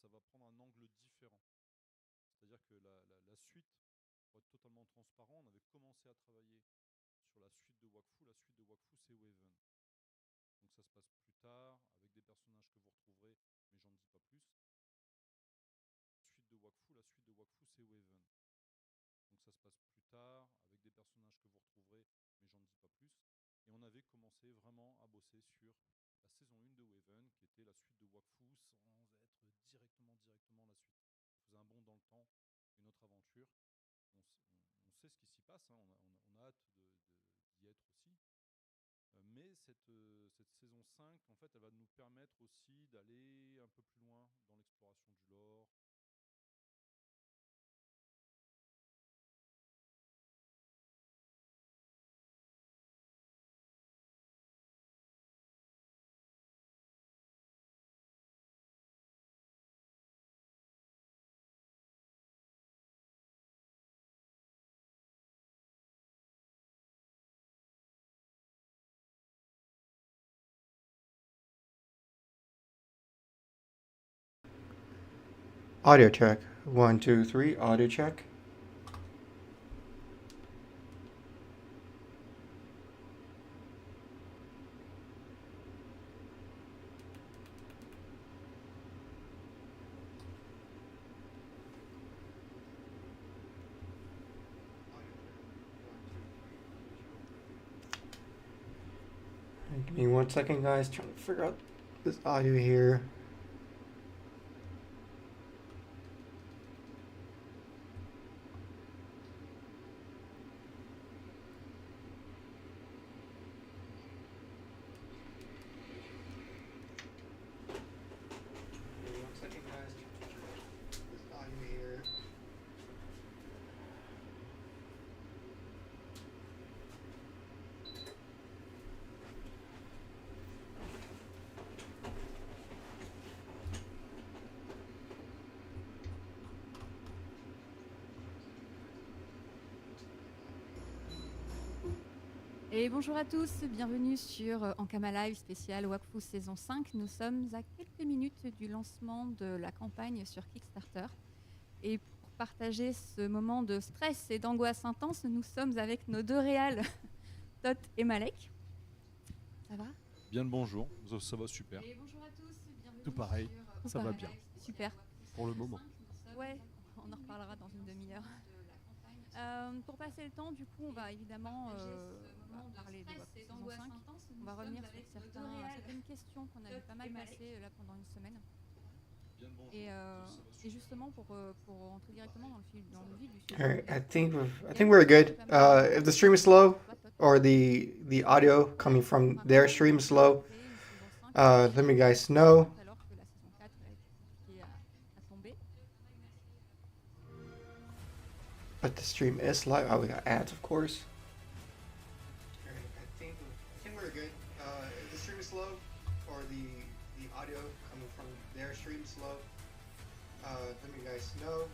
ça va prendre un angle différent. C'est-à-dire que la suite, pour être totalement transparent, on avait commencé à travailler sur la suite de Wakfu. La suite de Wakfu, c'est Waven. Donc ça se passe plus tard, avec des personnages que vous retrouverez, mais j'en dis pas plus. La suite de Wakfu, c'est Waven. Donc ça se passe plus tard, avec des personnages que vous retrouverez, mais j'en dis pas plus. Et on avait commencé vraiment à bosser sur la saison 1 de Waven, qui était la suite de Wakfu, sans être directement la suite. On faisait un bond dans le temps, une autre aventure. On sait ce qui s'y passe, hein, on a hâte d'y être aussi. Mais cette saison 5, en fait, elle va nous permettre aussi d'aller un peu plus loin dans l'exploration du lore. Audio check. 1, 2, 3. Audio check. Give me 1 second, guys. Trying to figure out this audio here. Et bonjour à tous, bienvenue sur Ankama Live spécial Wakfu saison 5. Nous sommes à quelques minutes du lancement de la campagne sur Kickstarter. Et pour partager ce moment de stress et d'angoisse intense, nous sommes avec nos deux réals, Tot et Malek. Ça va ? Bien le bonjour, ça va super. Et bonjour à tous, bienvenue Tout pareil, sur ça va bien. Super. Pour le moment. Ouais, on en reparlera dans une demi-heure. Pour passer le temps, du coup, on va évidemment parler de Wakfu saison 5. On va revenir sur certaines questions qu'on a vu pas mal passer là pendant une semaine. Et justement, pour rentrer directement dans le vif du sujet. Alright, I think we're good. If the stream is slow or the audio coming from their stream is slow, let me guys know. Alors que la saison 4 a été compliquée à tomber. But the stream is live. Oh, we got ads, of course. Alright, I think we're good. If the stream is slow or the audio coming from their stream is slow, let me guys know.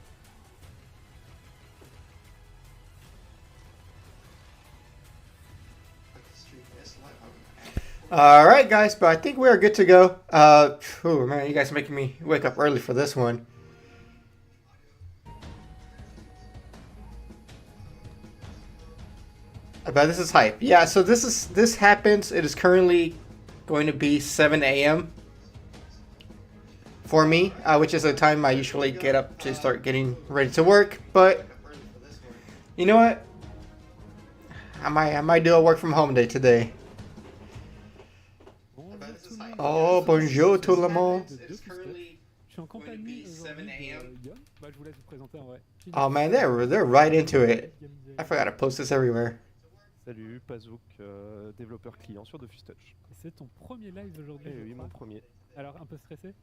But the stream is live. Oh, we got ads, of course. All right, guys, but I think we are good to go. Oh man, you guys are making me wake up early for this one. But this is hype. Yeah, so this happens. It is currently going to be 7 a.m. for me, which is the time I usually get up to start getting ready to work. But you know what? I might do a work from home day today. Oh, bonjour tout le monde. Je suis en compagnie aujourd'hui de Guillaume. Je vous laisse vous présenter en vrai. Oh man, they're right into it. I forgot to post this everywhere. Salut, Pazouk, développeur client sur Dofus Touch. Et c'est ton premier live aujourd'hui. Oui, mon premier. Alors, un peu stressé?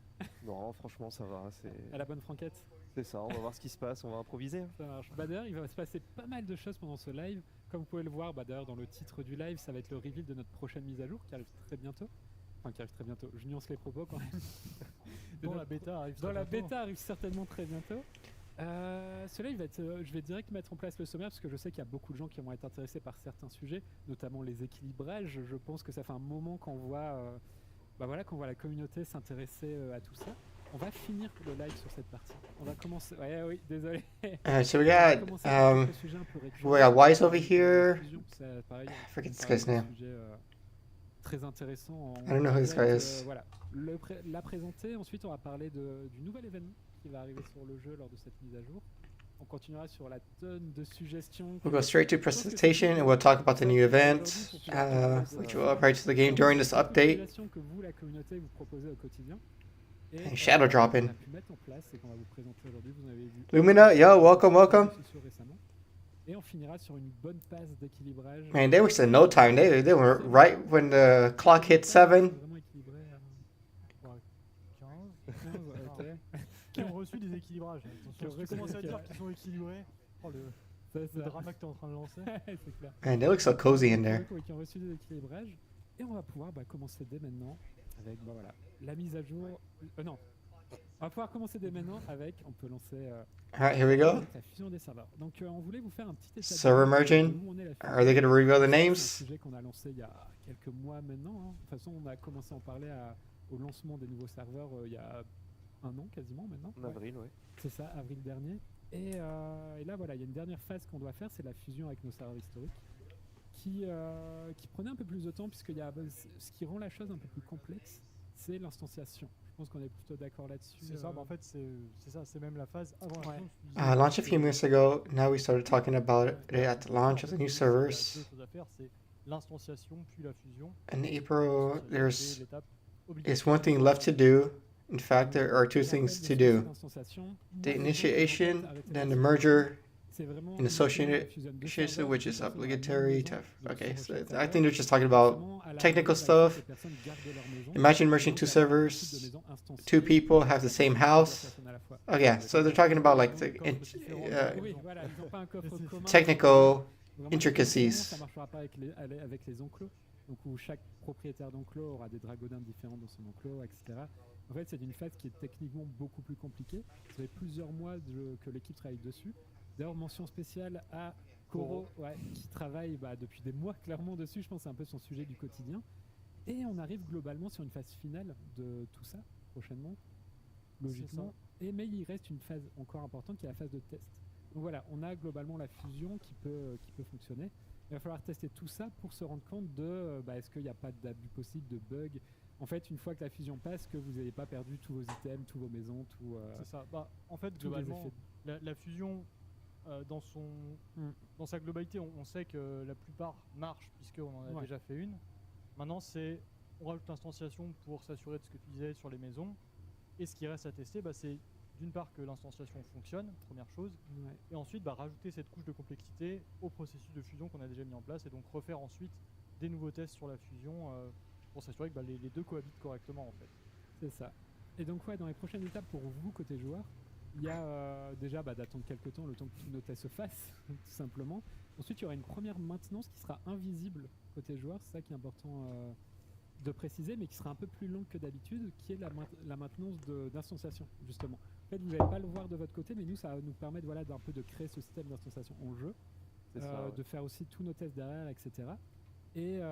Non, franchement, ça va. À la bonne franquette. C'est ça, on va voir ce qui se passe, on va improviser. Ça marche. D'ailleurs, il va se passer pas mal de choses pendant ce live. Comme vous pouvez le voir, d'ailleurs, dans le titre du live, ça va être le reveal de notre prochaine mise à jour qui arrive très bientôt. Enfin, qui arrive très bientôt. Je nuance les propos quand même. La bêta arrive Dans la bêta arrive certainement très bientôt. Cela, je vais direct mettre en place le sommaire parce que je sais qu'il y a beaucoup de gens qui vont être intéressés par certains sujets, notamment les équilibrages. Je pense que ça fait un moment qu'on voit, qu'on voit la communauté s'intéresser à tout ça. On va finir le live sur cette partie. On va commencer. Ouais, oui, désolé. Alright, so we On va got commencer avec quelques sujets un peu we got Wise over récurrents. here. Fusion, c'est pareil, I forget on this parle guy's de name. sujets, très intéressants. I don't know who this guy is. Voilà, la présenter. Ensuite, on va parler du nouvel événement qui va arriver sur le jeu lors de cette mise à jour. On continuera sur la tonne de suggestions. We'll go straight to presentation and we'll talk about the new event, which will upgrade to the game during this update. Que vous, la communauté, vous proposez au quotidien. And shadow dropping. On a pu mettre en place et qu'on va vous présenter aujourd'hui. Vous avez vu. Lumina, yo, welcome. Et on finira sur une bonne passe d'équilibrage. Man, they wasted no time. They were right when the clock hit 7. Vraiment équilibré. 15, ok. qui ont reçu des équilibrages. Attention, si tu commences à dire qu'ils sont équilibrés, oh, le drama que tu es en train de lancer. C'est clair. Man, they look so cozy in there. Qui ont reçu des équilibrages. Et on va pouvoir commencer dès maintenant avec voilà, la mise à jour. Non. On va pouvoir commencer dès maintenant avec. On peut lancer. Alright, here we go. La fusion des serveurs. Donc on voulait vous faire un petit état Server merging. Are they going to reveal the C'est un names? sujet qu'on a lancé il y a quelques mois maintenant. Hein. De toute façon, on a commencé à en parler au lancement des nouveaux serveurs il y a un an quasiment maintenant. En avril, ouais. C'est ça, avril dernier. Et là, voilà, il y a une dernière phase qu'on doit faire, c'est la fusion avec nos serveurs historiques, qui prenait un peu plus de temps, puisqu'il y a ce qui rend la chose un peu plus complexe, c'est l'instanciation. Je pense qu'on est plutôt d'accord là-dessus. C'est ça, en fait, c'est ça, c'est même la phase avant la fusion. Launch a few minutes ago. Now we started talking about it at the launch of the new servers. Il y a deux choses à faire, c'est l'instanciation puis la fusion. In April, there's L'étape is one thing left to do. In fact, there are two things to do. The initiation, then the merger, and association, which is obligatory to have. Okay, so I think they're just talking about technical stuff. Imagine merging two servers, two people have the same house. Oh yeah, so they're talking about like the technical intricacies. Ça marchera pas avec les enclos, donc où chaque propriétaire d'enclos aura des dragonins différents dans son enclos, etc. En fait, c'est une phase qui est techniquement beaucoup plus compliquée. Ça fait plusieurs mois que l'équipe travaille dessus. D'ailleurs, mention spéciale à Koro, qui travaille depuis des mois clairement dessus. Je pense que c'est un peu son sujet du quotidien. Et on arrive globalement sur une phase finale de tout ça, prochainement, logiquement. Mais il reste une phase encore importante qui est la phase de test. Donc voilà, on a globalement la fusion qui peut fonctionner. Il va falloir tester tout ça pour se rendre compte de est-ce qu'il n'y a pas d'abus possible, de bugs. En fait, une fois que la fusion passe, que vous n'ayez pas perdu tous vos items, tous vos maisons, tout. C'est ça. En fait, globalement, la fusion, dans sa globalité, on sait que la plupart marchent puisqu'on en a déjà fait une. Maintenant, on rajoute l'instanciation pour s'assurer de ce que tu disais sur les maisons. Et ce qui reste à tester, c'est d'une part que l'instanciation fonctionne, première chose, et ensuite rajouter cette couche de complexité au processus de fusion qu'on a déjà mis en place et donc refaire ensuite des nouveaux tests sur la fusion pour s'assurer que les deux cohabitent correctement en fait. C'est ça. Et donc dans les prochaines étapes pour vous côté joueur, il y a déjà d'attendre quelques temps, le temps que tous nos tests se fassent, tout simplement. Ensuite, il y aura une première maintenance qui sera invisible côté joueur, c'est ça qui est important de préciser, mais qui sera un peu plus longue que d'habitude, qui est la maintenance d'instanciation, justement. En fait, vous n'allez pas le voir de votre côté, mais nous, ça va nous permettre d'un peu de créer ce système d'instanciation en jeu, de faire aussi tous nos tests derrière, etc. Et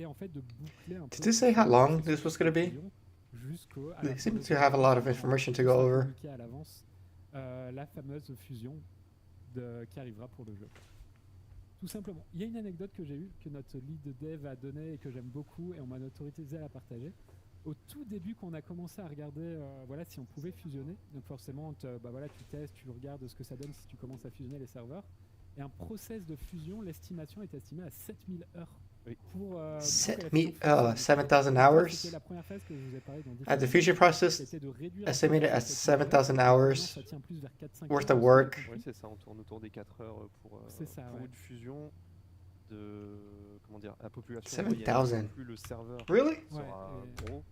en fait, de boucler un peu... Did they say how long this was going to be? They seem to have a lot of information to go over. À l'avance, la fameuse fusion qui arrivera pour le jeu. Tout simplement. Il y a une anecdote que j'ai eue, que notre lead dev a donnée et que j'aime beaucoup, et on m'a autorisé à la partager. Au tout début, quand on a commencé à regarder si on pouvait fusionner, donc forcément, tu testes, tu regardes ce que ça donne si tu commences à fusionner les serveurs. Et un process de fusion, l'estimation est estimée à 7000 heures. Oui. Pour 7,000 hours. C'était la première phase que je vous ai parlé dans The fusion process estimated at 7,000 hours worth of work. Oui, c'est ça, on tourne autour des 4 heures pour une fusion de la population. 7,000. Plus le serveur Really? sera gros,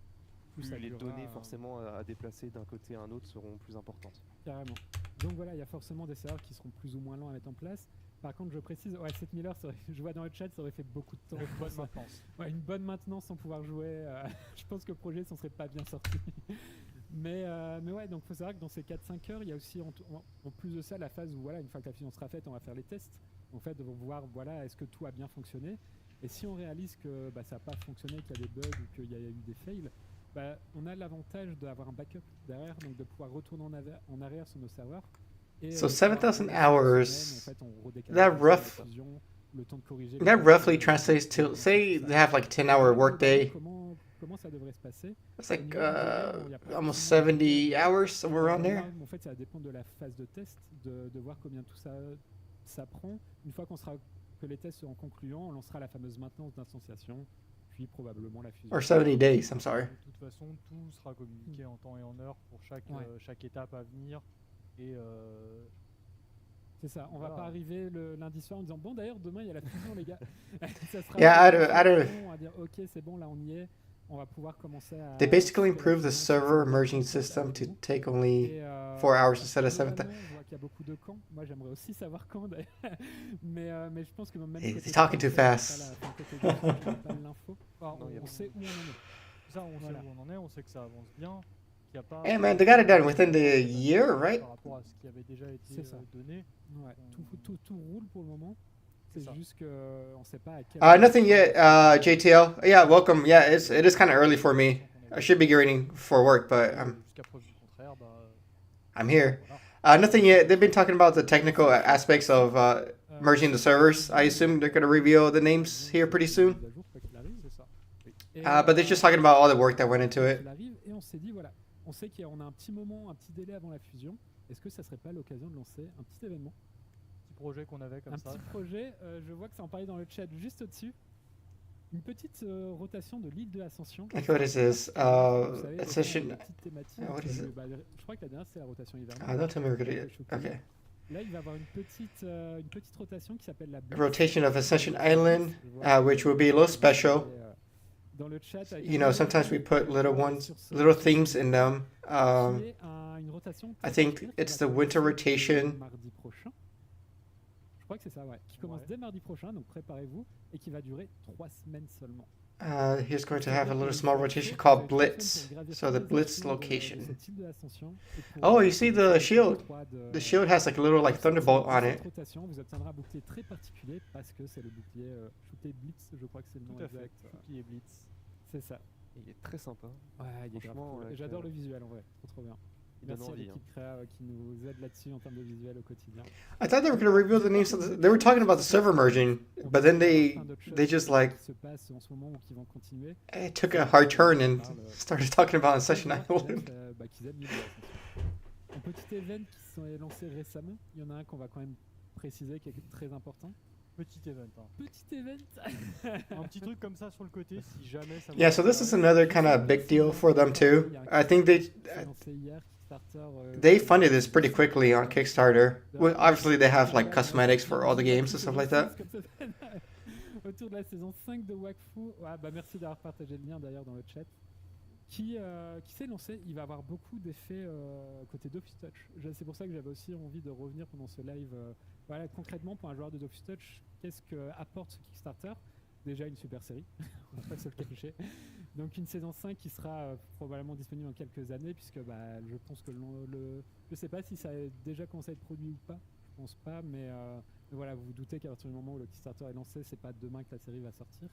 plus les durera, données forcément à déplacer d'un côté à un autre seront plus importantes. Carrément. Donc voilà, il y a forcément des serveurs qui seront plus ou moins lents à mettre en place. Par contre, je précise, 7000 heures, je vois dans le chat, ça aurait fait beaucoup de temps. Une bonne maintenance. Une bonne maintenance sans pouvoir jouer. Je pense que le projet s'en serait pas bien sorti. mais donc il faut savoir que dans ces 4-5 heures, il y a aussi en plus de ça la phase où une fois que la fusion sera faite, on va faire les tests. En fait, de voir est-ce que tout a bien fonctionné. Et si on réalise que ça n'a pas fonctionné, qu'il y a des bugs ou qu'il y a eu des fails, on a l'avantage d'avoir un backup derrière, donc de pouvoir retourner en arrière sur nos serveurs. So 7,000 hours, that roughly translates to, say they have like a 10-hour workday. Comment ça devrait se passer? It's like almost 70 hours, somewhere around there. En fait, ça va dépendre de la phase de test, de voir combien tout ça prend. Une fois que les tests seront concluants, on lancera la fameuse maintenance d'instanciation, puis probablement la fusion. Or 70 days, I'm sorry. De toute façon, tout sera communiqué en temps et en heure pour chaque étape à venir. Et c'est ça, on va pas arriver le lundi soir en disant bon d'ailleurs demain il y a la fusion les gars. Ça sera on va dire ok c'est bon là on y est, on va pouvoir commencer à... They basically improved the server merging system to take only 4 hours instead of 7. Je vois qu'il y a beaucoup de camps, moi j'aimerais aussi savoir quand d'ailleurs, mais je pense que même He's talking too fast. On sait où on en est. Ça, on sait où on en est, on sait que ça avance bien. Hey man, they got it done within the year, right? Par rapport à ce qui avait déjà été donné. Ouais, tout roule pour le moment. C'est juste que on sait pas à quel nothing yet, JTL. Yeah, welcome. Yeah, it is kind of early for me. I should be getting for work, but I'm here. Nothing yet. They've been talking about the technical aspects of merging the servers. I assume they're going to reveal the names here pretty soon. But they're just talking about all the work that went into it. Et on s'est dit voilà, on sait qu'on a un petit moment, un petit délai avant la fusion. Est-ce que ça serait pas l'occasion de lancer un petit événement? Projet qu'on avait comme ça. Un petit projet, je vois que ça en parlait dans le chat juste au-dessus. Une petite rotation de l'île de l'Ascension. Okay, what is this? Session. What is it? Je crois que la dernière c'est la rotation hivernale. Don't tell me we're gonna. Okay. Là, il va y avoir une petite rotation qui s'appelle la rotation of Ascension Island, which will be a little special. Dans le chat, you know, sometimes we put little themes in them. I think it's the winter rotation. Je crois que c'est ça, ouais. Qui commence dès mardi prochain, donc préparez-vous, et qui va durer 3 semaines seulement. He's going to have a little small rotation called Blitz. So the Blitz location. Oh, you see the shield? The shield has like a little like thunderbolt on it. Vous obtiendrez un bouclier très particulier parce que c'est le bouclier shooté Blitz, je crois que c'est le nom exact. Bouclier Blitz. C'est ça. Il est très sympa. Ouais, il est grave cool. J'adore le visuel en vrai, trop bien. Merci à l'équipe créa qui nous aide là-dessus en termes de visuel au quotidien. I thought they were going to reveal the names. They were talking about the server merging, but then they just like it took a hard turn and started talking about Ascension Island. Un petit event qui sont lancés récemment. Il y en a un qu'on va quand même préciser qui est très important. Petit event. Petit event. Un petit truc comme ça sur le côté si jamais ça. Yeah, so this is another kind of big deal for them too. I think they funded this pretty quickly on Kickstarter. Well, obviously, they have like cosmetics for all the games and stuff like that. Autour de la saison 5 de Wakfu, merci d'avoir partagé le lien d'ailleurs dans le chat. Qui s'est lancé, il va avoir beaucoup d'effets côté Dofus Touch. C'est pour ça que j'avais aussi envie de revenir pendant ce live. Voilà, concrètement, pour un joueur de Dofus Touch, qu'est-ce que apporte ce Kickstarter? Déjà une super série, on va pas se le cacher. Donc une saison 5 qui sera probablement disponible dans quelques années, puisque je pense que je sais pas si ça a déjà commencé à être produit ou pas, je pense pas, mais voilà, vous vous doutez qu'à partir du moment où le Kickstarter est lancé, c'est pas demain que la série va sortir.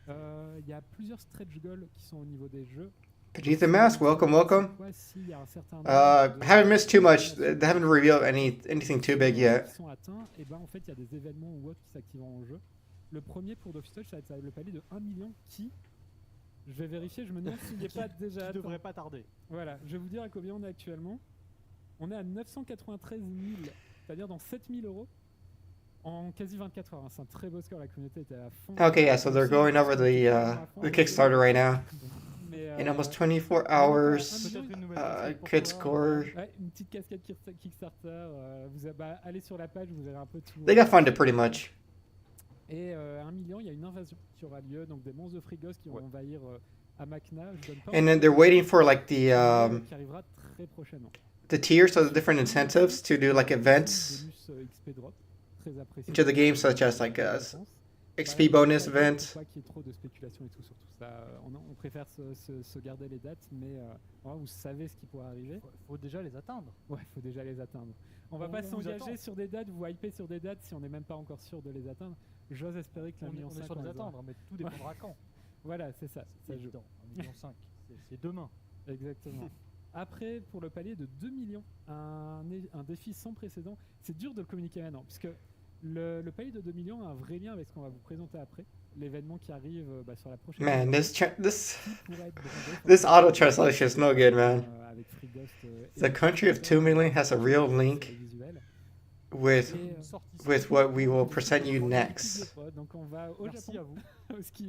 Il y a plusieurs stretch goals qui sont au niveau des jeux. Vegeta Mask, welcome. Haven't missed too much. They haven't revealed anything too big yet. Qui sont atteints, et en fait il y a des événements ou autres qui s'activeront en jeu. Le premier pour Dofus Touch, ça va être le palier de 1 million qui, je vais vérifier, je me demande s'il n'est pas déjà... Qui devrait pas tarder. Voilà, je vais vous dire à combien on est actuellement. On est à 993 000, c'est-à-dire dans 7 000 euros en quasi 24 heures. C'est un très beau score, la communauté était à fond. Okay, yeah, so they're going over the Kickstarter right now. In almost 24 hours, could score. Ouais, une petite casquette Kickstarter. Allez sur la page, vous avez un peu tout. They got funded pretty much. Et 1 million, il y a une invasion qui aura lieu, donc des monstres de frigos qui vont envahir Amakna. And then they're waiting for like qui arrivera très prochainement. The tiers, so the different incentives to do like events into the game, such as like XP bonus events. Pas qu'il y ait trop de spéculation et tout sur tout ça. On préfère se garder les dates, mais vous savez ce qui pourrait arriver. Faut déjà les atteindre. Ouais, faut déjà les atteindre. On va pas s'engager sur des dates, vous hyper sur des dates si on n'est même pas encore sûr de les atteindre. J'ose espérer que on est sûr de les atteindre, mais tout dépendra quand. Voilà, c'est ça. C'est évident. 1,5 million, c'est demain. Exactement. Après, pour le palier de 2 millions, un défi sans précédent. C'est dur de le communiquer maintenant, puisque le palier de 2 millions a un vrai lien avec ce qu'on va vous présenter après. L'événement qui arrive sur la prochaine. Man, this auto translation is no good, man. The country of 2 million has a real link with what we will present you next.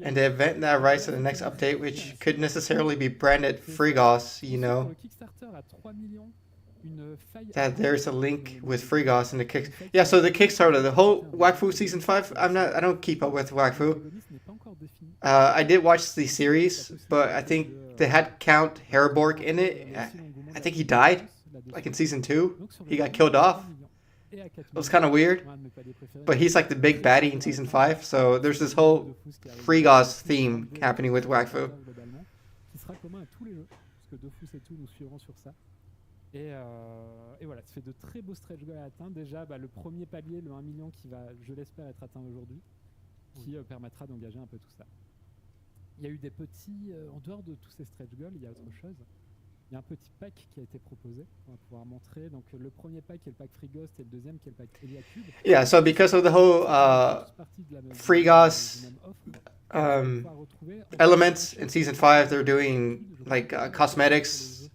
And the event that arrives at the next update, which could necessarily be branded Frigos, you know. That there's a link with Frigos in the kick. Yeah, so the Kickstarter, the whole Wakfu season 5. I don't keep up with Wakfu. I did watch the series, but I think they had Count Heriborg in it. I think he died, like in season 2. He got killed off. It was kind of weird, but he's like the big baddie in season 5. So there's this whole Frigos theme happening with Wakfu. Et voilà, ça fait de très beaux stretch goals à atteindre. Déjà, le premier palier, le 1 million qui va, je l'espère, être atteint aujourd'hui, qui permettra d'engager un peu tout ça. Il y a eu des petits, en dehors de tous ces stretch goals, il y a autre chose. Il y a un petit pack qui a été proposé, on va pouvoir montrer. Donc le premier pack est le pack Frigos et le deuxième qui est le pack Eliacube. Yeah, so because of the whole Frigos elements in season 5, they're doing like cosmetics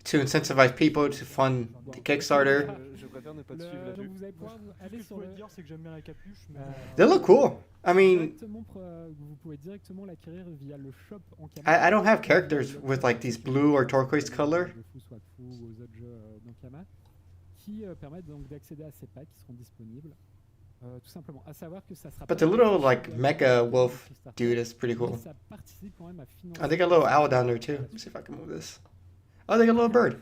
to incentivize people to fund the Kickstarter. Je préfère ne pas te suivre là-dessus. Ce que je pourrais dire, c'est que j'aime bien la capuche. Mais they look cool. I mean, vous pouvez directement l'acquérir via le shop Ankama. I don't have characters with like these blue or turquoise color. Ou aux autres jeux d'Ankama qui permettent donc d'accéder à ces packs qui seront disponibles. Tout simplement. À savoir que ça sera. But the little like mecha wolf dude is pretty cool. Ça participe quand même à financer. I think a little owl down there too. Let me see if I can move this. Oh, they got a little bird.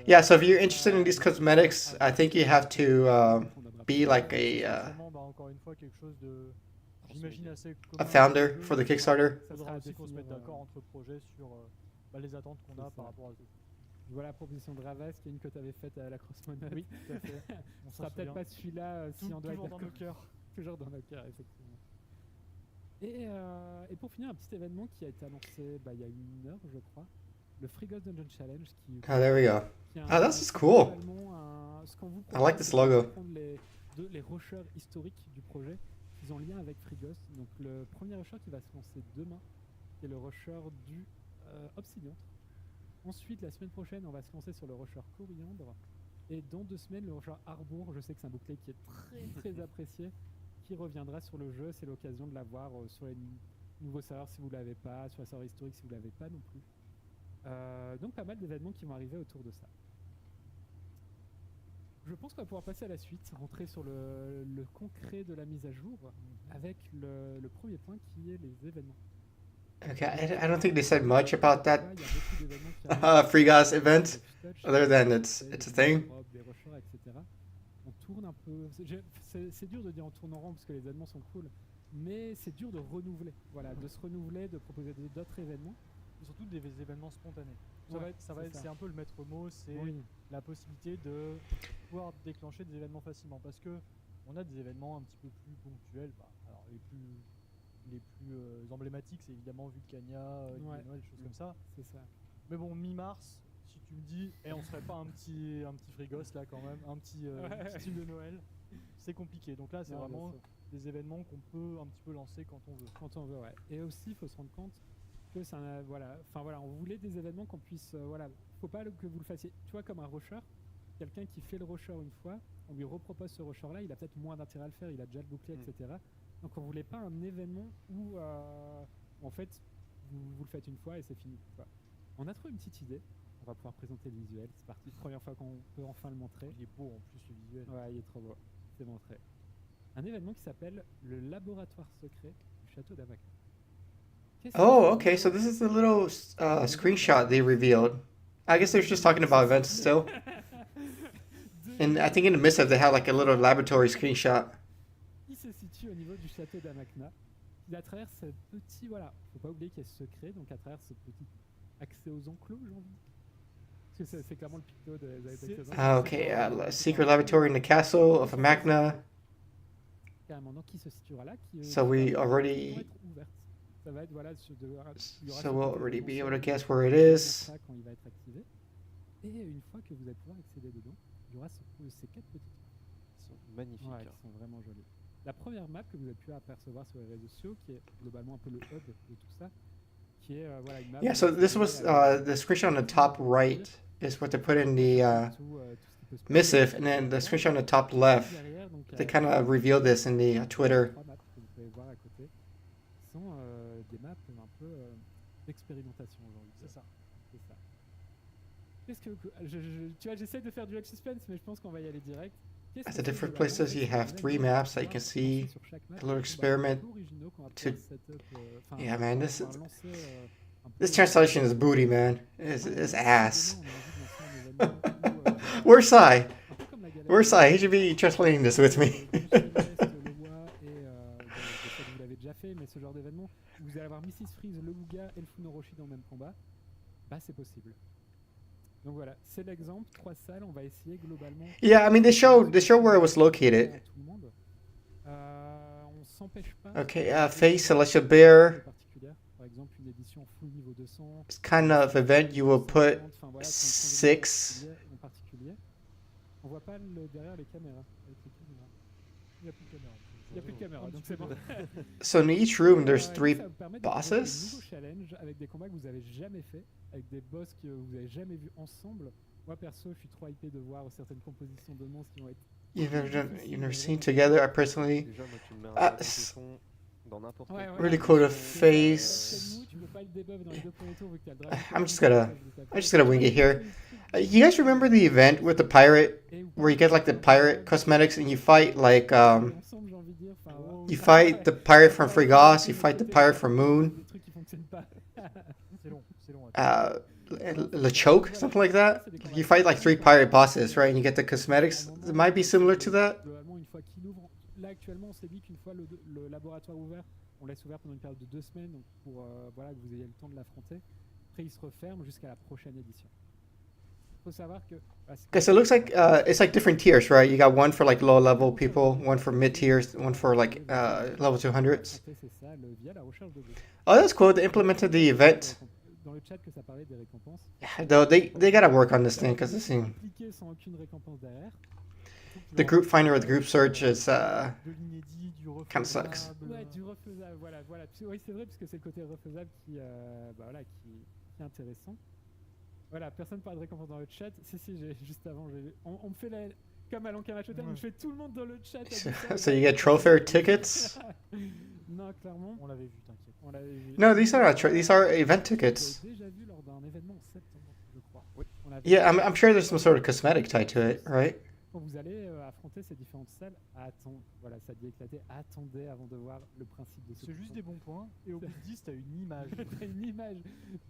Yeah, so if you're interested in these cosmetics, I think you have to be like a founder for the Kickstarter. Voilà la proposition de Ravas, qui est une que tu avais faite à la Crossmonote. Oui, tout à fait. On sera peut-être pas celui-là si on doit être toujours dans nos cœurs. Toujours dans nos cœurs, effectivement. Et pour finir, un petit événement qui a été annoncé il y a 1 heure, je crois. Le Frigos Dungeon Challenge. Oh, there we go. Oh, this is cool. I like this logo. Les rushers historiques du projet, ils ont lien avec Frigos. Donc le premier rusher qui va se lancer demain, c'est le rusher du Obsidian. Ensuite, la semaine prochaine, on va se lancer sur le rusher Coriandre. Et dans 2 semaines, le rusher Arbour, je sais que c'est un bouclier qui est très très apprécié, qui reviendra sur le jeu. C'est l'occasion de l'avoir sur les nouveaux serveurs si vous ne l'avez pas, sur les serveurs historiques si vous ne l'avez pas non plus. Donc pas mal d'événements qui vont arriver autour de ça. Je pense qu'on va pouvoir passer à la suite, rentrer sur le concret de la mise à jour avec le premier point qui est les événements. Okay, I don't think they said much about that Frigos event, other than it's a thing. On tourne un peu. C'est dur de dire on tourne en rond parce que les événements sont cool, mais c'est dur de renouveler. Voilà, de se renouveler, de proposer d'autres événements. Et surtout des événements spontanés. C'est un peu le maître mot, c'est la possibilité de pouvoir déclencher des événements facilement. Parce que on a des événements un petit peu plus ponctuels. Alors les plus emblématiques, c'est évidemment Vulcania, Noël, des choses comme ça. C'est ça. Mais bon, mi-mars, si tu me dis, on serait pas un petit Frigos là quand même, un petit style de Noël, c'est compliqué. Donc là, c'est vraiment des événements qu'on peut un petit peu lancer quand on veut. Quand on veut, ouais. Et aussi, il faut se rendre compte que ça, on voulait des événements qu'on puisse, faut pas que vous le fassiez. Tu vois, comme un rusher, quelqu'un qui fait le rusher une fois, on lui repropose ce rusher là, il a peut-être moins d'intérêt à le faire, il a déjà le bouclier, etc. Donc on voulait pas un événement où en fait vous le faites une fois et c'est fini. Quoi. On a trouvé une petite idée, on va pouvoir présenter le visuel, c'est parti, première fois qu'on peut enfin le montrer. Il est beau en plus le visuel. Ouais, il est trop beau, c'est montré. Un événement qui s'appelle le laboratoire secret du château d'Amakna. Oh, okay, so this is the little screenshot they revealed. I guess they're just talking about events still. And I think in the midst of they had like a little laboratory screenshot. Il se situe au niveau du château d'Amakna. À travers ce petit, faut pas oublier qu'il y a ce secret, donc à travers ce petit accès aux enclos, j'ai envie. Parce que c'est clairement le picto de... Okay, secret laboratory in the castle of Amakna. Carrément, donc qui se situera là. So we already... Ça va être, voilà, so we'll already be able to guess where it is. Quand il va être activé. Et une fois que vous allez pouvoir accéder dedans, il y aura ces 4 petites maps. Ils sont magnifiques. Ouais, qui sont vraiment jolies. La première map que vous avez pu apercevoir sur les réseaux sociaux, qui est globalement un peu le hub de tout ça, qui est voilà, une map. Yeah, so this was the screenshot on the top right is what they put in the missive, and then the screenshot on the top left, they kind of revealed this in the Twitter. Vous pouvez voir à côté sont des maps un peu d'expérimentation aujourd'hui. C'est ça. C'est ça. Qu'est-ce que tu vois, j'essaie de faire du suspense, mais je pense qu'on va y aller direct. At the different places, you have 3 maps that you can see. A little experiment to. Yeah, man, this translation is booty, man. It's ass. Where's Sai? Where's Sai? He should be translating this with me. Vous l'avez déjà fait, mais ce genre d'événement, vous allez avoir Mrs. Freeze, le Wuga et le Funoroshi dans le même combat, bah c'est possible. Donc voilà, c'est l'exemple, 3 salles, on va essayer globalement. Yeah, I mean they showed where it was located. On s'empêche pas. Okay, Face Celestial Bear. Par exemple, une édition full niveau 200. It's kind of event you will put 6. En particulier. On voit pas derrière les caméras. Avec les caméras. Il n'y a plus de caméra. Il n'y a plus de caméra, donc c'est bon. So in each room, there's 3 bosses. Des nouveaux challenges avec des combats que vous n'avez jamais fait, avec des boss que vous n'avez jamais vus ensemble. Moi perso, je suis trop hypé de voir certaines compositions de monstres qui vont être. You've never seen together. I personally. Really cool to face. I'm just gonna wing it here. You guys remember the event with the pirate, where you get like the pirate cosmetics and you fight like you fight the pirate from Frigos, you fight the pirate from Moon, LeChoke, something like that. You fight like 3 pirate bosses, right? And you get the cosmetics. It might be similar to that. Là actuellement, on s'est dit qu'une fois le laboratoire ouvert, on laisse ouvert pendant une période de 2 semaines, donc pour voilà, que vous ayez le temps de l'affronter. Après, il se referme jusqu'à la prochaine édition. Faut savoir que. Okay, so it looks like it's like different tiers, right? You got one for like low level people, one for mid tiers, one for like level 200s. Oh, that's cool. They implemented the event. Dans le chat que ça parlait des récompenses. Yeah, though they gotta work on this thing because this thing. The group finder or the group search is kind of sucks. Ouais, du refaisable, voilà. Oui, c'est vrai, parce que c'est le côté refaisable qui est intéressant. Voilà, personne parle de récompense dans le chat. Si, juste avant, on me fait comme à l'Ankama Show, je fais tout le monde dans le chat. So you get trophy tickets? Non, clairement. On l'avait vu, t'inquiète. No, these are event tickets. Déjà vu lors d'un événement en septembre, je crois. Oui. Yeah, I'm sure there's some sort of cosmetic tied to it, right? Quand vous allez affronter ces différentes salles, voilà, ça dit éclater, attendez avant de voir le principe de ce. C'est juste des bons points, et au bout de 10, t'as une image. T'as une image,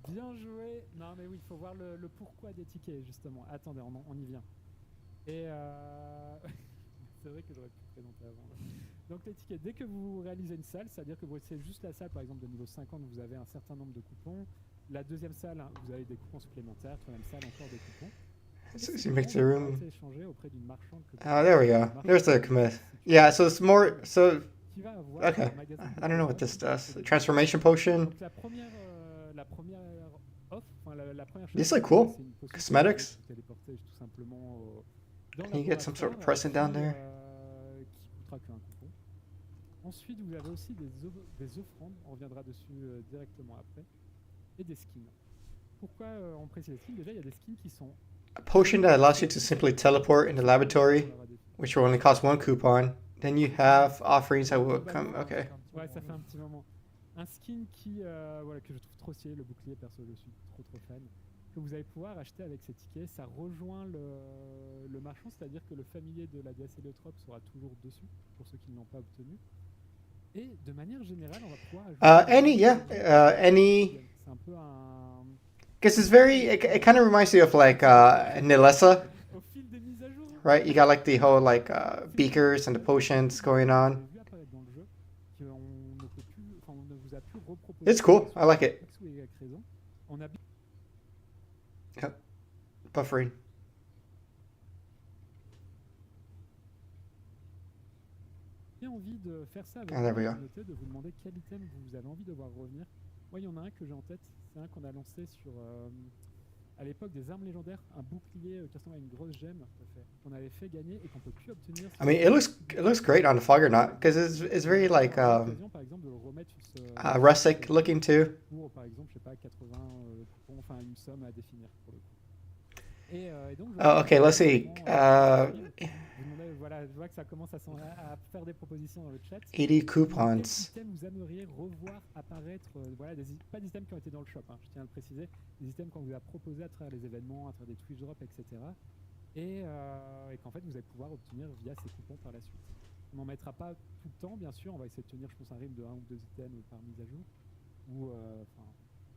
bien joué. Non mais oui, il faut voir le pourquoi des tickets, justement. Attendez, on y vient. Et c'est vrai que j'aurais pu présenter avant. Là. Donc les tickets, dès que vous réalisez une salle, c'est-à-dire que vous c'est juste la salle, par exemple, de niveau 50, vous avez un certain nombre de coupons. La deuxième salle, hein, vous avez des coupons supplémentaires. Troisième salle, encore des coupons. So you make the room. Oh, there we go. There's the commit. Yeah, so it's more. So. Okay. I don't know what this does. Transformation potion. These look cool. Cosmetics. Can you get some sort of present down there? Ensuite, vous avez aussi des offrandes. On reviendra dessus directement après. Et des skins. Pourquoi on précise les skins? Déjà, il y a des skins qui sont. A potion that allows you to simply teleport in the laboratory, which will only cost 1 coupon. Then you have offerings that will come. Okay. Ouais, ça fait un petit moment. Un skin qui, voilà, que je trouve trop stylé, le bouclier, perso, je suis trop fan. Que vous allez pouvoir acheter avec ces tickets. Ça rejoint le marchand, c'est-à-dire que le familier de la DS Heliotrope sera toujours dessus, pour ceux qui ne l'ont pas obtenu. Et de manière générale, on va pouvoir ajouter. Any. C'est un peu un. Because it's it kind of reminds you of like Nilessa, right? You got like the whole like beakers and the potions going on. It's cool. I like it. Yep. Buffering. Et envie de faire ça avec Ah, there we la go. communauté, de vous demander quel item vous avez envie de voir revenir. Moi, il y en a un que j'ai en tête, c'est un qu'on a lancé sur, à l'époque des armes légendaires, un bouclier qui ressemble à une grosse gemme qu'on avait fait gagner et qu'on peut plus obtenir. I mean, it looks great on the Foggernaut because it's very like par exemple, de le remettre sur ce, rustic looking too. Pour, par exemple, je sais pas, 80 coupons, enfin une somme à définir pour le coup. Et donc, Okay, let's see. Voilà, je vois que ça commence à faire des propositions dans le chat. 80 coupons. Quels items vous aimeriez revoir apparaître voilà, pas des items qui ont été dans le shop, hein, je tiens à le préciser, des items qu'on vous a proposés à travers les événements, à travers des Twitch drops, etc. Et qu'en fait, vous allez pouvoir obtenir via ces coupons par la suite. On n'en mettra pas tout le temps, bien sûr. On va essayer de tenir, je pense, un rythme de 1 ou 2 items par mise à jour, ou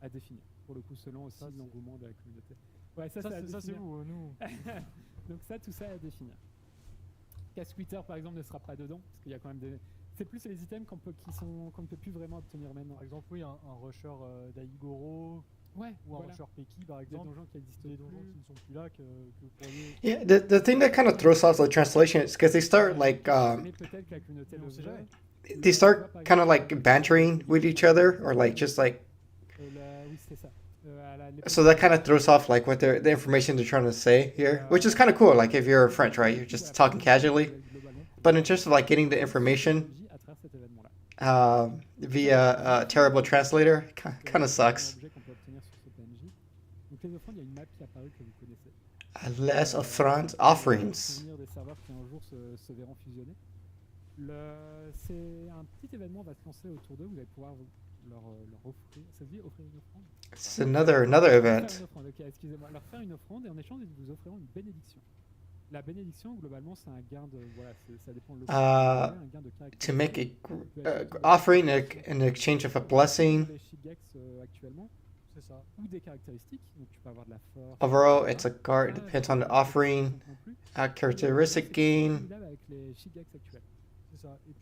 à définir. Pour le coup, selon aussi l'engouement de la communauté. Ouais, ça c'est vous, nous. Donc ça, tout ça à définir. Casse-Twitter, par exemple, ne sera pas dedans, parce qu'il y a quand même des... C'est plus les items qu'on ne peut plus vraiment obtenir maintenant. Par exemple, oui, un rusher d'Aigoro, ou un rusher Peki, par exemple. Des donjons qui existent, des donjons qui ne sont plus là, que vous pourriez... Yeah, the thing that kind of throws off the translation is because they start like they start kind of like bantering with each other, or like just like... So that kind of throws off like what the information they're trying to say here, which is kind of cool. Like if you're French, right, you're just talking casually. But in terms of like getting the information via a terrible translator, kind of sucks. Less offrands, offerings. C'est un petit événement va se lancer autour d'eux. Vous allez pouvoir leur offrir. Ça se dit offrir une offrande. It's another event. Okay, excusez-moi. Leur faire une offrande et en échange ils vous offriront une bénédiction. La bénédiction globalement c'est un gain de voilà, ça dépend de un gain de caractère. To make a offering in exchange of a blessing. Actuellement, c'est ça. Ou des caractéristiques. Donc tu peux avoir de la force. Overall, it's a card. Depends on the offering. A characteristic gain.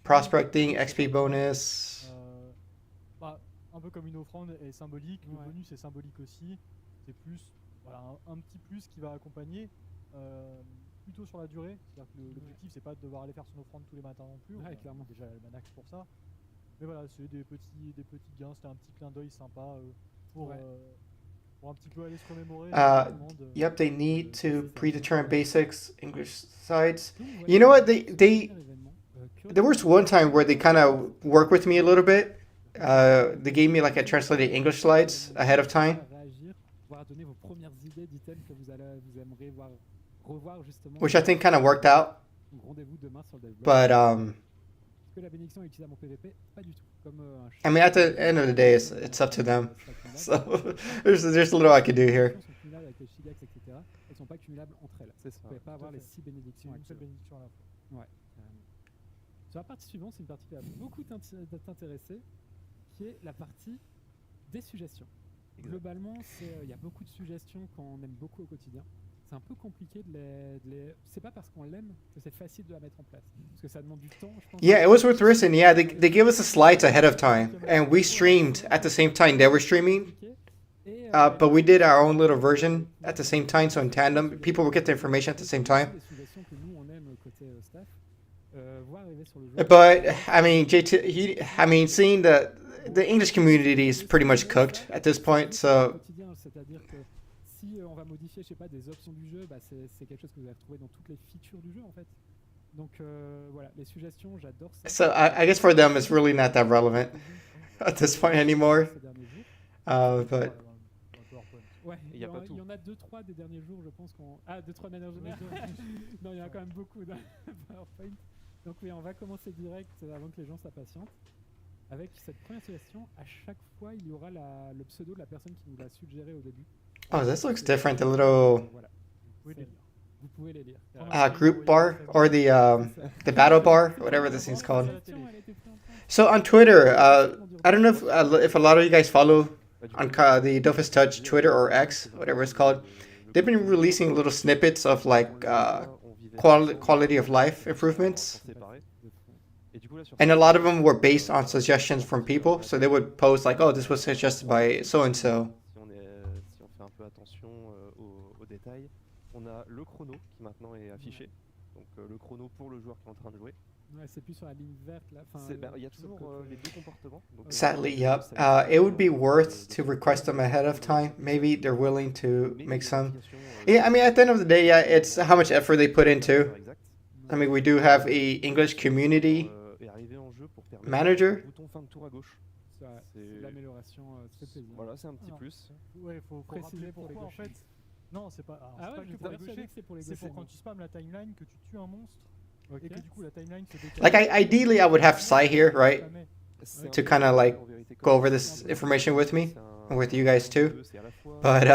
Prospecting, XP bonus. Un peu comme une offrande est symbolique, le bonus est symbolique aussi. C'est plus voilà, un petit plus qui va accompagner plutôt sur la durée. C'est-à-dire que l'objectif c'est pas de devoir aller faire son offrande tous les matins non plus. Ouais, clairement. Déjà le Manax pour ça. Mais voilà, c'est des petits gains, c'était un petit clin d'œil sympa pour un petit peu aller se remémorer. Yep, they need to predetermine basics, English sides. You know what? There was one time where they kind of worked with me a little bit. They gave me like a translated English slides ahead of time, which I think kind of worked out. But I mean, at the end of the day, it's up to them. So there's a little I could do here. Sur la partie suivante, c'est une partie qui va beaucoup t'intéresser, qui est la partie des suggestions. Globalement, il y a beaucoup de suggestions qu'on aime beaucoup au quotidien. C'est un peu compliqué de les... C'est pas parce qu'on l'aime que c'est facile de la mettre en place. Parce que ça demande du temps, je pense. Yeah, it was with Risen. Yeah, they gave us the slides ahead of time, and we streamed at the same time they were streaming. But we did our own little version at the same time, so in tandem, people would get the information at the same time. But I mean, seeing the English community is pretty much cooked at this point, so. Si on va modifier, je sais pas, des options du jeu, bah c'est quelque chose que vous allez retrouver dans toutes les features du jeu en fait. Donc voilà, les suggestions, j'adore ça. So I guess for them, it's really not that relevant at this point anymore. But. Ouais, il y en a 2-3 des derniers jours, je pense qu'on... Ah, 2-3 derniers jours. Non, il y en a quand même beaucoup dans PowerPoint. Donc oui, on va commencer direct avant que les gens s'impatientent. Avec cette première suggestion, à chaque fois, il y aura le pseudo de la personne qui nous l'a suggéré au début. Oh, this looks different. The little vous pouvez les lire. Group bar or the battle bar, whatever this thing's called. So on Twitter, I don't know if a lot of you guys follow on the Dofus Touch Twitter or X, whatever it's called. They've been releasing little snippets of like quality of life improvements. And a lot of them were based on suggestions from people. So they would post like, oh, this was suggested by so-and-so. Si on fait un peu attention aux détails, on a le chrono qui maintenant est affiché. Donc le chrono pour le joueur qui est en train de jouer. Ouais, c'est plus sur la ligne verte là. Il y a toujours les deux comportements. Donc, Sadly, yep. It would be worth to request them ahead of time. Maybe they're willing to make some. Yeah, I mean, at the end of the day, yeah, it's how much effort they put into. I mean, we do have a English community manager. C'est l'amélioration, ça fait plaisir. Voilà, c'est un petit plus. Ouais, faut préciser pourquoi en fait. Non, c'est pas. Ah ouais, c'est pas que pour les gauchers. C'est pour quand tu spams la timeline que tu tues un monstre. Et que du coup la timeline se décale. Like, ideally, I would have Sai here, right? To kind of like go over this information with me, and with you guys too. But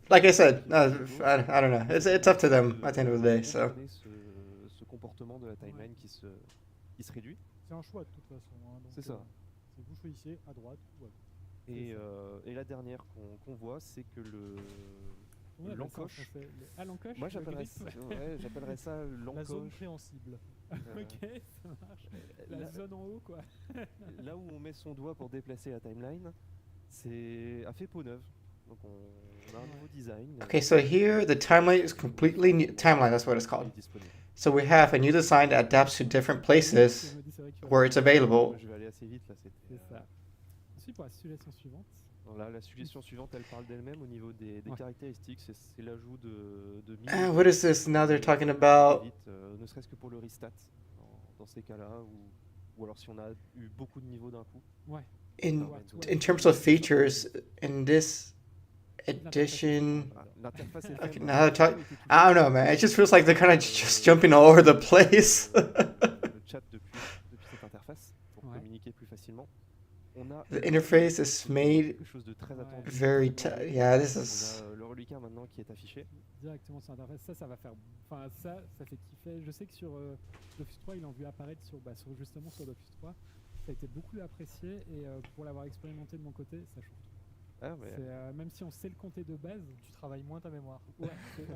like I said, I don't know. It's up to them at the end of the day. So. Ce comportement de la timeline qui se réduit. C'est un choix de toute façon. C'est ça. Vous choisissez à droite ou à gauche. Et la dernière qu'on voit, c'est que l'encoche. L'encoche. Moi j'appellerais ça l'encoche. La zone préhensible. Ok, ça marche. La zone en haut quoi. Là où on met son doigt pour déplacer la timeline, c'est à fait peau neuve. Donc on a un nouveau design. Okay, so here the timeline is completely new. Timeline, that's what it's called. So we have a new design that adapts to different places where it's available. Je vais aller assez vite là. C'est ça. Ensuite pour la suggestion suivante. Là, la suggestion suivante, elle parle d'elle-même au niveau des caractéristiques. C'est l'ajout de what is this now they're talking about? Ne serait-ce que pour le restat dans ces cas-là, ou alors si on a eu beaucoup de niveaux d'un coup. Ouais. In terms of features, in this edition, okay, now I don't know, man. It just feels like they're kind of just jumping all over the place. Le chat depuis cette interface pour communiquer plus facilement. The interface is made very yeah, this is. On a le reliquat maintenant qui est affiché directement sur l'interface. Ça va faire, enfin ça fait kiffer. Je sais que sur Dofus 3 ils l'ont vu apparaître justement sur Dofus 3. Ça a été beaucoup apprécié et pour l'avoir expérimenté de mon côté, ça chauffe. Même si on sait le compter de base, tu travailles moins ta mémoire. Ouais,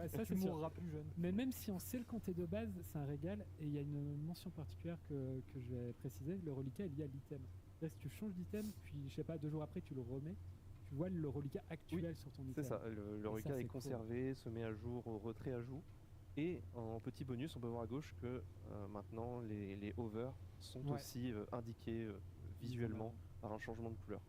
ça tu mourras plus jeune. Mais même si on sait le compter de base, c'est un régal. Et il y a une mention particulière que je vais préciser. Le reliquat est lié à l'item. Là, si tu changes d'item, puis je sais pas, 2 jours après tu le remets, tu vois le reliquat actuel sur ton item. C'est ça, le reliquat est conservé, se met à jour, retrait ajout. Et en petit bonus, on peut voir à gauche que maintenant les hovers sont aussi indiqués visuellement par un changement de couleur.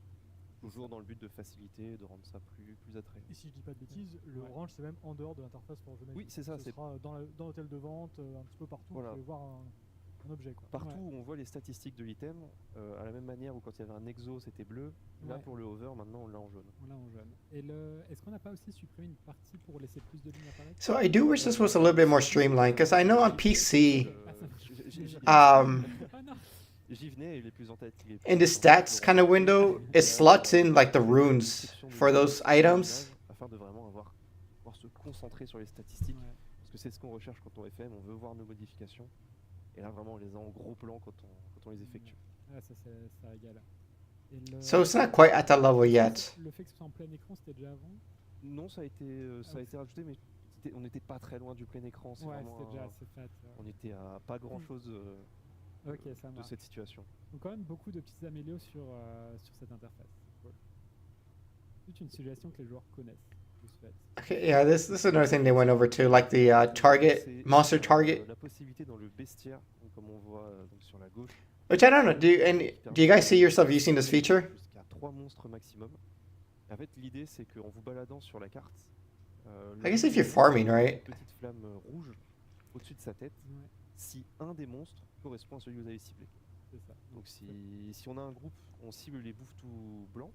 Toujours dans le but de faciliter, de rendre ça plus attrayant. Et si je dis pas de bêtises, le orange c'est même en dehors de l'interface pour jouer. Oui, c'est ça. Ce sera dans l'hôtel de vente, un petit peu partout, vous pouvez voir un objet. Quoi. Partout où on voit les statistiques de l'item, à la même manière où quand il y avait un exo c'était bleu, là pour le hover maintenant on l'a en jaune. Et est-ce qu'on n'a pas aussi supprimé une partie pour laisser plus de lignes apparaître? So I do wish this was a little bit more streamlined, because I know on PC, J'y venais, il est plus en tête. in the stats kind of window, it slots in like the runes for those items. Afin de vraiment pouvoir se concentrer sur les statistiques, parce que c'est ce qu'on recherche quand on FM, on veut voir nos modifications. Et là vraiment on les a en gros plan quand on les effectue. Ça régale. So it's not quite at that level yet. Le fait que ce soit en plein écran, c'était déjà avant? Non, ça a été rajouté, mais on n'était pas très loin du plein écran. C'était déjà assez fat. On était à pas grand chose de cette situation. Donc quand même beaucoup de petites améliorations sur cette interface. Cool. C'est une suggestion que les joueurs connaissent. Okay, yeah, this is another thing they went over too, like the monster target. La possibilité dans le bestiaire, comme on voit sur la gauche. Which I don't know. Do you guys see yourself using this feature? Jusqu'à 3 monstres maximum. En fait, l'idée c'est qu'en vous baladant sur la carte, I guess if you're farming, right? Une petite flamme rouge au-dessus de sa tête, si un des monstres correspond à celui que vous avez ciblé. C'est ça. Donc si on a un groupe, on cible les bouffes-tout blancs,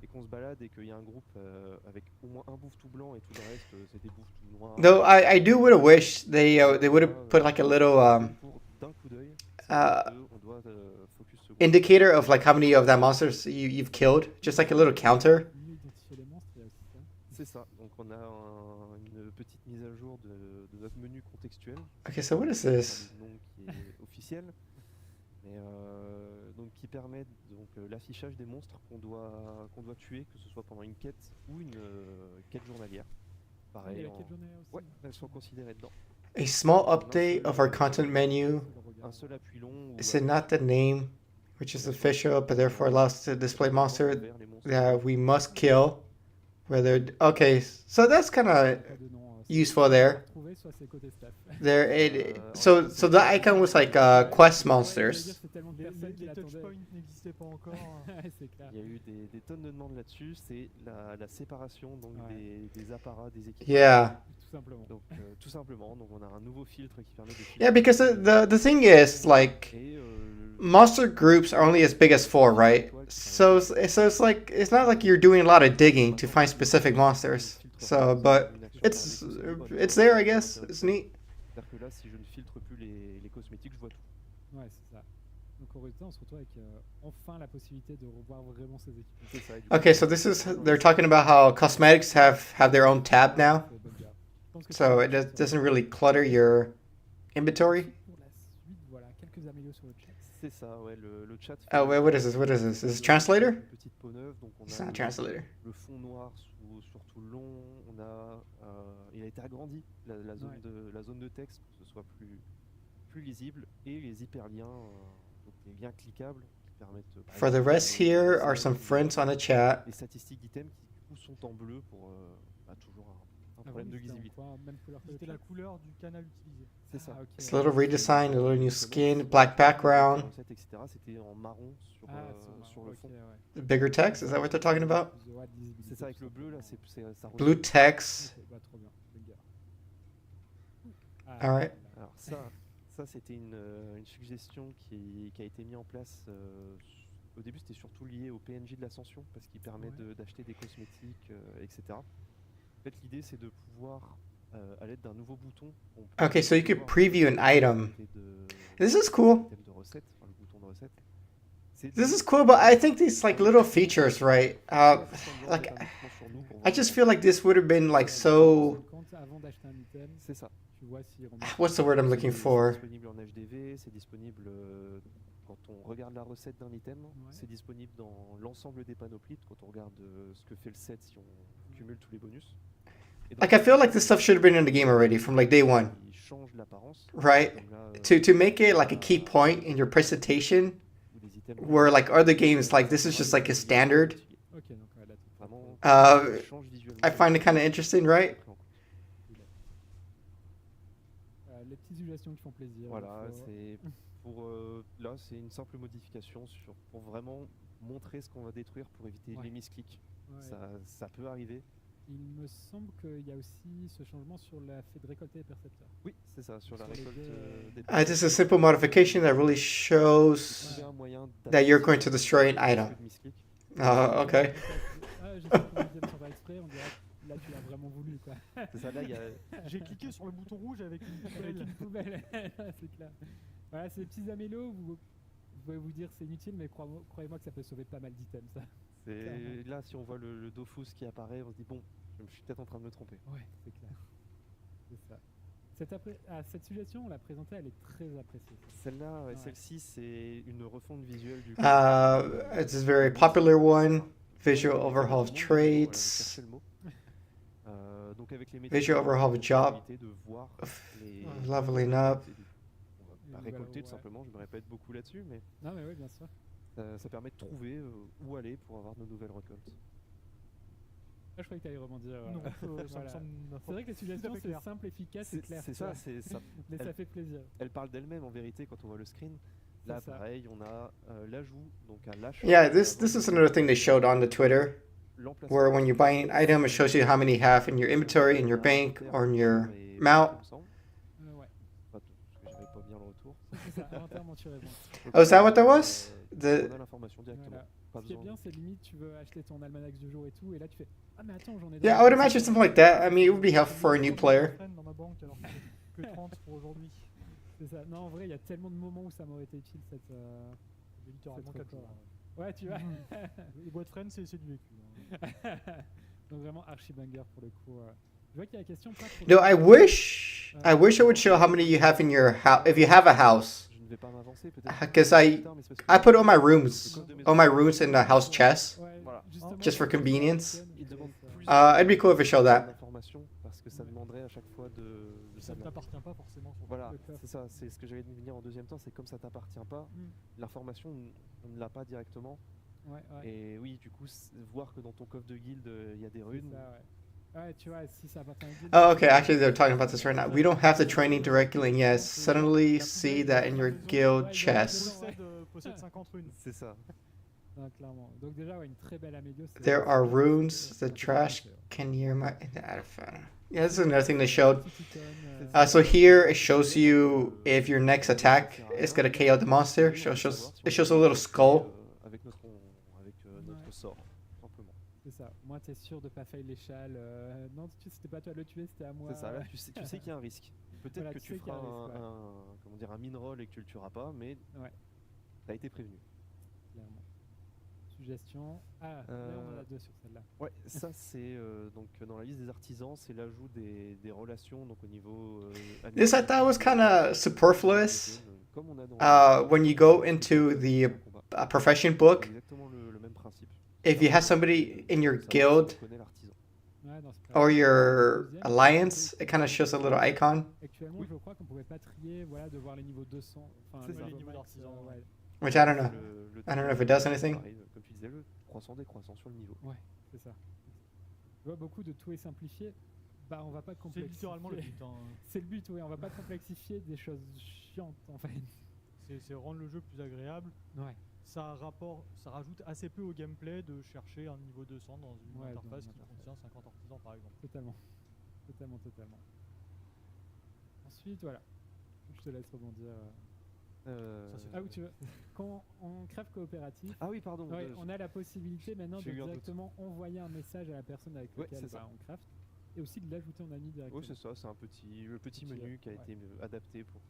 et qu'on se balade et qu'il y a un groupe avec au moins un bouffe-tout blanc et tout le reste c'est des bouffes-tout noirs. Though I do would have wished they would have put like a little d'un coup d'œil, on doit focus indicator of like how many of that monsters you've killed, just like a little counter. C'est ça. Donc on a une petite mise à jour de notre menu contextuel. Okay, so what is this? Un nom qui est officiel. Mais donc qui permet donc l'affichage des monstres qu'on doit tuer, que ce soit pendant une quête ou une quête journalière. Pareil, elles sont considérées dedans. A small update of our content menu. Un seul appui long. Is it not the name, which is official, but therefore allows to display monster that we must kill? Okay, so that's kind of useful there. soit c'est côté staff. So the icon was like quest monsters. Les touchpoints n'existaient pas encore. C'est clair. Il y a eu des tonnes de demandes là-dessus. C'est la séparation donc des apparats, des équipements. Yeah. Tout simplement. Donc tout simplement, donc on a un nouveau filtre qui permet de filtrer. Yeah, because the thing is like Et, monster groups are only as big as 4, right? So it's like it's not like you're doing a lot of digging to find specific monsters. So, but it's there, I guess. It's neat. C'est-à-dire que là, si je ne filtre plus les cosmétiques, je vois tout. Ouais, c'est ça. Donc au résultat, on se retrouve avec enfin la possibilité de revoir vraiment ces équipements. C'est ça, et du Okay, coup, so this is they're talking about how cosmetics have their own tab now, so it doesn't really clutter your inventory. Pour la suite, voilà, quelques améliorations sur le chat. c'est ça, ouais, le chat. Oh, wait, what is this? What is this? Is this translator? Une petite peau neuve, donc on It's a not a translator. le fond noir sur tout le long. On a, il a été agrandi la zone de texte pour que ce soit plus lisible, et les hyperliens, donc les liens cliquables qui permettent. For the rest, here are some friends on the chat. Les statistiques d'items qui du coup sont en bleu pour toujours un problème de lisibilité. Même couleur que le C'était chat. la couleur du canal utilisé. C'est ça. ok. It's a little redesign, a little new skin, black background, Etc. C'était en marron sur le fond. bigger text. Is that what they're talking about? C'est ça, avec le bleu là, ça Blue text. Bah, trop bien. Banger. All right. Alors ça c'était une suggestion qui a été mise en place. Au début, c'était surtout lié au PNJ de l'ascension parce qu'il permet d'acheter des cosmétiques, etc. En fait, l'idée c'est de pouvoir, à l'aide d'un nouveau bouton. Okay, so you could preview an item. This is cool. De recette, enfin, le bouton de recette. This is cool, but I think these like little features, right? Like I just feel like this would have been like so. Avant d'acheter un item, C'est ça. tu vois si What's the word I'm looking for? C'est disponible en HDV, c'est disponible quand on regarde la recette d'un item, c'est disponible dans l'ensemble des panoplies quand on regarde ce que fait le set si on cumule tous les bonus. Like I feel like this stuff should have been in the game already from like day one, Il change l'apparence. right? To make it like a key point in your presentation, where like other games like this is just like a standard. Ok, donc là, Vraiment, change visuellement. I find it kind of interesting, right? les petites suggestions qui font plaisir. Voilà, c'est pour là c'est une simple modification pour vraiment montrer ce qu'on va détruire pour éviter les misclics. Ça peut arriver. Il me semble qu'il y a aussi ce changement sur la fait de récolter les percepteurs. Oui, c'est ça, sur la récolte des Just a simple modification that really shows that you're going to destroy an item. Okay. J'ai fait sans faire exprès, on dirait là tu l'as vraiment voulu quoi. C'est ça, là il y a. J'ai cliqué sur le bouton rouge avec une poubelle. Avec une poubelle, c'est clair. Voilà, ces petits amélos, vous pouvez vous dire c'est inutile, mais croyez-moi que ça peut sauver pas mal d'items ça. Là, si on voit le Dofus qui apparaît, on se dit bon, je suis peut-être en train de me tromper. Ouais, c'est clair. C'est ça. Cette suggestion, on l'a présentée, elle est très appréciée. Celle-là, celle-ci, c'est une refonte visuelle du. It's a very popular one. Visual overhaul of traits. Donc avec les Visual overhaul of job. de voir Leveling up. On va récolter tout simplement. Je me répète beaucoup là-dessus, mais. Non, mais oui, bien sûr. Ça permet de trouver où aller pour avoir nos nouvelles récoltes. Je croyais que tu allais rebondir. Non, voilà. C'est vrai que les suggestions, c'est simple, efficace et clair. C'est ça, mais ça fait plaisir. Elle parle d'elle-même en vérité quand on voit le screen. Là, pareil, on a l'ajout, donc à l'achat. Yeah, this is another thing they showed on the Twitter, where when you're buying an item, it shows you how many you have in your inventory, in your bank, or in your mount. Ouais. Pas tout, parce que j'avais pas bien le retour. C'est ça, inventaire, monture et vente. Oh, is that what that was? On a l'information directement. Voilà. Pas Ce qui est besoin. bien, c'est limite, tu veux acheter ton almanach du jour et tout, et là tu fais ah, mais attends, j'en ai. Yeah, I would imagine something like that. I mean, it would be helpful for a new player. Dans ma banque alors que 30 pour aujourd'hui. C'est ça. Non, en vrai, il y a tellement de moments où ça m'aurait été utile cette. J'ai littéralement 4 jours. Ouais, tu vois. Les boîtes friends, c'est du vécu. Donc vraiment archi banger pour le coup. Je vois qu'il y a la question. No, I wish it would show how many you have in your house if you have a house. Je ne vais pas m'avancer peut-être. Because I put all my rooms in the house chest, Voilà. just for convenience. Il demande plus It'd be cool if it showed that. d'informations parce que ça demanderait à chaque fois de Ça ne t'appartient pas forcément. Voilà, c'est ça, c'est ce que j'allais venir en deuxième temps, c'est comme ça t'appartient pas, l'information on ne l'a pas directement. Ouais. Et oui, du coup, voir que dans ton coffre de guilde il y a des runes, Ouais, tu vois, si ça appartient à une guilde, Oh, okay. Actually, they're talking about this right now. We don't have the training directly, and yes, suddenly see that in your guild chest. Possède 50 runes. C'est ça. Non, clairement. Donc déjà, ouais, une très belle améliore. There are runes. The trash can hear my. Yeah, this is another thing they showed. So here it shows you if your next attack is gonna KO the monster. It shows a little skull. Avec notre sort, simplement. C'est ça. Moi, t'es sûr de pas fail l'échelle. Non, c'était pas toi de le tuer, c'était à moi. C'est ça. Là, tu sais qu'il y a un risque. Peut-être Voilà, que tu tu sais qu'il y a feras un risque, comment dire, un min roll et que tu le tueras pas, mais Ouais. t'as été prévenu. Clairement. Suggestion. Ah, là, on en a deux sur celle-là. Ouais, ça c'est donc dans la liste des artisans, c'est l'ajout des relations donc au niveau. This I thought was kind of superfluous. Comme on a dans when you go into the profession book, exactement le même principe. if you have somebody in your Ça, guild on connaît l'artisan. Ouais, non, c'est pas or grave. your Deuxième, alliance, it kind of shows a little icon, Actuellement, je crois qu'on pouvait pas trier, voilà, de voir les niveaux 200. Enfin, C'est les ça. niveaux Les niveaux max, d'artisan, ouais. which I don't know. Le I don't know if it does anything. pareil, comme tu disais, le croissant décroissant sur le niveau. Ouais, c'est ça. Tu vois, beaucoup de tout est simplifié. Bah, on va pas C'est complexifier. littéralement le but. Hein. C'est le but, oui. On va pas complexifier des choses chiantes, en fait. C'est rendre le jeu plus agréable. Ouais. Ça rajoute assez peu au gameplay de chercher un niveau 200 dans une Ouais, interface dans une qui interface. contient 50 artisans par exemple. Totalement. Totalement. Ensuite, voilà. Je te laisse rebondir. Ça, c'est Ah, où tu veux. Quand on crève coopératif, Ah oui, pardon. ouais, on a la possibilité maintenant de j'ai eu un doute. directement envoyer un message à la personne avec Ouais, laquelle c'est ça. on craft et aussi de l'ajouter en ami directement. Oui, c'est ça, c'est le petit menu qui a ouais. été adapté pour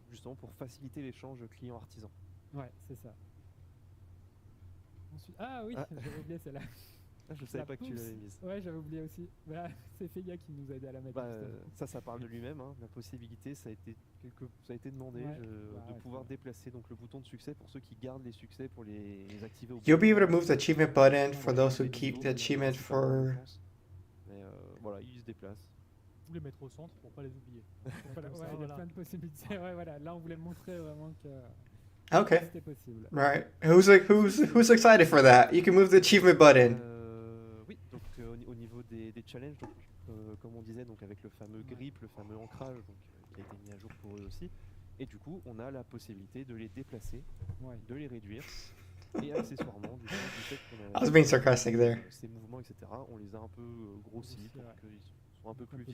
justement pour faciliter l'échange client-artisan. Ouais, c'est ça. Ensuite... Ah oui, Ah. j'avais oublié celle-là. Ah, je savais La pas que tu pousse. l'avais mise. Ouais, j'avais oublié aussi. Bah, c'est Feya qui nous a aidé à la mettre. Bah, justement. ça parle de lui-même. Hein. La possibilité, ça a été demandé Ouais, de ouais, pouvoir c'est vrai. déplacer donc le bouton de succès pour ceux qui gardent les succès pour les activer au You'll bout. be able to move the achievement button for those who Les keep niveaux, the achievement principalement, je for. pense. Mais voilà, il se déplace. Vous les mettre au centre pour pas les oublier. Voilà, Comme ouais, ça, il y a voilà. plein de possibilités. Ouais, voilà. Là, on voulait montrer vraiment que Okay, c'était possible. right. Who's excited for that? You can move the achievement button. Oui, donc au niveau des challenges, donc, comme on disait, donc avec le fameux grip, le fameux ancrage, donc, qui a été mis à jour pour eux aussi. Et du coup, on a la possibilité de les déplacer, Ouais. de les réduire, et accessoirement, du fait I qu'on was a being sarcastic there. ces mouvements, etc., on les a un peu grossis pour ouais. qu'ils soient un peu plus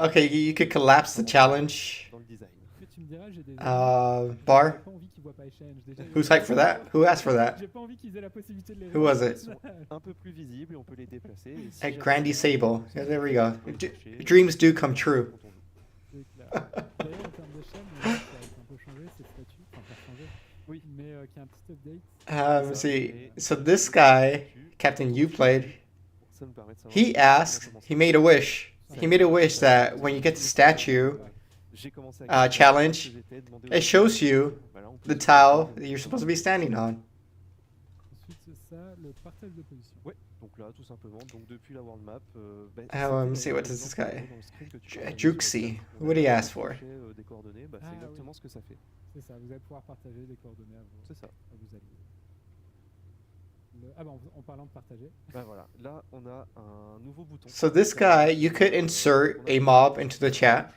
Okay, you could collapse the challenge. dans le design. Après, tu me diras, j'ai des. Bar. J'ai pas envie qu'ils voient pas Exchange. Déjà, Who's hyped for that? Who asked for that? J'ai pas envie qu'ils aient la possibilité de les. Who was it? Un peu plus visibles, et on peut les déplacer. Et si At jamais Grandy on- Sable. Yeah, there we go. on peut les chercher, Dreams do come true. quand on joue. C'est clair. D'ailleurs, en termes de chaîne, ça a un peu changé, c'est le statut. Enfin, pas changé. Oui. Mais qui a un petit update. Let's see. So this guy, Captain, you played. Ça me permet de savoir He asked. He made a wish. He made a wish that when you get the statue, j'ai commencé à challenge, it shows you Voilà, on peut the se- tile that you're supposed to be standing on. Ensuite, c'est ça, le partage de position. Ouais, donc là, tout simplement, donc depuis la world map. let me see, what does this guy- Juxi, Juxi, what did he ask for? Des coordonnées, bah, Ah, c'est oui. exactement ce que ça fait. C'est ça, vous allez pouvoir partager des coordonnées C'est ça. à vos alliés. Ah bah en parlant de partager. Bah voilà, là on a un nouveau bouton. So this guy, you could insert a mob into the chat.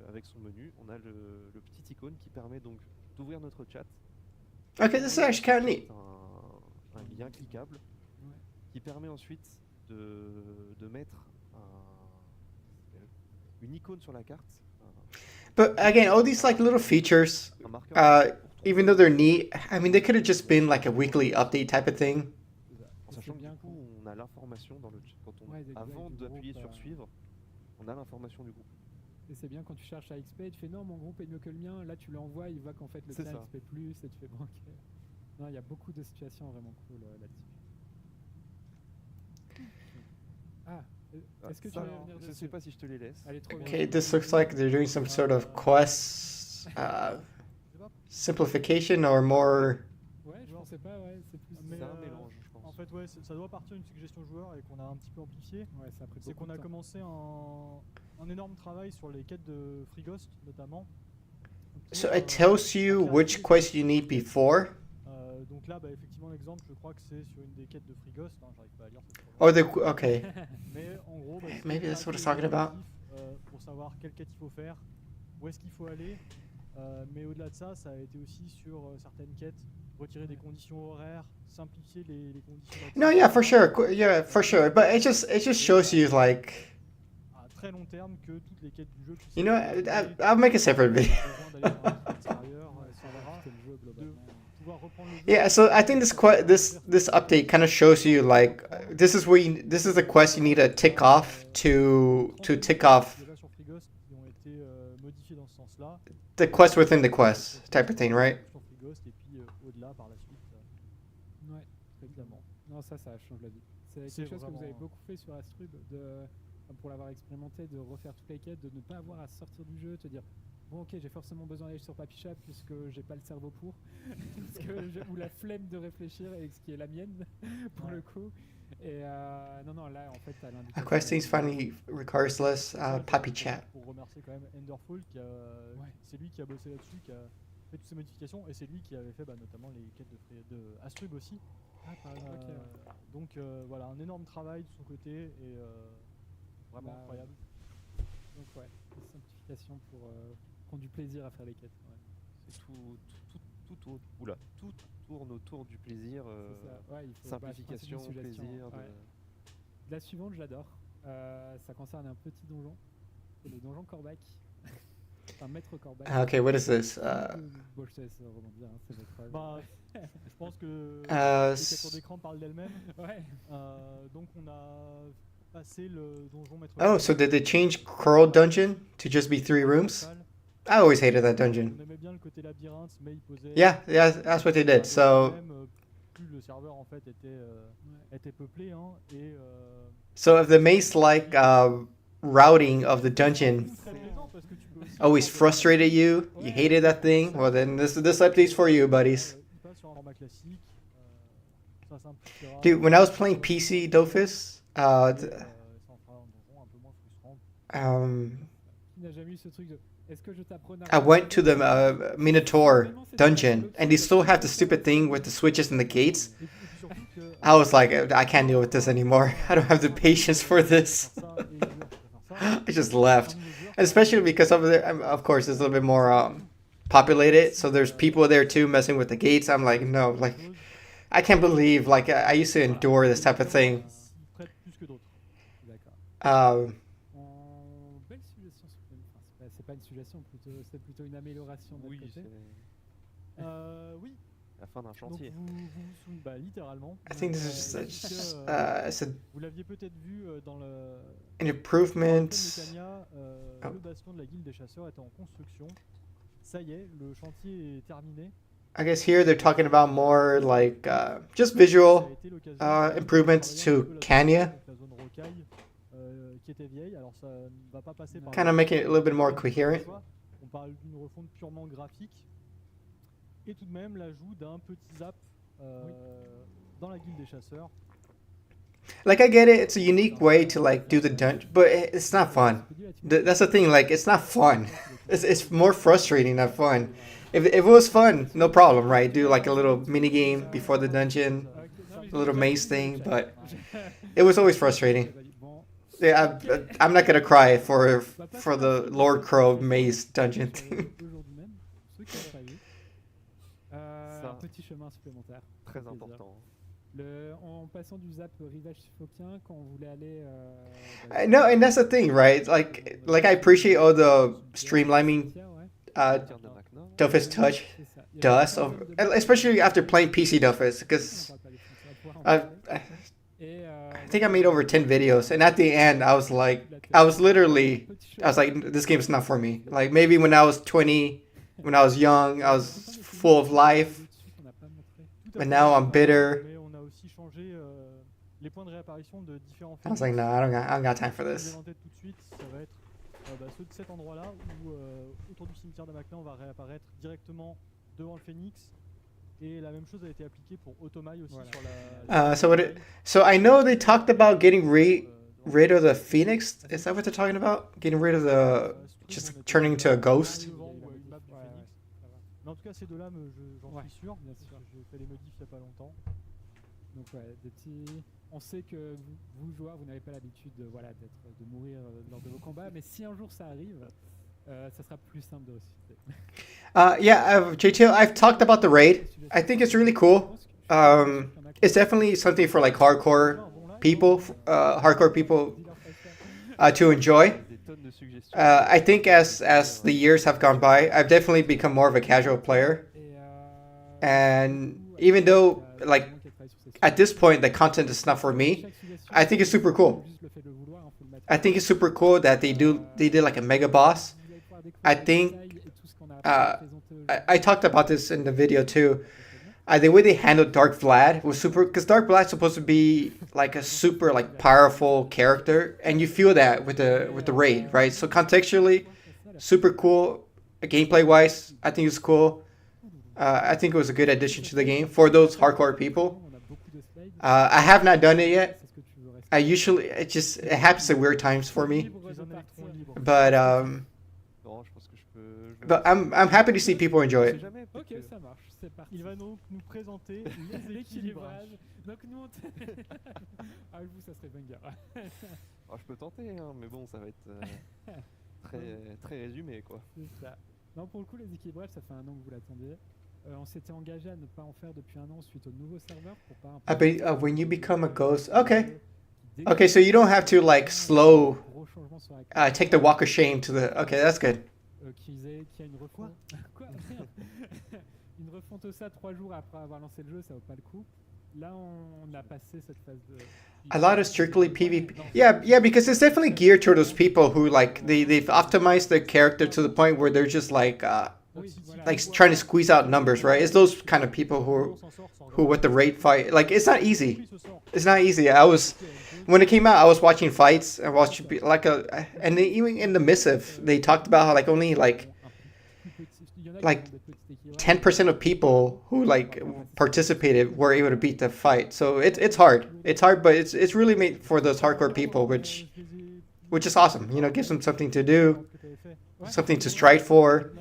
Avec son menu, on a le petit icône qui permet donc d'ouvrir notre chat. Okay, this is actually kind of neat. Un lien cliquable qui permet ensuite de mettre une icône sur la carte. But again, all these like little features, Un marqueur even though they're neat, I mean, they could have just been like a weekly update type of thing. en sachant que du coup on a l'information dans le chat. Avant du d'appuyer groupe, sur suivre, on a l'information du groupe. Et c'est bien quand tu cherches à XP, tu fais non, mon groupe est mieux que le mien. Là, tu l'envoies, il voit qu'en fait le C'est tien ça. XP plus et tu fais bon, ok. Non, il y a beaucoup de situations vraiment cool là-dessus. Ah, est-ce que tu Ça, veux revenir je dessus? sais pas si je te les laisse. Allez, trop bien. Okay, this looks like they're doing some sort of quest simplification or more. Ouais, je pensais pas, ouais, c'est plus. Mais, C'est un mélange, je pense. En fait, ouais, ça doit partir d'une suggestion joueur et qu'on a un petit peu amplifié. Ouais, ça a pris C'est beaucoup qu'on a de temps. commencé un énorme travail sur les quêtes de Free Ghost notamment. So it tells you which quest you need before. Donc là, effectivement, l'exemple, je crois que c'est sur une des quêtes de Frigos. J'arrive pas à lire. Oh, okay. Mais en gros, Maybe that's what it's talking about. Pour savoir quelle quête il faut faire, où est-ce qu'il faut aller. Mais au-delà de ça, ça a été aussi sur certaines quêtes, retirer des conditions horaires, simplifier les conditions. No, yeah, for sure. Yeah, for sure. But it just shows you like. À très long terme que toutes les quêtes du jeu. You know, I'll make a separate video. Yeah, so I think this update kind of shows you like this is the quest you need to tick off to tick off the quest within the quest type of thing, right? Ouais, évidemment. Non, ça change la vie. C'est quelque chose que vous avez beaucoup fait sur Astrub, pour l'avoir expérimenté, de refaire toutes les quêtes, de ne pas avoir à sortir du jeu, te dire bon ok, j'ai forcément besoin d'aller sur Papy Chap puisque j'ai pas le cerveau pour, ou la flemme de réfléchir, et ce qui est la mienne pour le coup. Et non, là en fait t'as l'indication. Questing finally requires less Papy Chat. Pour remercier quand même Enderfall, c'est lui qui a bossé là-dessus, qui a fait toutes ces modifications, et c'est lui qui avait fait notamment les quêtes de Astrub aussi. Donc voilà, un énorme travail de son côté, et vraiment incroyable. Donc ouais, une simplification pour prendre du plaisir à faire les quêtes. Ouais. C'est tout tourne autour du plaisir, il faut, simplification, plaisir. Ouais. La suivante, j'adore. Ça concerne un petit donjon, c'est le donjon Corbac. Enfin, maître Corbac. Okay, what is this? Bon, je te laisse rebondir, c'est votre je pense que les captures d'écran parlent d'elles-mêmes. Ouais. Donc on a passé le donjon maître. Oh, so did they change Coral Dungeon to just be 3 rooms? I always hated that dungeon. On aimait bien le côté labyrinthe, mais il posait. Yeah, that's what they did. So. Plus le serveur en fait était peuplé, et. So if the maze like routing of the dungeon always frustrated you, you hated that thing, well then this update's for you, buddies. Dude, when I was playing PC Dofus, I went to the Minotaur dungeon, and they still have the stupid thing with the switches and the gates. I was like, I can't deal with this anymore. I don't have the patience for this. I just left. And especially because over there, of course, it's a little bit more populated, so there's people there too messing with the gates. I'm like, no, like, I can't believe, like, I used to endure this type of thing. Pas une suggestion, c'est plutôt une amélioration de votre côté. Oui. La fin d'un chantier. Donc vous littéralement. I think this is vous l'aviez peut-être vu dans le. An improvement. Le bastion de la guilde des chasseurs était en construction. Ça y est, le chantier est terminé. I guess here they're talking about more like just visual improvements to Kanya. La zone rocaille. Qui était vieille, alors ça ne va pas passer par. Kind of making it a little bit more coherent. On parle d'une refonte purement graphique, et tout de même l'ajout d'un petit zap dans la guilde des chasseurs. Like I get it, it's a unique way to like do the dungeon, but it's not fun. That's the thing, like it's not fun. It's more frustrating than fun. If it was fun, no problem, right? Do like a little mini game before the dungeon, a little maze thing, but it was always frustrating. Yeah, I'm not gonna cry for the Lord Crow maze dungeon thing. Un petit chemin supplémentaire. Très important. En passant du zap rivage phocien quand on voulait aller. No, and that's the thing, right? Like I appreciate all the streamlining Dofus Touch does, especially after playing PC Dofus, because I think I made over 10 videos, and at the end, I was like, this game's not for me. Like maybe when I was 20, when I was young, I was full of life, but now I'm bitter. I was like, no, I don't got time for this. Ceux de cet endroit-là où autour du cimetière d'Amaclin on va réapparaître directement devant le Phénix, et la même chose a été appliquée pour Otomai aussi sur la so I know they talked about getting rid of the Phoenix. Is that what they're talking about? Getting rid of the just turning into a ghost? Mais en tout cas, ces deux-là, j'en Ouais, suis sûr. bien sûr. J'ai fait les modifs il n'y a pas longtemps. Donc ouais, des petits. On sait que vous joueurs, vous n'avez pas l'habitude de de mourir lors de vos combats, mais si un jour ça arrive, ça sera plus simple de ressusciter. Yeah, JTL, I've talked about the raid. I think it's really cool. It's definitely something for like hardcore people to enjoy. Des tonnes de suggestions. I think as the years have gone by, I've definitely become more of a casual player. And even though, like, at this point, the content is not for me, I think it's super cool. I think it's super cool that they did like a mega boss. I think I talked about this in the video too. The way they handled Dark Vlad was super, because Dark Vlad's supposed to be like a super like powerful character, and you feel that with the raid, right? So contextually, super cool. Gameplay wise, I think it's cool. I think it was a good addition to the game for those hardcore people. I have not done it yet. I usually it happens at weird times for me, but Non, je pense que je peux I'm happy to see people enjoy it. jamais, Ok, peut-être que- ça marche, c'est parti. Il va donc nous présenter L'équilibrage. Donc nous on avec vous ça serait banger. Alors, je peux tenter, hein, mais bon, ça va être très résumé, quoi. C'est ça. Non, pour le coup, les équilibrages, ça fait un an que vous l'attendiez. On s'était engagé à ne pas en faire depuis un an suite au nouveau serveur pour pas When you become a ghost, okay, so you don't have to like slow, gros changement sur la take the walk of shame to the. Okay, that's good. qui a une refonte. Quoi Merde. Une refonte ça 3 jours après avoir lancé le jeu, ça vaut pas le coup. Là, on a passé cette phase de. A lot of strictly PvP. Yeah, because it's definitely geared toward those people who like they've optimized their character to the point where they're just like trying to squeeze out numbers, right? It's those kind of people who with the raid fight, like it's not easy. It's not easy. When it came out, I was watching fights. I watched and even in the missive, they talked about how like only like 10% of people who like participated were able to beat the fight. So it's hard. It's hard, but it's really made for those hardcore people, which is awesome. You know, gives them something to do, something to strive for.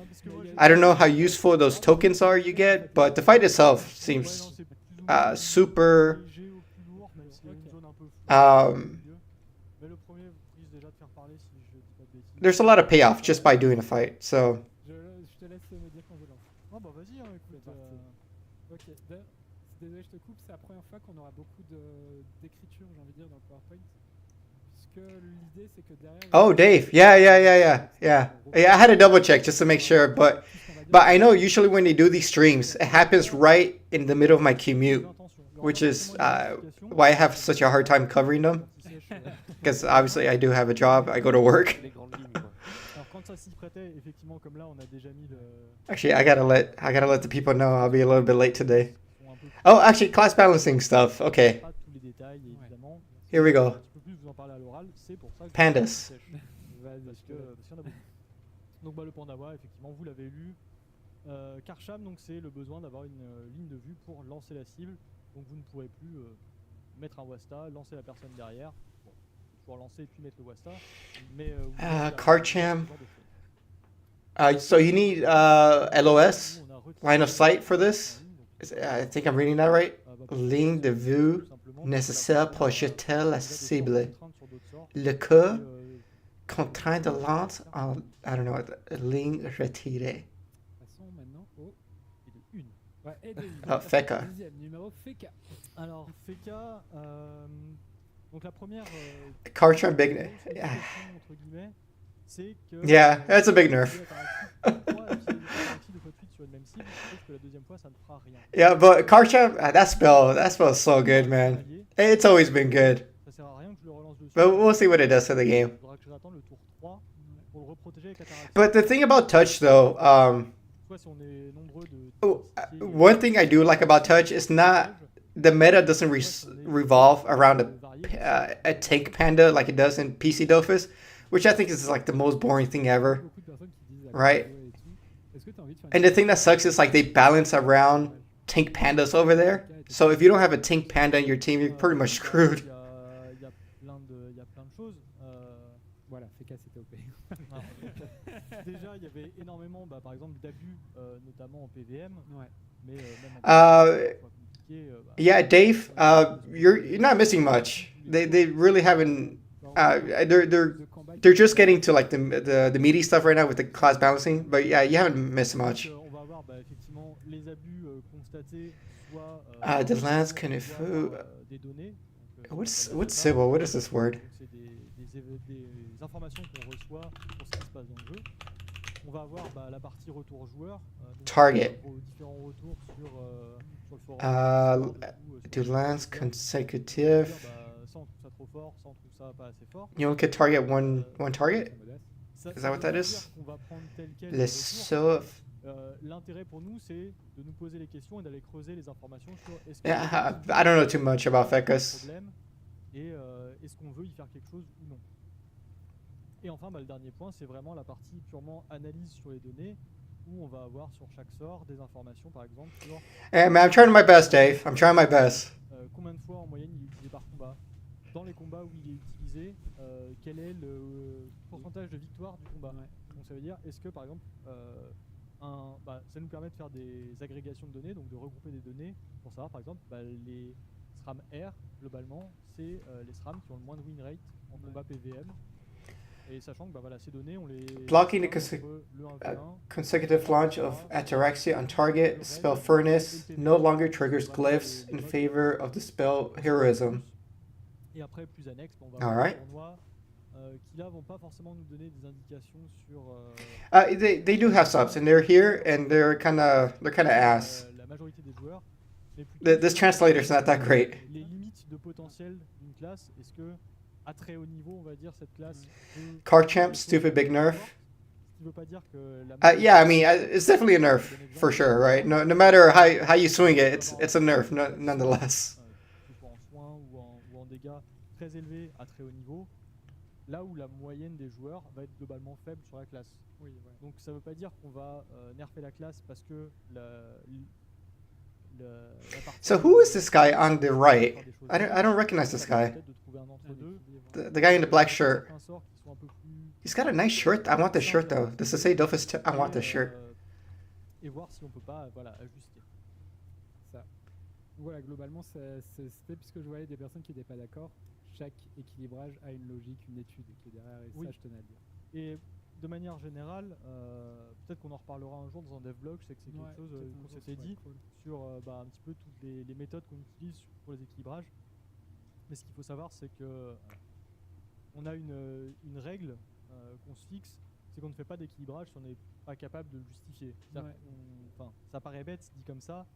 I don't know how useful those tokens are you get, but the fight itself seems super. There's a lot of payoff just by doing a fight. So. Je te laisse me dire quand je lance. Ah bah vas-y, hein, écoute. Ok, désolé, je te coupe. C'est la première fois qu'on aura beaucoup d'écriture, j'ai envie de dire, dans le PowerPoint. Puisque l'idée, c'est que derrière. Oh, Dave. Yeah. I had to double check just to make sure, but I know usually when they do these streams, it happens right in the middle of my commute, which is why I have such a hard time covering them. Because obviously I do have a job. I go to work. Les grandes lignes, quoi. Alors quand ça s'y prêtait, effectivement, comme là, on a déjà mis le. Actually, I gotta let the people know I'll be a little bit late today. Oh, actually, class balancing stuff. Okay, Pas tous les détails, évidemment. here we go. Un petit peu plus vous en parler à l'oral, c'est pour ça que Pandas. parce qu'il y en a beaucoup. Donc bah, le Pandawa, effectivement, vous l'avez lu. Karcham, donc c'est le besoin d'avoir une ligne de vue pour lancer la cible. Donc vous ne pourrez plus mettre un Wasta, lancer la personne derrière. Bon, pouvoir lancer et puis mettre le Wasta. Mais Karcham. So you need LOS, line of sight for this. I think I'm reading that right. Ligne de vue nécessaire pour jeter la cible. Le cœur contraint de lance en, I don't know, ligne retirée. Passons maintenant au. Et de une. Ouais, et de une. Oh, Feka. Deuxième numéro, Feka. alors Feka, donc la première. Karcham big. Entre guillemets, c'est que. Yeah, that's a big nerf. Yeah, but Karcham, that spell's so good, man. It's always been good. But we'll see what it does to the game. But the thing about touch, though, one thing I do like about touch is not the meta doesn't revolve around a tank panda like it does in PC Dofus, which I think is like the most boring thing ever, right? And the thing that sucks is like they balance around tank pandas over there. So if you don't have a tank panda in your team, you're pretty much screwed. Il y a plein de choses. Voilà, Feka c'était OP. Déjà, il y avait énormément, par exemple, d'abus, notamment en PVM. Ouais. Mais même en Uh, compliqué, Yeah, Dave, you're not missing much. They really haven't. They're just getting to like the meaty stuff right now with the class balancing. But yeah, you haven't missed much. On va avoir effectivement les abus constatés, soit The lance can if des données. what's Sybil? What is this word? C'est des informations qu'on reçoit pour ce qui se passe dans le jeu. On va avoir la partie retour joueur. Target. Différents retours sur le forum. Do lance consecutive. Ça on trouve ça trop fort, ça on trouve ça pas assez fort. You only can target one target. Is that what that is? Les sauf. L'intérêt pour nous, c'est de nous poser les questions et d'aller creuser les informations sur est-ce que Yeah, I don't know too much about Fecus. Et est-ce qu'on veut y faire quelque chose ou non. Et enfin, le dernier point, c'est vraiment la partie purement analyse sur les données, où on va avoir sur chaque sort des informations, par exemple, sur Hey man, I'm trying my best, Dave. I'm trying my best. Combien de fois en moyenne il est utilisé par combat. Dans les combats où il est utilisé, quel est le pourcentage de victoire du combat. Donc ça veut dire, est-ce que par exemple, ça nous permet de faire des agrégations de données, donc de regrouper des données pour savoir par exemple les SRAM R, globalement, c'est les SRAM qui ont le moins de win rate en combat PVM. Et sachant que ces données, on les... Blocking the consecutive launch of Ataraxia on target, spell Furnace no longer triggers glyphs in favor of the spell Heroism. Et après, plus annexe, on va avoir des tournois qui là vont pas forcément nous donner des indications sur... They do have subs, and they're here, and they're kind of ass. La majorité des joueurs. This translator's not that great. Les limites de potentiel d'une classe, est-ce que à très haut niveau, on va dire, cette classe... Card champ, stupid big nerf. Ce qui veut pas dire que yeah, I mean, it's definitely a nerf, for sure, right? No matter how you swing it, it's a nerf, nonetheless. En soins ou en dégâts très élevés à très haut niveau, là où la moyenne des joueurs va être globalement faible sur la classe. Oui, donc ça veut pas dire qu'on va nerfer la classe parce que So who is this guy on the right? I don't recognize this guy. The guy in the black shirt. He's got a nice shirt. I want this shirt though. Does it say Dofus? I want this shirt. Et voir si on peut pas ajuster. Ça. Voilà, globalement, c'était puisque je voyais des personnes qui n'étaient pas d'accord. Chaque équilibrage a une logique, une étude qui est derrière, et ça, je tenais à le dire. Et de manière générale, peut-être qu'on en reparlera un jour dans un devlog, je sais que c'est quelque chose qu'on s'était dit sur un petit peu toutes les méthodes qu'on utilise pour les équilibrages. Mais ce qu'il faut savoir, c'est que on a une règle qu'on se fixe, c'est qu'on ne fait pas d'équilibrage si on n'est pas capable de le justifier. Ça paraît bête dit comme ça,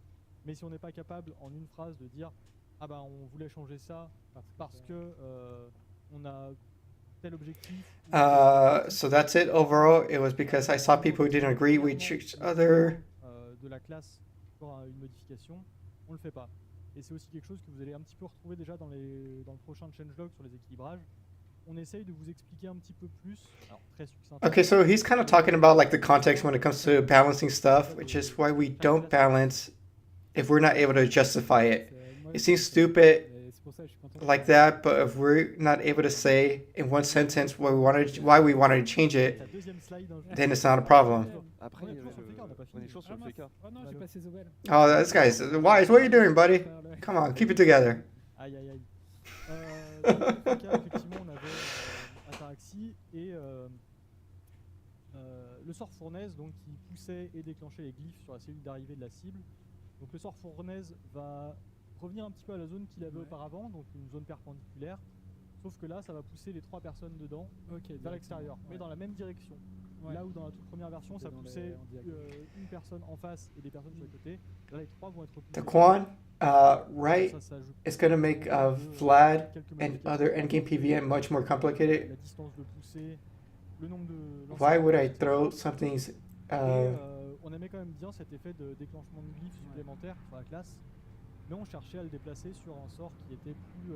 mais si on n'est pas capable en une phrase de dire on voulait changer ça parce que on a tel objectif. So that's it overall. It was because I saw people who didn't agree with each other. De la classe pour une modification, on le fait pas. Et c'est aussi quelque chose que vous allez un petit peu retrouver déjà dans le prochain changelog sur les équilibrages. On essaye de vous expliquer un petit peu plus. Alors, très succinctement. Okay, so he's kind of talking about like the context when it comes to balancing stuff, which is why we don't balance if we're not able to justify it. It seems stupid like that, but if we're not able to say in one sentence why we wanted to change it, then it's not a problem. Oh, this guy's wise. What are you doing, buddy? Come on, keep it together. Aïe aïe aïe. Effectivement, on avait Ataraxie et le sort fournaise donc qui poussait et déclenchait les glyphes sur la cellule d'arrivée de la cible. Donc le sort fournaise va revenir un petit peu à la zone qu'il avait auparavant, donc une zone perpendiculaire. Sauf que là, ça va pousser les 3 personnes dedans vers l'extérieur, mais dans la même direction. Là où dans la toute première version, ça poussait une personne en face et des personnes sur les côtés. Là, les 3 vont être poussés. The Quan, right, is going to make Vlad and other endgame PVM much more complicated. La distance de pousser, le nombre de... Why would I throw something... on aimait quand même bien cet effet de déclenchement de glyphes supplémentaires sur la classe, mais on cherchait à le déplacer sur un sort qui était plus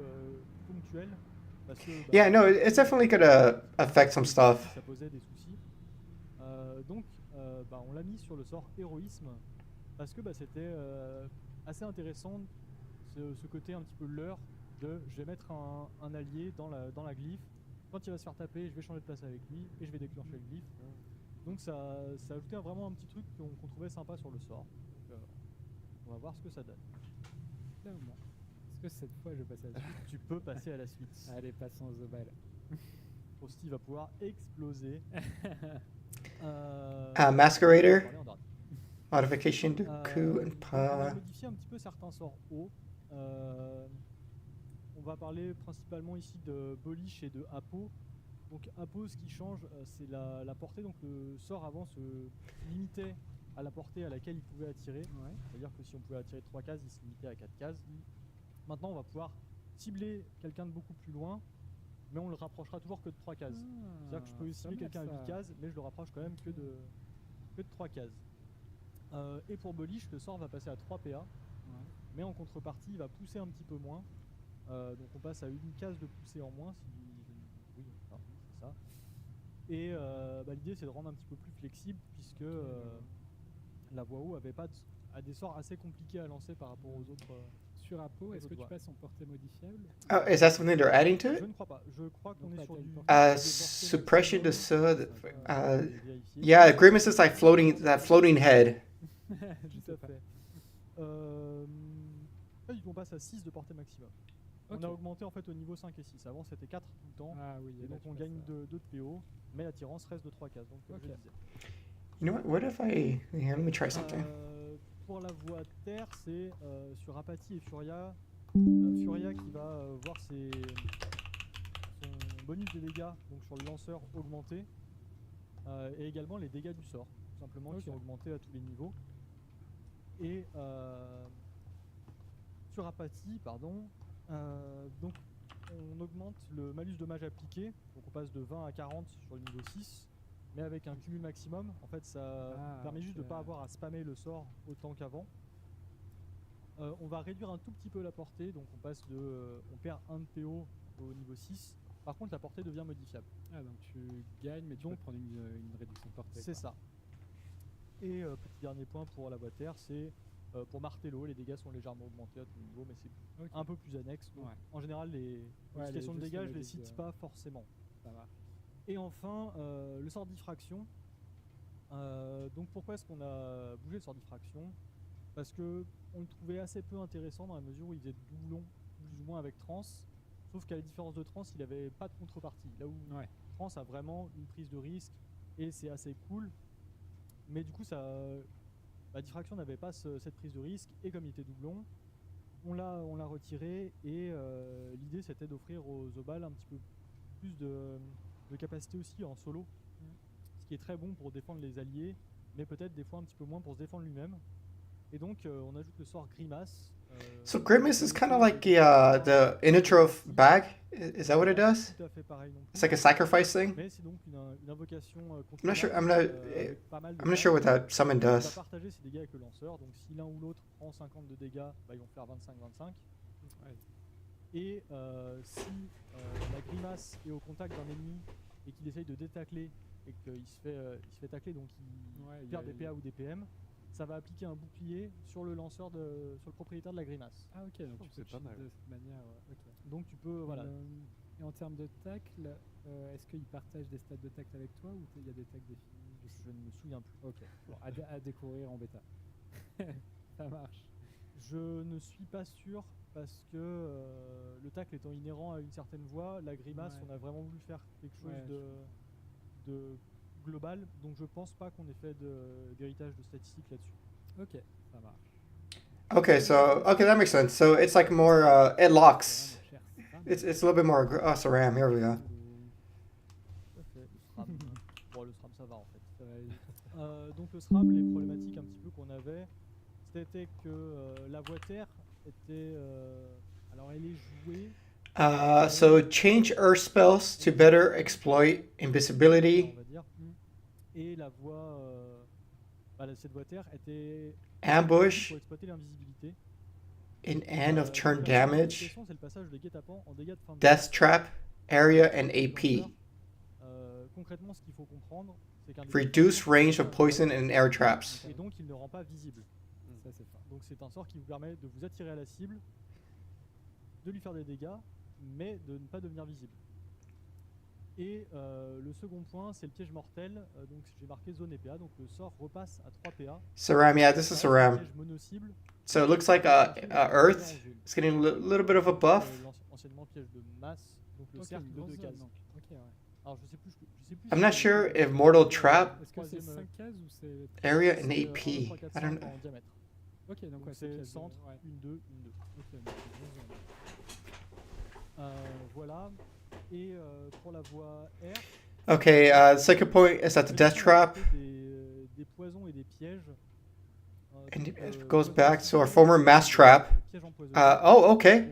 ponctuel. Parce que, yeah, no, it's definitely gonna affect some stuff. Ça posait des soucis. Donc, on l'a mis sur le sort héroïsme parce que c'était assez intéressant ce côté un petit peu leurre de je vais mettre un allié dans la glyphe Quand il va se faire taper, je vais changer de place avec lui et je vais déclencher le glyphe. Donc ça a ajouté vraiment un petit truc qu'on trouvait sympa sur le sort. Donc, on va voir ce que ça donne. Clairement. Est-ce que cette fois je passe à la suite? Tu peux passer à la suite. Allez, passons aux obales. Frosty va pouvoir exploser. Masquerader. On va parler en dernier. Modification de coup and Donc, on pa. va modifier un petit peu certains sorts hauts. On va parler principalement ici de Bolish et de Apo. Donc Apo, ce qui change, c'est la portée. Donc le sort avant se limitait à la portée à laquelle il pouvait attirer. Ouais. C'est-à-dire que si on pouvait attirer 3 cases, il se limitait à 4 cases. Maintenant, on va pouvoir cibler quelqu'un de beaucoup plus loin, mais on le rapprochera toujours que de 3 cases. C'est-à-dire que je peux cibler quelqu'un à 8 cases, mais je le rapproche quand même que de 3 cases. Et pour Bolish, le sort va passer à 3 PA, mais en contrepartie, il va pousser un petit peu moins. Donc on passe à une case de poussée en moins. Oui, enfin, c'est ça. Et l'idée, c'est de rendre un petit peu plus flexible, puisque la voie haut a des sorts assez compliqués à lancer par rapport aux autres. Sur Apo, est-ce que tu passes en portée modifiable? Oh, is that something they're adding to Je it? ne crois pas. Je crois qu'on est sur du Suppression to yeah, Grimace is like that floating head. Tout à fait. Là, on passe à 6 de portée maximum. On a augmenté en fait au niveau 5 et 6. Avant c'était 4 tout le temps. Ah oui, et donc on gagne 2 de PO, mais l'attirance reste de 3 cases. Donc comme je disais. You know what if I... Yeah, let me try something. Pour la voie terre, c'est sur Apathy et Furia. Furia qui va voir son bonus de dégâts donc sur le lanceur augmenter. Et également les dégâts du sort, tout simplement, qui sont augmentés à tous les niveaux. Et sur Apathy, donc on augmente le malus de mage appliqué, donc on passe de 20 à 40 sur le niveau 6, mais avec un cumul maximum. En fait, ça permet juste de ne pas avoir à spammer le sort autant qu'avant. On va réduire un tout petit peu la portée, donc on perd 1 de PO au niveau 6. Par contre, la portée devient modifiable. Ah, donc tu gagnes, mais tu peux prendre une réduction de portée. C'est ça. Et petit dernier point pour la voie terre, c'est pour Martello, les dégâts sont légèrement augmentés à tous les niveaux, mais c'est un peu plus annexe. Donc, en général, les modifications de dégâts, je ne les cite pas forcément. Ça va. Et enfin, le sort diffraction. Donc pourquoi est-ce qu'on a bougé le sort diffraction? Parce que on le trouvait assez peu intéressant dans la mesure où il faisait doublon plus ou moins avec Trans. Sauf qu'à la différence de Trans, il n'avait pas de contrepartie. Là où Trans a vraiment une prise de risque et c'est assez cool. Mais du coup, diffraction n'avait pas cette prise de risque, et comme il était doublon, on l'a retiré, et l'idée c'était d'offrir aux Obal un petit peu plus de capacité aussi en solo, ce qui est très bon pour défendre les alliés, mais peut-être des fois un petit peu moins pour se défendre lui-même. Et donc on ajoute le sort Grimace. So Grimace is kind of like the Inatroph bag. Is that what it does? Tout à fait pareil non plus. It's like a sacrifice thing. Mais c'est donc une invocation. I'm not sure. I'm not sure what that summon On va does. partager ses dégâts avec le lanceur. Donc si l'un ou l'autre prend 50 de dégâts, ils vont faire 25-25. Et si la grimace est au contact d'un ennemi et qu'il essaye de détacler et qu'il se fait tacler, donc il perd des PA ou des PM, ça va appliquer un bouclier sur le lanceur sur le propriétaire de la grimace. Ah ok, donc tu peux pas mal. de cette manière. Donc tu peux voilà. Et en termes de tacle, est-ce qu'il partage des stats de tacle avec toi ou il y a des tacles définis? Je ne me souviens plus. Ok, bon, à découvrir en bêta. Ça marche. Je ne suis pas sûr parce que le tacle étant inhérent à une certaine voie, la grimace, on a vraiment voulu faire quelque chose de global, donc je pense pas qu'on ait fait d'héritage de statistiques là-dessus. Ok, ça marche. Okay, that makes sense. So it's like more it locks. It's a little bit more SRAM. Here we go. Tout à fait. Le SRAM, bon, le SRAM ça va en fait. Donc le SRAM, les problématiques un petit peu qu'on avait, c'était que la voie terre était, alors elle est jouée. So change earth spells to better exploit invisibility. On va dire. Et la voie, cette voie terre était Ambush. pour exploiter l'invisibilité. In end of turn damage. C'est le passage de guet-apens en dégâts de fin de Death trap, area, and AP. Concrètement, ce qu'il faut comprendre, c'est qu'un Reduce range of poison and air traps. et donc il ne rend pas visible. Ça c'est ça. Donc c'est un sort qui vous permet de vous attirer à la cible, de lui faire des dégâts, mais de ne pas devenir visible. Et le second point, c'est le piège mortel. Donc j'ai marqué zone EPA, donc le sort repasse à 3 PA. SRAM, yeah, this is SRAM. Piège mono-cible. So it looks like Earth is getting a little bit of a buff. Anciennement piège de masse, donc le cercle de 2 cases. Alors je sais plus I'm not sure if Mortal Trap Est-ce que c'est 5 cases ou c'est area and AP. I don't know. en diamètre. Ok, donc Donc ouais, c'est centre, ouais. 1, 2, 1, 2. Ok, donc c'est 11 zones. Voilà. Et pour la voie R. Okay, the second point is at the death trap. Des poisons et des pièges. And it goes back to our former mass trap. Oh, okay.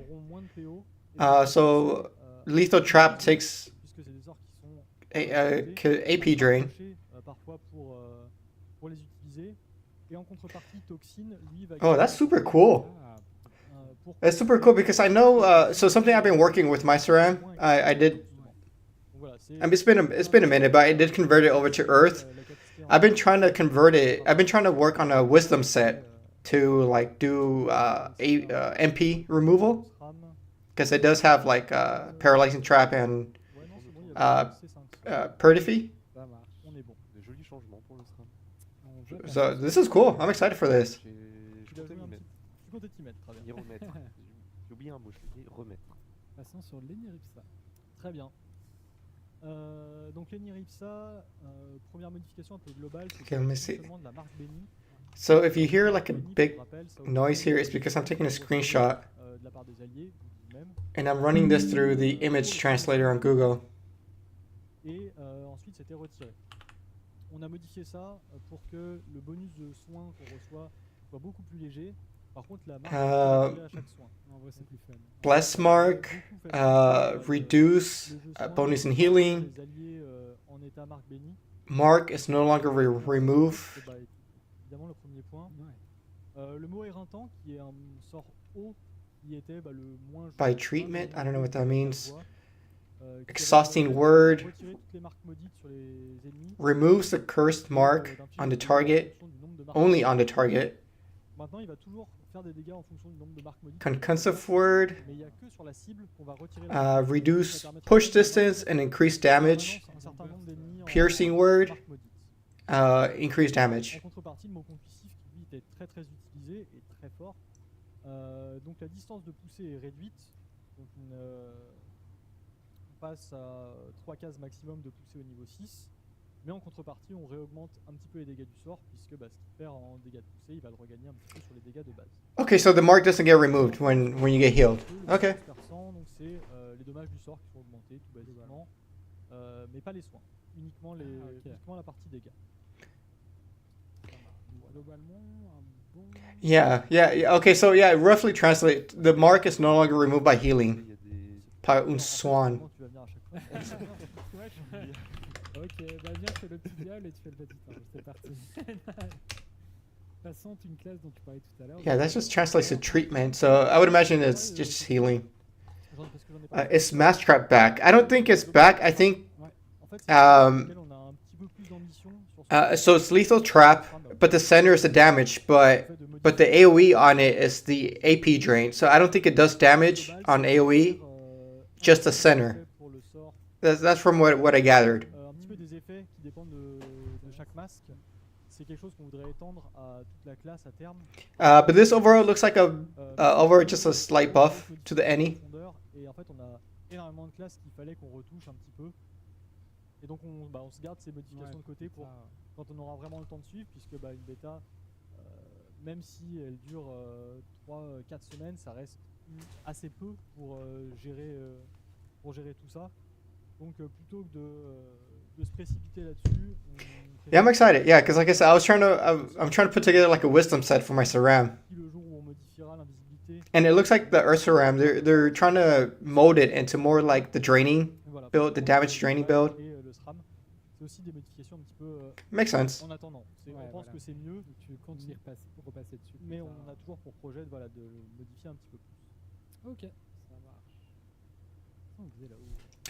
So lethal trap takes AP drain. Parfois pour les utiliser. Et en contrepartie, toxine, lui, va. Oh, that's super cool. That's super cool because I know. So something I've been working with my SRAM. I did. I mean, it's been a minute, but I did convert it over to Earth. I've been trying to convert it. I've been trying to work on a wisdom set to like do MP removal because it does have like paralyzing trap and purify. So this is cool. I'm excited for this. Y remettre. J'ai oublié un mot, je l'ai dit, remettre. Passons sur l'Eniripsa. Très bien. Donc l'Eniripsa, première modification un peu globale, c'est le fonctionnement de la marque bénie. So if you hear like a big noise here, it's because I'm taking a screenshot de la part des alliés, and I'm running this through the image translator on Google. Et ensuite c'était retiré. On a modifié ça pour que le bonus de soins qu'on reçoit soit beaucoup plus léger. Par contre, la marque à chaque soin. En vrai, c'est plus fun. Bless mark, reduce, bonus in healing. Les alliés en état marque bénie. Mark is no longer remove. Évidemment, le premier point. Le mot éreintant, qui est un sort haut, qui était le moins. By treatment, I don't know what that means. Exhausting word. Removes the cursed mark on the target, only on the target. Maintenant, il va toujours faire des dégâts en fonction du nombre de marques maudites. Concussive word. Mais il n'y a que sur la cible qu'on va retirer reduce push distance and increase damage. Piercing word. Increase damage. En contrepartie, le mot concussif qui lui était très très utilisé et très fort. Donc la distance de poussée est réduite. Donc on passe à 3 cases maximum de poussée au niveau 6. Mais en contrepartie, on réaugmente un petit peu les dégâts du sort, puisque ce qu'il perd en dégâts de poussée, il va le regagner un petit peu sur les dégâts de base. Okay, so the mark doesn't get removed when you get healed. Okay. Donc c'est les dommages du sort qui sont augmentés, tout basiquement, mais pas les soins, uniquement la partie dégâts. Yeah. Okay, so yeah, roughly translate. The mark is no longer removed by healing. Par un soin. Ok, bah viens, fais le petit diable et tu fais le petit ange. C'est parti. Passons une classe dont tu parlais tout à l'heure. Yeah, that just translates to treatment. So I would imagine it's just healing. Is Mass Trap back? I don't think it's back. I think so it's lethal trap, but the center is the damage, but the AoE on it is the AP drain. So I don't think it does damage on AoE, just the center. That's from what I gathered. C'est quelque chose qu'on voudrait étendre à toute la classe à terme. But this overall looks like overall just a slight buff to the any. Et en fait, on a énormément de classes qu'il fallait qu'on retouche un petit peu. Et donc, on se garde ces modifications de côté pour quand on aura vraiment le temps de suivre, puisque une bêta, même si elle dure 3-4 semaines, ça reste assez peu pour gérer tout ça. Donc, plutôt que de se précipiter là-dessus. Yeah, I'm excited. Yeah, because like I said, I'm trying to put together like a wisdom set for my SRAM. And it looks like the Earth SRAM, they're trying to mold it into more like the draining build, the damage draining build. Makes sense. En attendant, on pense que c'est mieux. Tu comptes y repasser dessus. Mais on a toujours pour projet de modifier un petit peu plus. Ok, ça marche.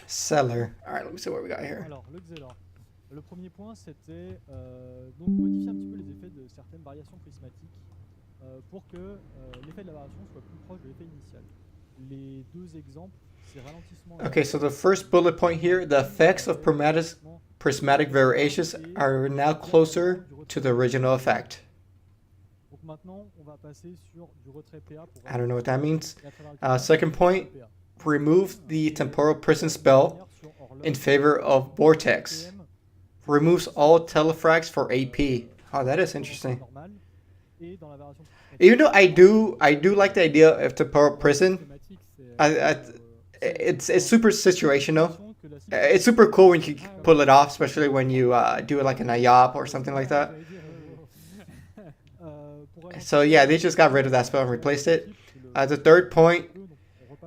Seller. Alright, let me see what we got here. Alors, le Xeller. Le premier point, c'était donc modifier un petit peu les effets de certaines variations prismatiques pour que l'effet de la variation soit plus proche de l'effet initial. les deux exemples, c'est ralentissement. Okay, so the first bullet point here, the effects of prismatic variations are now closer to the original effect. Donc maintenant, on va passer sur du retrait PA pour I don't know what that means. Second point, remove the temporal prison spell in favor of Vortex. Removes all telefrags for AP. Oh, that is interesting. Even though I do like the idea of temporal prison, it's super situational. It's super cool when you pull it off, especially when you do it like in a YOP or something like that. So yeah, they just got rid of that spell and replaced it. The third point,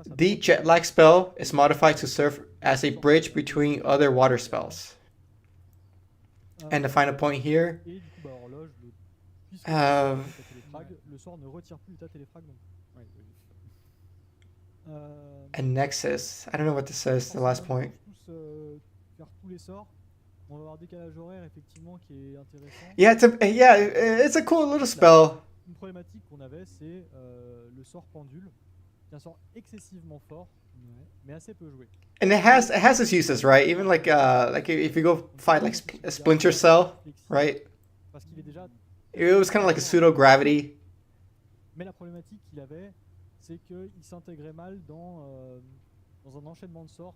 the jet lag spell is modified to serve as a bridge between other water spells. And the final point here, a nexus. I don't know what this says, the last point. Yeah, it's a cool little spell. Une problématique qu'on avait, c'est le sort pendule, qui est un sort excessivement fort, mais assez peu joué. And it has its uses, right? Even like if you go fight like a Splinter Cell, right? Parce qu'il est déjà. It was kind of like a pseudo gravity. Mais la problématique qu'il avait, c'est qu'il s'intégrait mal dans un enchaînement de sorts,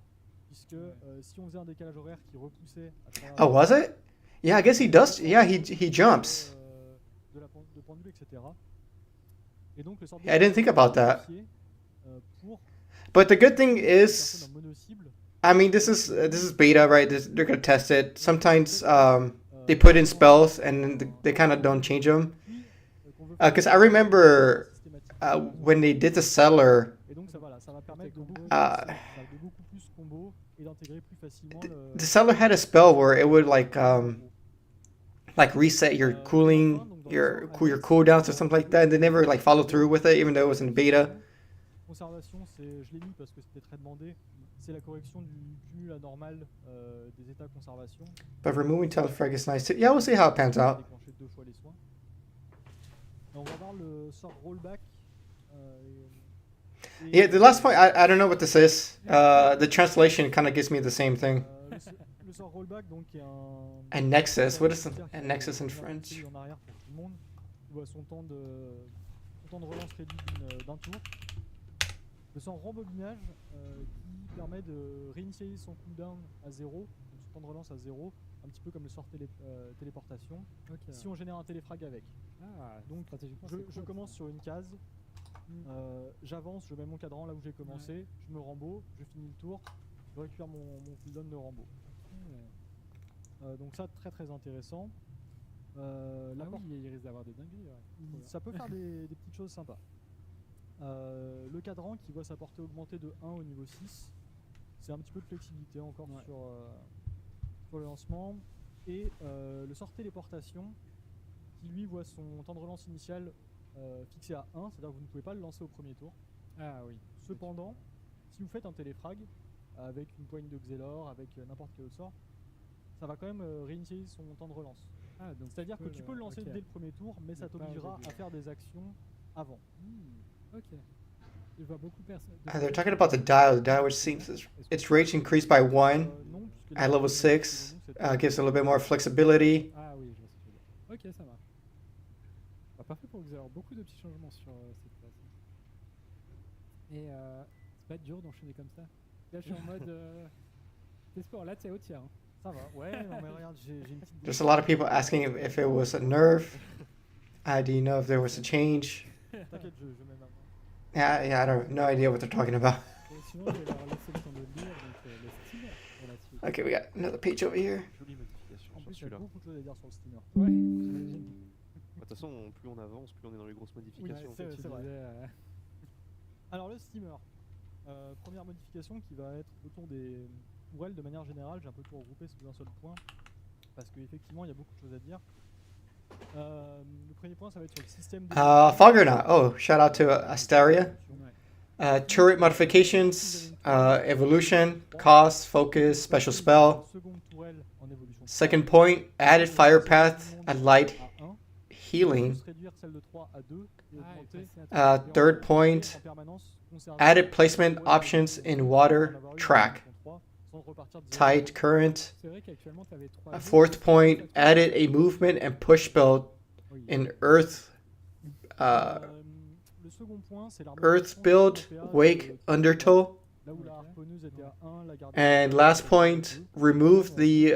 puisque si on faisait un décalage horaire qui repoussait. Oh, was it? Yeah, I guess he does. Yeah, he jumps. De pendule, etc. Et donc, le sort I didn't think about that. But the good thing is, I mean, this is beta, right? They're gonna test it. Sometimes they put in spells and they kind of don't change them. Because I remember when they did the cellar. The cellar had a spell where it would like reset your cooling, your cooldowns or something like that, and they never like followed through with it, even though it was in beta. Conservation, je l'ai mis parce que c'était très demandé. C'est la correction du cumul anormal des états conservation. But removing telefrag is nice too. Yeah, we'll see how it pans out. Deux fois les soins. On va voir le sort rollback. Yeah, the last point, I don't know what this is. The translation kind of gives me the same thing. Le sort rollback, donc, est a nexus. What is a nexus in French? En arrière pour tout le monde. Il voit son temps de relance réduit d'un tour. Le sort rembobinage qui permet de réinitialiser son cooldown à 0, donc son temps de relance à 0, un petit peu comme le sort téléportation, si on génère un téléfrag avec. Donc je commence sur une case, j'avance, je mets mon cadran là où j'ai commencé, je me rembo, je finis le tour, je récupère mon cooldown de rembo. Donc ça, très très intéressant. Il risque d'avoir des dingueries. Ouais. Ça peut faire des petites choses sympas. Le cadran qui voit sa portée augmenter de 1 au niveau 6. C'est un petit peu de flexibilité encore sur le lancement. Et le sort téléportation qui lui voit son temps de relance initial fixé à 1, c'est-à-dire que vous ne pouvez pas le lancer au premier tour. Ah oui. Cependant, si vous faites un téléfrag avec une poigne de Xelor, avec n'importe quel autre sort, ça va quand même réinitialiser son temps de relance. C'est-à-dire que tu peux le lancer dès le premier tour, mais ça t'obligera à faire des actions avant. Ok. Je vois beaucoup personne. They're talking about the dial. The dial, which seems its rage increased by 1 at level 6. Gives a little bit more flexibility. Ah oui, je vois ce que tu veux dire. Ok, ça marche. Parfait pour vous avoir beaucoup de petits changements sur cette classe. Et c'est pas dur d'enchaîner comme ça. Là, je suis en mode. T'es sport, là, t'es au tiers. Hein. Ça va, ouais, non, mais regarde, j'ai une petite. There's a lot of people asking if it was a nerf. Do you know if there was a change? T'inquiète, je mets ma main. Yeah, I don't no idea what they're talking about. Okay, we got another page over here. Jolie modification En plus, sur il y a celui-là. beaucoup de choses à dire sur le steamer. Ouais, j'imagine. De toute façon, plus on avance, plus on est dans les grosses modifications. Oui, c'est vrai. Alors le steamer, première modification qui va être autour des tourelles de manière générale, j'ai un peu tout regroupé sous un seul point, parce qu'effectivement il y a beaucoup de choses à dire. Le premier point, ça va être sur le système de... Foggernaut. Oh, shout out to Asteria. Turret modifications, evolution, cost, focus, special spell. Second point, added fire path and light healing. Third point, conserver Added placement ouais, options en in water avoir une track. en 3, sans repartir de zéro. Tight current. C'est vrai qu'actuellement, tu avais 3 A fourth point, added a movement and push spell in Earth. Le second point, c'est Earth build, Wake, Undertow. Là où la harponneuse était à 1, la gardienne And last point, remove the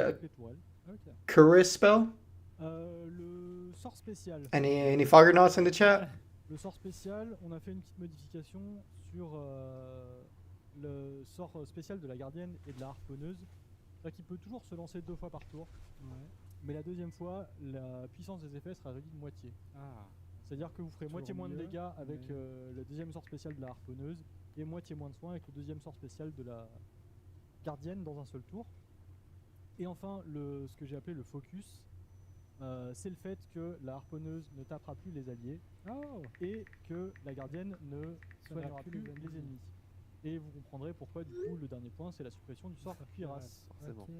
Cuirass spell. le sort spécial. Any Foggernauts in the chat? Le sort spécial, on a fait une petite modification sur le sort spécial de la gardienne et de la harponneuse. C'est-à-dire qu'il peut toujours se lancer 2 fois par tour. Ouais. Mais la deuxième fois, la puissance des effets sera réduite de moitié. Ah. C'est-à-dire que vous ferez Toujours moitié moins de mieux, dégâts avec mais- le deuxième sort spécial de la harponneuse et moitié moins de soins avec le deuxième sort spécial de la gardienne dans un seul tour. Et enfin, ce que j'ai appelé le focus, c'est le fait que la harponneuse ne tapera plus les alliés Oh. et que la gardienne ne soignera plus les ennemis. Et vous comprendrez pourquoi, du coup, le dernier point, c'est la suppression du sort cuirasse. Forcément. Ok.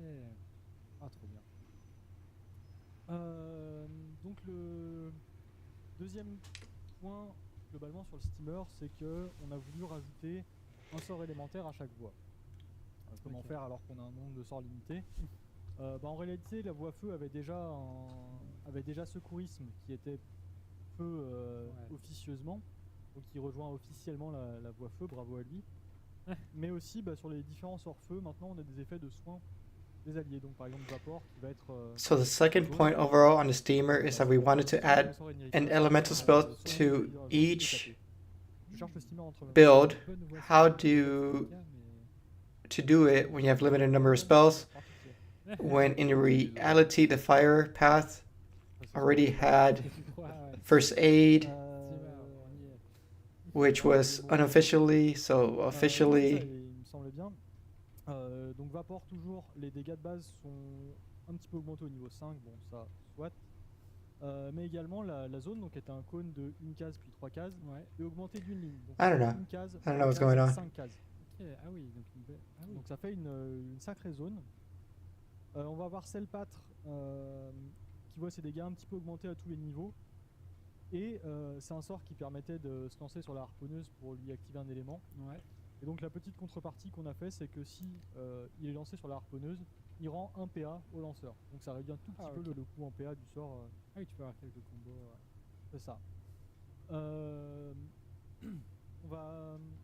Ah, trop bien. Donc le deuxième point globalement sur le steamer, c'est que on a voulu rajouter un sort élémentaire à chaque voie. Comment Ok. faire alors qu'on a un nombre de sorts limité? En réalité, la voie feu avait déjà secourisme qui était feu officieusement, donc il rejoint officiellement la voie feu, bravo à lui. Mais aussi sur les différents sorts feu, maintenant on a des effets de soins des alliés. Donc par exemple Vapor qui va être So the second point overall on the steamer is that we wanted to add an elemental spell to each Je cherche le steamer entre build. Bonne voix How sur do mais- to do it when you have limited number of spells? When in reality the fire path already had Ouais, ouais. first aid, Steamer, on y est. which was unofficially, so Ça, officially. il me semblait bien. Donc Vapor toujours, les dégâts de base sont un petit peu augmentés au niveau 5, bon ça soit. Mais également la zone donc était un cône de 1 case puis 3 cases Ouais. et augmenté d'une ligne. Donc I don't know. une case, I don't know what's going on. 5 cases. Ok. Ah oui. Donc, ah oui. Donc ça fait une sacrée zone. On va avoir Selpatre qui voit ses dégâts un petit peu augmenter à tous les niveaux. Et c'est un sort qui permettait de se lancer sur la harponneuse pour lui activer un élément. Ouais. Et donc la petite contrepartie qu'on a fait, c'est que si il est lancé sur la harponneuse, il rend 1 PA au lanceur. Donc ça réduit un tout petit peu ok. le coût en PA du sort. Ah oui, tu peux avoir quelques combos. Ouais. C'est ça.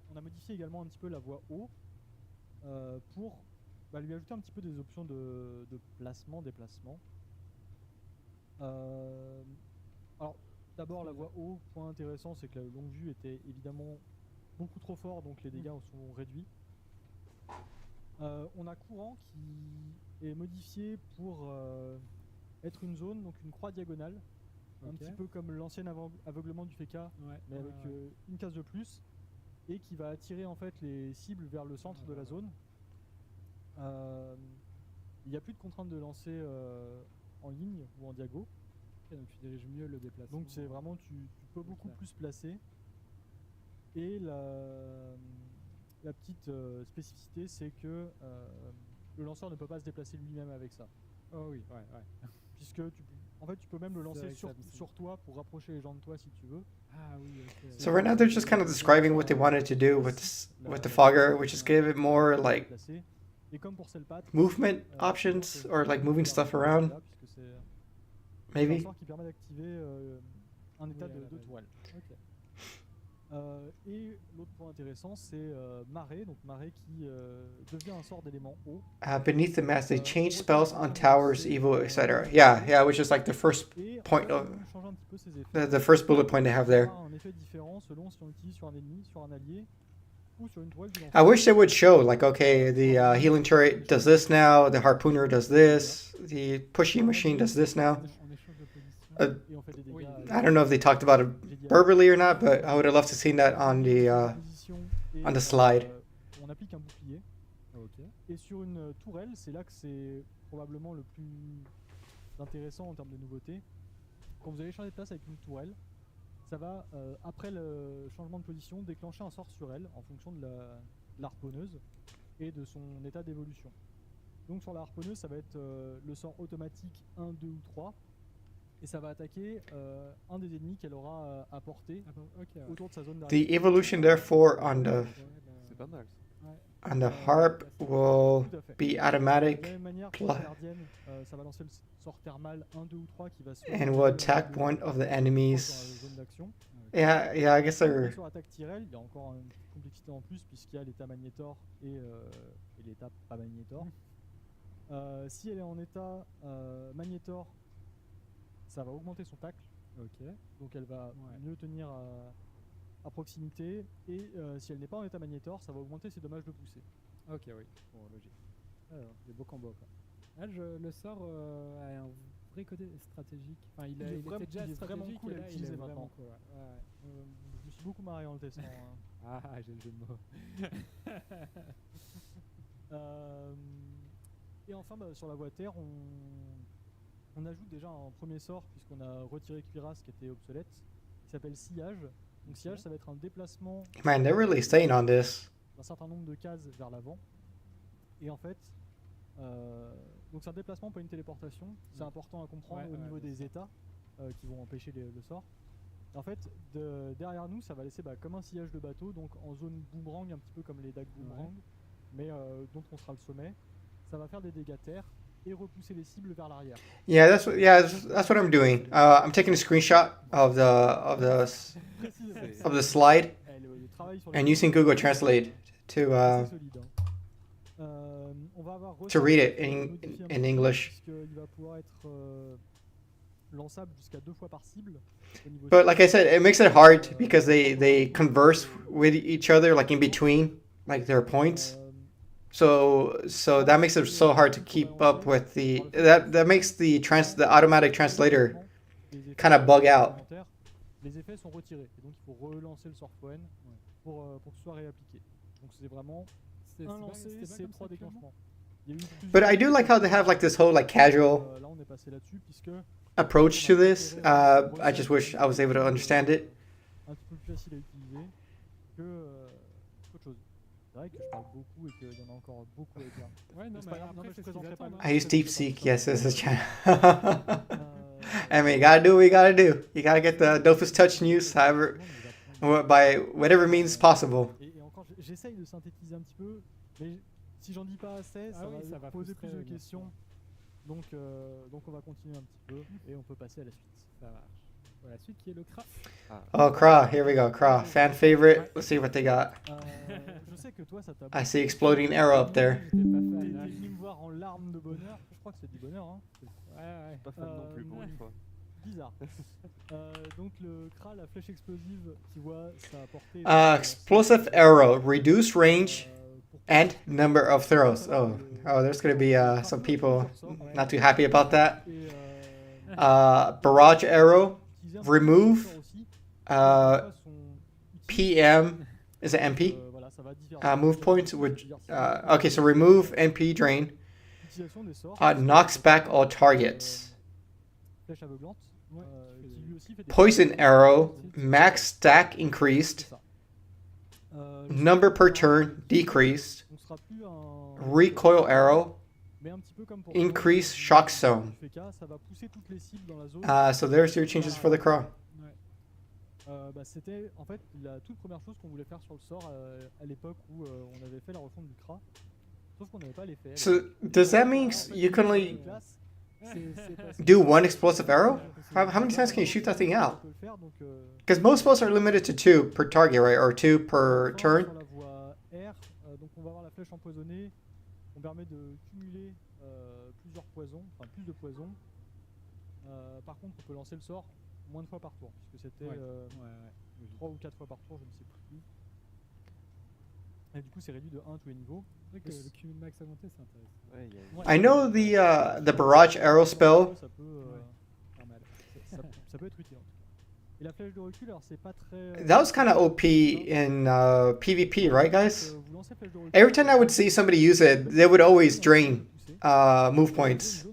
On a modifié également un petit peu la voie haut pour lui ajouter un petit peu des options de placement, déplacement. Alors d'abord la voie haut, point intéressant, c'est que la longue vue était évidemment beaucoup trop fort, donc les dégâts sont réduits. On a courant qui est modifié pour être une zone, donc une croix diagonale, un Ok. petit peu comme l'ancien aveuglement du FK, Ouais. mais avec une case de plus, et qui va attirer en fait les cibles vers le centre de la zone. Il n'y a plus de contrainte de lancer en ligne ou en diago. Ok, donc tu diriges mieux le déplacement. Donc c'est vraiment, tu peux beaucoup clair. plus placer. Et la petite spécificité, c'est que le lanceur ne peut pas se déplacer lui-même avec ça. Oh oui. Ouais. Ouais. Puisque tu peux même le C'est lancer vrai que ça- sur toi pour rapprocher les gens de toi si tu veux. Ah oui. Ok. So right now they're just kind of describing what they wanted to do with the fogger, which is give it more like Déplacer. Et comme pour Selpatre, movement options or like moving stuff around, puisque c'est un maybe. sort qui permet d'activer un état Oui, à la de base. toile. Ok. Et l'autre point intéressant, c'est marée, donc marée qui devient un sort d'élément eau. Beneath the mask, they change spells on towers, evil, etc. Yeah, which is like the first Et point on of va changer un petit peu ses effets. the first bullet point they have there. On va avoir un effet différent selon si on l'utilise sur un ennemi, sur un allié ou sur une toile du I lanceur. wish they would show like, okay, the healing turret does this now, the harpooner does this, the pushy machine does this now. On échange de position. Et on fait des dégâts. Oui. I don't know if they talked about it verbally or not, but I would have loved to seen that on the on the slide. On applique un bouclier. Ok. Et sur une tourelle, c'est là que c'est probablement le plus intéressant en termes de nouveauté. Quand vous allez changer de place avec une tourelle, ça va, après le changement de position, déclencher un sort sur elle en fonction de la harponneuse et de son état d'évolution. Donc sur la harponneuse, ça va être le sort automatique 1, 2 ou 3. et ça va attaquer un des ennemis qu'elle aura à portée autour de sa zone The d'arrivée. evolution, therefore, C'est pas mal. on the harp will Tout à fait. be De automatic la même manière, pour plus- la gardienne, ça va lancer le sort thermal 1, 2 ou 3 qui va se and will attack one of the dans la enemies. zone d'action. Yeah, I guess they're. Sur attaque Tyrell, il y a encore une petite complexité en plus puisqu'il y a l'état magnétor et l'état pas magnétor. Si elle est en état magnétor, ça va augmenter son tacle. Donc elle va mieux tenir à proximité. Et si elle n'est pas en état magnétor, ça va augmenter ses dommages de poussée. Ok, oui, bon, logique. Alors, des beaux combos quoi. Là, le sort a un vrai côté stratégique. Enfin, il était déjà il est vraiment stratégique cool et à là, il utiliser est maintenant. vraiment cool. Ouais. Je me suis beaucoup marré en le testant. Ah, j'ai le jeu de mots. Et enfin, sur la voie terre, on ajoute déjà un premier sort puisqu'on a retiré Cuirasse qui était obsolète, qui s'appelle Sillage. Donc Sillage, ça va être un déplacement Man, they're really staying on this. d'un certain nombre de cases vers l'avant. Et en fait, donc c'est un déplacement, pas une téléportation. C'est important à comprendre au niveau des états qui vont empêcher le sort. Et en fait, derrière nous, ça va laisser comme un sillage de bateau, donc en zone boomerang, un petit peu comme les dagues boomerang, mais dont on sera le sommet. Ça va faire des dégâts terre et repousser les cibles vers l'arrière. Yeah, that's what I'm doing. I'm taking a screenshot of the slide Le travail sur and using Google Translate to solide, on va avoir to read it modifié un in petit peu, English. puisqu'il va pouvoir être lançable jusqu'à 2 fois par cible. Au niveau But like I said, it makes it hard because they converse with each other like in between like their points. So that makes it so hard to keep up with that makes the automatic translator kind of bug out. Les effets sont retirés et donc il faut relancer le sort Foen pour que ce soit réappliqué. Donc c'est vraiment un lancer, c'est 3 déclenchements. But I do like how they have like this whole like casual Là on est passé là-dessus puisque approach to this. I just wish I was able to understand it. Un petit peu plus facile à utiliser que autre chose. C'est vrai que je parle beaucoup et qu'il y en a encore beaucoup à dire. Ouais, non, C'est mais pas grave, après, non, mais je c'est ce qu'ils présenterai pas attendent, I use DeepSeek. Yes, as a channel. Euh, I mean, you gotta do what you gotta do. You gotta get the Dofus Touch news, however, by whatever means possible. Et encore, j'essaye de synthétiser un petit peu, mais si j'en dis pas assez, ça va poser plus de questions. Donc on va continuer un petit peu et on peut passer à la suite. Ça marche. Voilà, la suite qui est le Kra. Oh, Kra, here we go. Kra, fan favorite. Let's see what they got. Je sais que toi, ça t'a. I see exploding arrow up there. T'es venu me voir en larmes de bonheur. Je crois que c'est du bonheur, hein. Ouais. Pas fan non plus pour une fois. Bizarre. Donc le Kra, la flèche explosive, tu vois, ça a porté. Explosive arrow, reduce range and number of throws. Oh, there's gonna be some people not too happy about that. Barrage arrow, remove PM, is it MP? Move points would, okay, so remove MP drain, knocks back all targets. Poison arrow, max stack increased, number per turn decreased, recoil arrow, increase shock zone. So there's your changes for the Kra. C'était en fait la toute première chose qu'on voulait faire sur le sort à l'époque où on avait fait la refonte du Kra. Sauf qu'on n'avait pas les faits. So does that mean you can only do one explosive arrow? How many times can you shoot that thing out? Because most spells are limited to 2 per target, right? Or 2 per turn. Sur la voie R, donc on va avoir la flèche empoisonnée. On permet de cumuler plusieurs poisons, enfin plus de poisons. Par contre, on peut lancer le sort moins de fois par tour, puisque c'était 3 ou 4 fois par tour, je ne sais plus. Et du coup, c'est réduit de 1 à tous les niveaux. Le cumul max à monter, c'est intéressant. I know the barrage arrow spell. Ça peut être utile. Et la flèche de recul, alors c'est pas très. That was kind of OP in PvP, right, guys? Every time I would see somebody use it, they would always drain move points.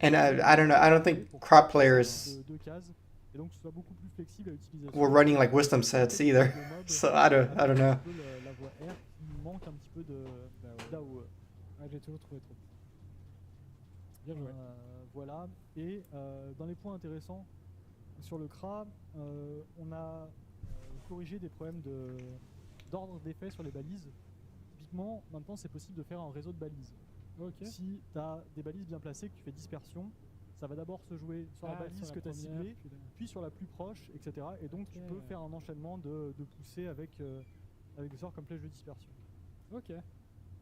And I don't know. I don't think crop players were running like wisdom sets either. So I don't know. La voie R qui manque un petit peu d'AOE. J'ai toujours trouvé trop. Bien joué. Voilà. Et dans les points intéressants sur le CRA, on a corrigé des problèmes d'ordre d'effet sur les balises. Typiquement, maintenant c'est possible de faire un réseau de balises. Si tu as des balises bien placées, que tu fais dispersion, ça va d'abord se jouer sur la balise que tu as ciblée, puis sur la plus proche, etc. Et donc tu peux faire un enchaînement de poussées avec des sorts comme flèche de dispersion. Ok,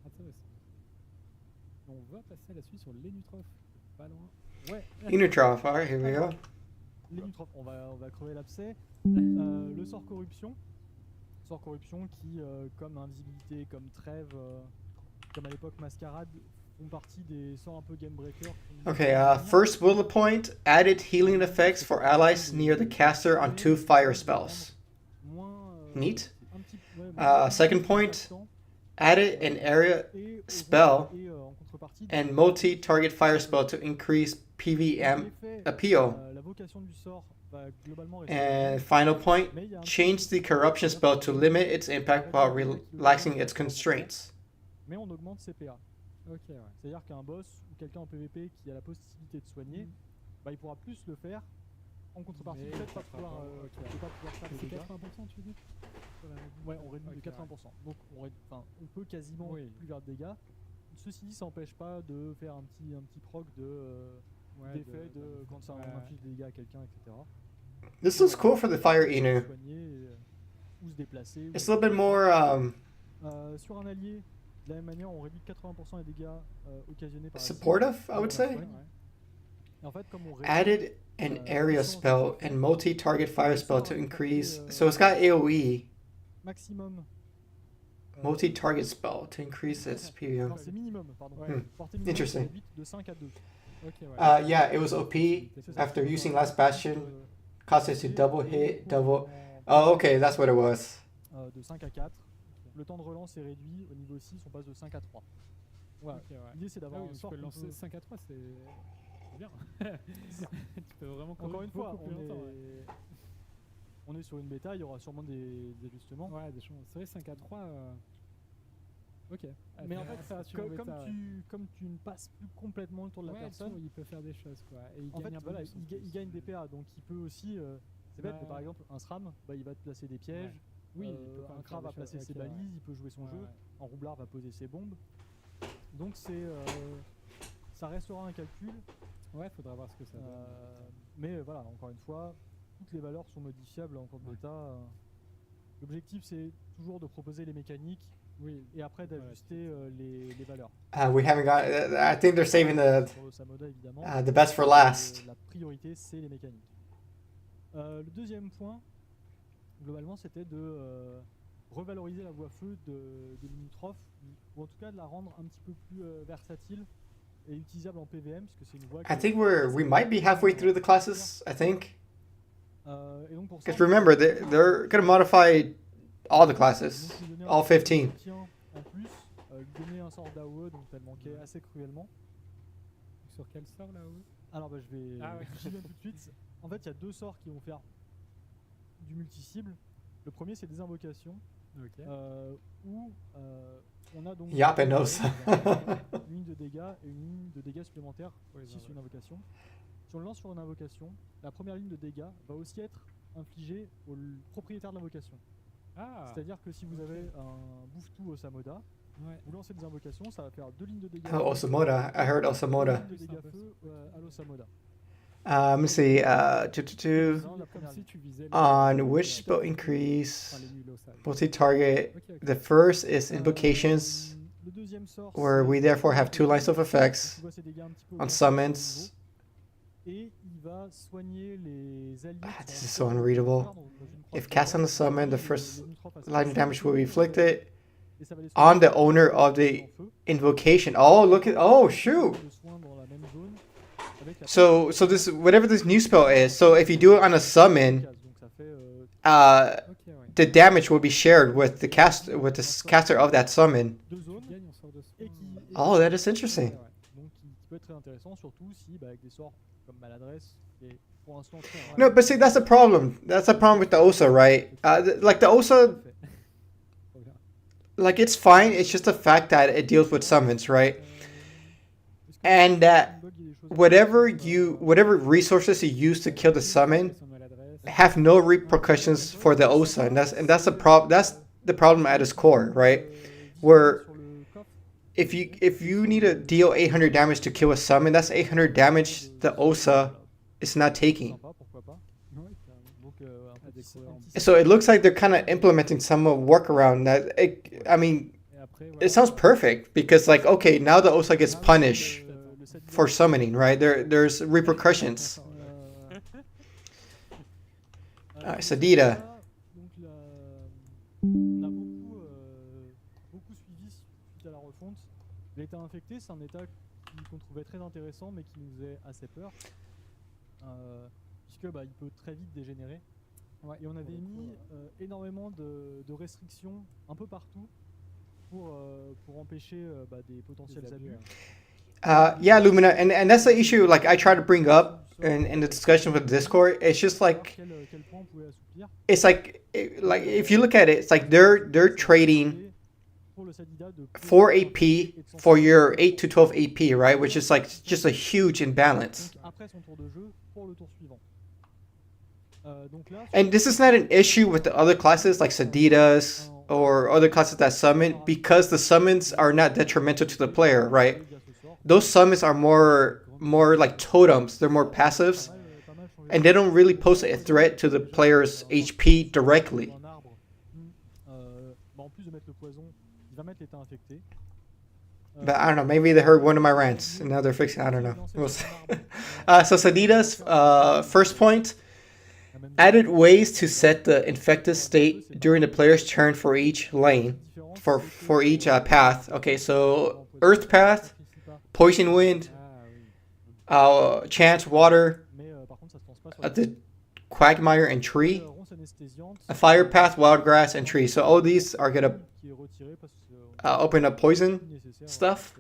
intéressant. On va passer à la suite sur l'Enutroph, pas loin. Ouais. Unitroph, alright, here we go. L'Enutroph, on va crever l'abcès. Le sort corruption. Sort corruption qui, comme invisibilité, comme trêve, comme à l'époque mascarade, font partie des sorts un peu game breaker. Okay, first bullet point, added healing effects for allies near the caster on 2 fire spells. Neat. Second point, added an area spell and multi-target fire spell to increase PVM appeal. And final point, change the corruption spell to limit its impact while relaxing its constraints. Mais on augmente ses PA. C'est-à-dire qu'un boss ou quelqu'un en PvP qui a la possibilité de soigner, il pourra plus le faire en contrepartie du fait de pas pouvoir faire des dégâts. 80% tu dis? Ouais, on réduit de 80%. Donc on peut quasiment plus faire de dégâts. Ceci dit, ça n'empêche pas de faire un petit proc d'effet quand ça inflige des dégâts à quelqu'un, etc. This looks cool for the Fire Inu. Ou se déplacer. It's a little bit more sur un allié, de la même manière, on réduit de 80% les dégâts occasionnés par supportive, I would say. Et en fait, comme on added an area spell and multi-target fire spell to increase. So it's got AoE. Maximum. Multi-target spell to increase its PVM. Non, c'est minimum, pardon. Portée minimum, Interesting. De 5 à 2. Yeah, it was OP after using Last Bastion. Caused it to double hit, double. Oh, okay, that's what it was. De 5 à 4. Le temps de relance est réduit. Au niveau 6, on passe de 5 à 3. Voilà. L'idée, c'est d'avoir un sort. Tu peux lancer 5 à 3, c'est bien. Tu peux vraiment encore une fois, plus longtemps, on est sur une bêta, il y aura sûrement des ajustements. Ouais, des changements. C'est vrai, 5 à 3. Ok. Mais en fait, comme tu ne passes plus complètement le tour de la personne, il peut faire des choses, quoi. Et il gagne des PA, donc il peut aussi. C'est bête, mais par exemple, un SRAM, il va te placer des pièges. Oui, un CRA va placer ses balises, il peut jouer son jeu. Un roublard va poser ses bombes. Donc ça restera un calcul. Ouais, faudra voir ce que ça donne. Mais voilà, encore une fois, toutes les valeurs sont modifiables en cours de bêta. L'objectif, c'est toujours de proposer les mécaniques. Oui, et après d'ajuster les valeurs. We haven't got. I think they're saving the best for last. La priorité, c'est les mécaniques. Le deuxième point, globalement, c'était de revaloriser la voie feu de l'Unitroph, ou en tout cas de la rendre un petit peu plus versatile et utilisable en PVM, parce que c'est une voie. I think we might be halfway through the classes. I think. Et donc pour ça, because remember, they're gonna modify all the classes, all 15. En plus, lui donner un sort d'AOE, donc elle manquait assez cruellement. Sur quel sort là -haut? Alors j'y viens tout de suite. En fait, il y a deux sorts qui vont faire du multi-cible. Le premier, c'est des invocations. Où on a donc une ligne de dégâts et une ligne de dégâts supplémentaires si c'est une invocation. Si on le lance sur une invocation, la première ligne de dégâts va aussi être infligée au propriétaire de l'invocation. C'est-à-dire que si vous avez un bouffe-tout au Samoda, vous lancez des invocations, ça va faire 2 lignes de dégâts. Oh, Osamoda. I heard Osamoda. 2 lignes de dégâts feu à l'Osamoda. Let me see. On which spell increase multi-target. The first is invocations, where we therefore have 2 lines of effects on summons. Et il va soigner les alliés. This is so unreadable. If cast on the summon, the first line of damage will be inflicted on the owner of the invocation. Oh, look at. Oh, shoot. So this whatever this new spell is. So if you do it on a summon, the damage will be shared with the caster of that summon. Oh, that is interesting. Donc qui peut être très intéressant, surtout si avec des sorts comme maladresse et pour l'instant. No, but see, that's the problem. That's the problem with the Osa, right? Like the Osa, like it's fine. It's just the fact that it deals with summons, right? and that whatever resources you use to kill the summon have no repercussions for the OSA, and that's the problem. That's the problem at its core, right? Where if you need to deal 800 damage to kill a summon, that's 800 damage the OSA is not taking. So it looks like they're kind of implementing some workaround that it sounds perfect because like, okay, now the OSA gets punished for summoning, right? There's repercussions. Sadida. On a beaucoup suivi suite à la refonte. L'état infecté, c'est un état qu'on trouvait très intéressant, mais qui nous faisait assez peur, puisque il peut très vite dégénérer. Ouais, et on avait mis énormément de restrictions un peu partout pour empêcher des potentiels abus. Yeah, Lumina, and that's the issue. Like I try to bring up in the discussion with Discord. It's just like it's like if you look at it, it's like they're trading 4 AP for your 8 to 12 AP, right? Which is like just a huge imbalance. And this is not an issue with the other classes like Sadidas or other classes that summon because the summons are not detrimental to the player, right? Those summons are more like totems. They're more passives, and they don't really pose a threat to the player's HP directly. But I don't know, maybe they heard one of my rants and now they're fixing it. I don't know. So Sadida's first point, added ways to set the infected state during the player's turn for each lane, for each path. Okay, so Earth Path, Poison Wind, Chance Water, the Quagmire and Tree, a Fire Path, Wild Grass, and Tree. So all these are gonna open up poison stuff.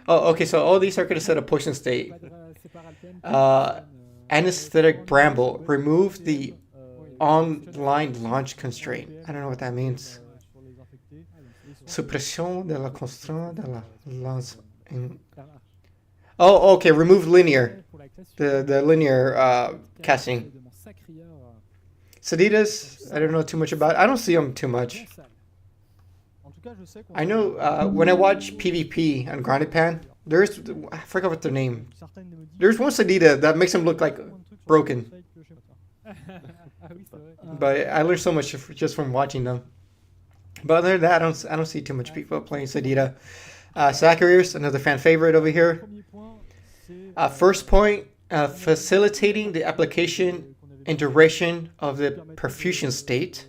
Oh, okay, so all these are gonna set a poison state. Anesthetic Bramble, remove the online launch constraint. I don't know what that means. Suppression de la constraint de la lance. Oh, okay, remove linear. The linear casting. Sadidas, I don't know too much about it. I don't see them too much. I know when I watch PvP on Grounded Pan, I forgot what their name. There's one Sadida that makes him look like broken. But I learned so much just from watching them. But other than that, I don't see too much people playing Sadida. Sacriers, another fan favorite over here. First point, facilitating the application and duration of the perfusion state.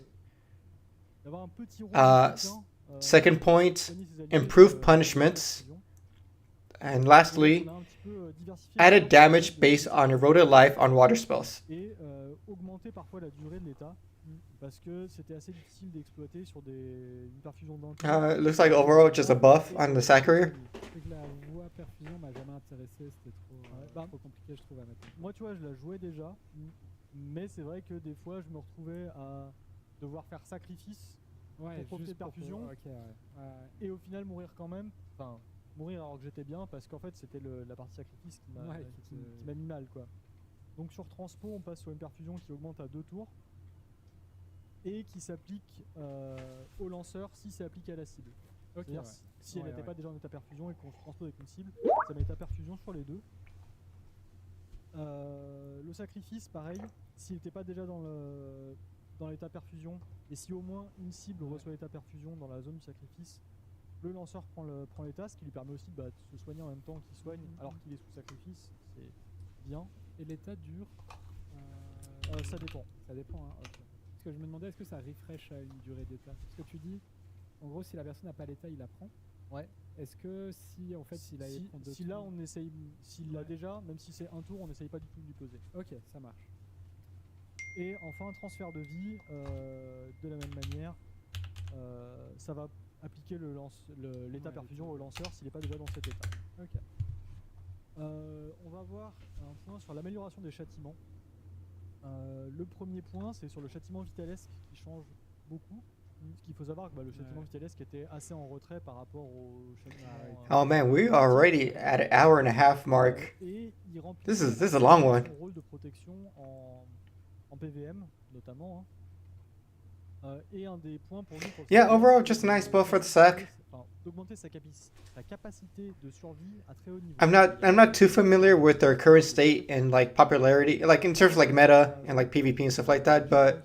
Second point, improve punishments. And lastly, added damage based on eroded life on water spells. Looks like overall just a buff on the Sacrier. Moi, tu vois, je la jouais déjà, mais c'est vrai que des fois, je me retrouvais à devoir faire sacrifice pour profiter de perfusion, et au final mourir quand même. Enfin, mourir alors que j'étais bien, parce qu'en fait, c'était la partie sacrifice qui m'a mis mal, quoi. Donc sur Transpo, on passe sur une perfusion qui augmente à 2 tours et qui s'applique au lanceur si c'est appliqué à la cible. C'est-à-dire si elle n'était pas déjà en état perfusion et qu'on se transpose avec une cible, ça met état perfusion sur les deux. Le sacrifice, pareil, s'il n'était pas déjà dans l'état perfusion et si au moins une cible reçoit l'état perfusion dans la zone du sacrifice, le lanceur prend l'état, ce qui lui permet aussi de se soigner en même temps qu'il soigne alors qu'il est sous sacrifice. C'est bien. Et l'état dure Ça dépend. Ça dépend, hein. Okay. Parce que je me demandais, est-ce que ça refresh à une durée d'état? Parce que tu dis, en gros, si la personne n'a pas l'état, il la prend. Ouais. Est-ce que si, en fait, s'il l'a déjà, même si c'est un tour, on n'essaye pas du tout de lui poser. Ok, ça marche. Et enfin, transfert de vie, de la même manière, ça va appliquer l'état perfusion au lanceur s'il n'est pas déjà dans cet état. Ok. On va voir un point sur l'amélioration des châtiments. Le premier point, c'est sur le châtiment vitalesque qui change beaucoup. Ce qu'il faut savoir, que le châtiment vitellesque était assez en retrait par rapport au châtiment. Oh man, we are already at an hour and a half mark. Et il remplit This is a long one. son rôle de protection en PVM notamment. Et un des points pour lui. Yeah, overall, just a nice build for the sack. D'augmenter sa capacité de survie à très haut niveau. I'm not too familiar with their current state and like popularity, like in terms of like meta and like PvP and stuff like that, but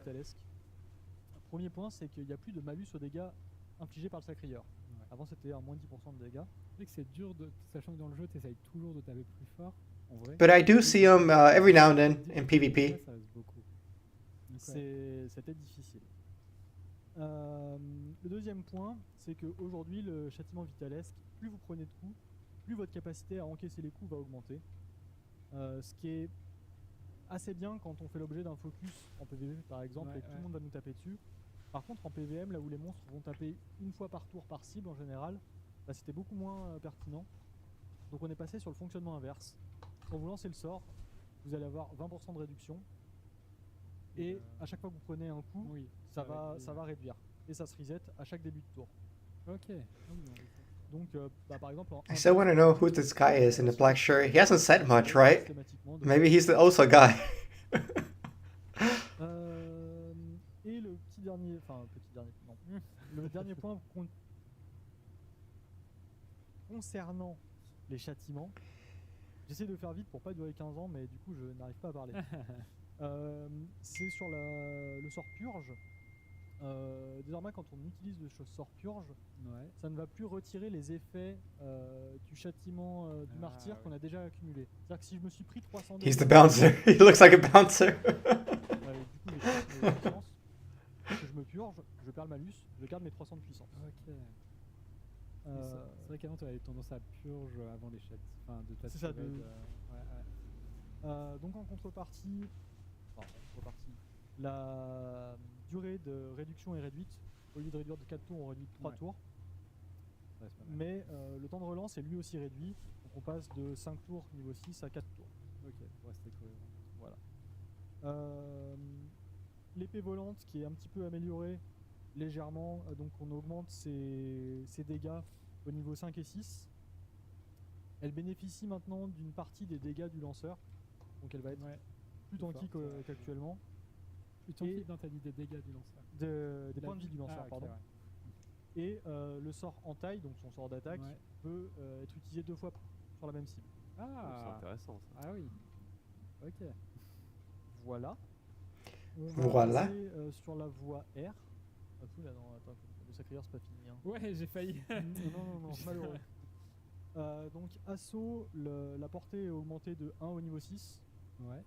Premier point, c'est qu'il n'y a plus de malus aux dégâts infligés par le sacrieur. Avant, c'était à moins 10% de dégâts. C'est que c'est dur, sachant que dans le jeu, tu essayes toujours de taper plus fort. En vrai. but I do see them every now and then in PvP. Ça reste beaucoup. C'était difficile. Le deuxième point, c'est qu'aujourd'hui, le châtiment vitellesque, plus vous prenez de coups, plus votre capacité à encaisser les coups va augmenter. Ce qui est assez bien quand on fait l'objet d'un focus en PvP par exemple et que tout le monde va nous taper dessus. Par contre en PvM, là où les monstres vont taper une fois par tour par cible en général, c'était beaucoup moins pertinent. Donc on est passé sur le fonctionnement inverse. Quand vous lancez le sort, vous allez avoir 20% de réduction. Et à chaque fois que vous prenez un coup, ça va réduire. Et ça se reset à chaque début de tour. Ok. Donc, par exemple, I still want to know who this guy is in the black shirt. He hasn't said much, right? Maybe he's the Osa guy. Et le dernier point concernant les châtiments. J'essaie de faire vite pour pas durer 15 ans, mais du coup je n'arrive pas à parler. C'est sur le sort purge. Désormais, quand on utilise le sort purge, ça ne va plus retirer les effets du châtiment du martyr qu'on a déjà accumulé. C'est-à-dire que si je me suis pris 300 He's the bouncer. He looks like a bouncer. Du coup, j'ai mes puissance. Que je me purge, je perds le malus, je garde mes 300 de puissance. Ok. C'est vrai qu'avant tu avais tendance à purge avant les chats. Enfin, de ta c'est ça. Donc en contrepartie, la durée de réduction est réduite. Au lieu de réduire de 4 tours, on réduit de 3 tours. Mais le temps de relance est lui aussi réduit. Donc on passe de 5 tours niveau 6 à 4 tours. Ok, pour rester cohérent. Voilà. L'épée volante qui est un petit peu améliorée légèrement. Donc on augmente ses dégâts au niveau 5 et 6. Elle bénéficie maintenant d'une partie des dégâts du lanceur. Donc elle va être plus tanky qu'actuellement. Plus tanky dans ta dit des dégâts du lanceur. Des points de vie du lanceur, pardon. Ouais. Et le sort en taille, donc son sort d'attaque, peut être utilisé 2 fois sur la même cible. Ah, c'est intéressant ça. Ah oui. Ok. Voilà. On va passer sur la voie R. Attends, le sacrieur c'est pas fini. Hein. Ouais, j'ai failli. non, malheureux. Donc assaut, la portée est augmentée de 1 au niveau 6. Ouais.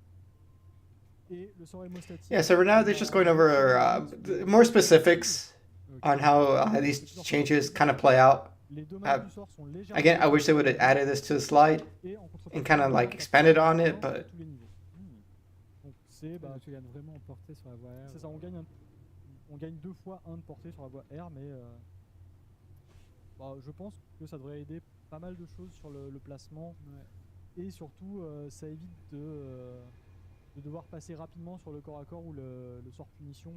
Et le sort hémostatique. Yeah, so for now they're just going over more specifics on how these changes kind of play out. Les dommages du sort sont légèrement. Again, I wish they would have added this to the slide and kind of like expanded on it, but. Donc c'est tu gagnes vraiment en portée sur la voie R. C'est ça, on gagne 2 fois 1 de portée sur la voie R, mais je pense que ça devrait aider pas mal de choses sur le placement. Et surtout ça évite de devoir passer rapidement sur le corps à corps ou le sort punition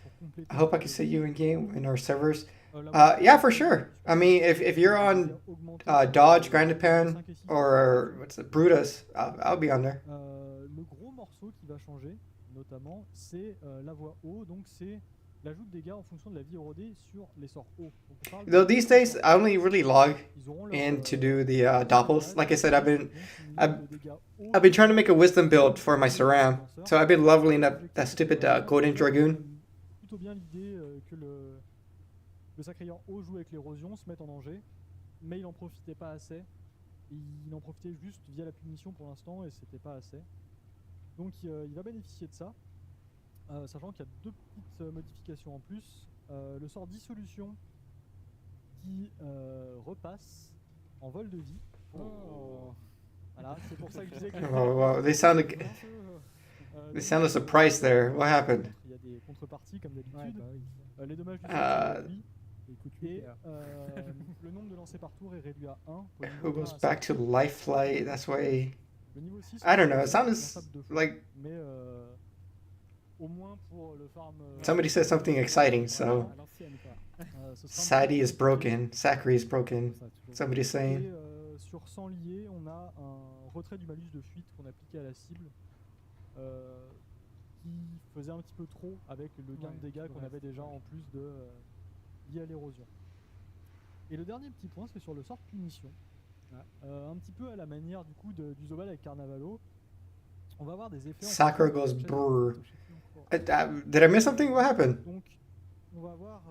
pour compléter. I hope I can see you in game in our servers. Yeah, for sure. I mean, if you're on Dodge, Grandipan, or what's it, Brutus, I'll be on there. Le gros morceau qui va changer, notamment, c'est la voie haut, donc c'est l'ajout de dégâts en fonction de la vie érodée sur les sorts hauts. Though these days, I only really log in to do the doppels. Like I said, I've been trying to make a wisdom build for my Saram, so I've been leveling up that stupid Golden Dragoon. Plutôt bien l'idée que le sacrieur haut joue avec l'érosion, se mette en danger, mais il en profitait pas assez. Il en profitait juste via la punition pour l'instant et c'était pas assez. Donc il va bénéficier de ça. Sachant qu'il y a 2 petites modifications en plus. Le sort dissolution qui repasse en vol de vie. Voilà, c'est pour ça que je disais que... Wow, they sounded surprised there. What happened? Il y a des contreparties comme d'habitude. Les dommages du sort et le nombre de lancers par tour est réduit à 1. Who goes back to life flight? That's why... Le niveau 6, I don't know, it sounds like... Mais au moins pour le farm. Somebody said something exciting, so À l'ancienne, quoi. Ce sera un Sadie peu is broken, Zachary is broken. Ça, toujours. Somebody's Et saying. sur 100 liés, on a un retrait du malus de fuite qu'on appliquait à la cible qui faisait un petit peu trop avec le gain Ouais, de dégâts qu'on bref, avait déjà ouais. en plus de lié à l'érosion. Et le dernier petit point, c'est sur le sort punition. Un petit peu à la manière du coup du Zobal avec Carnavalo. On va avoir des effets. Sakura goes brr. Did I miss something? What happened? Donc, on va avoir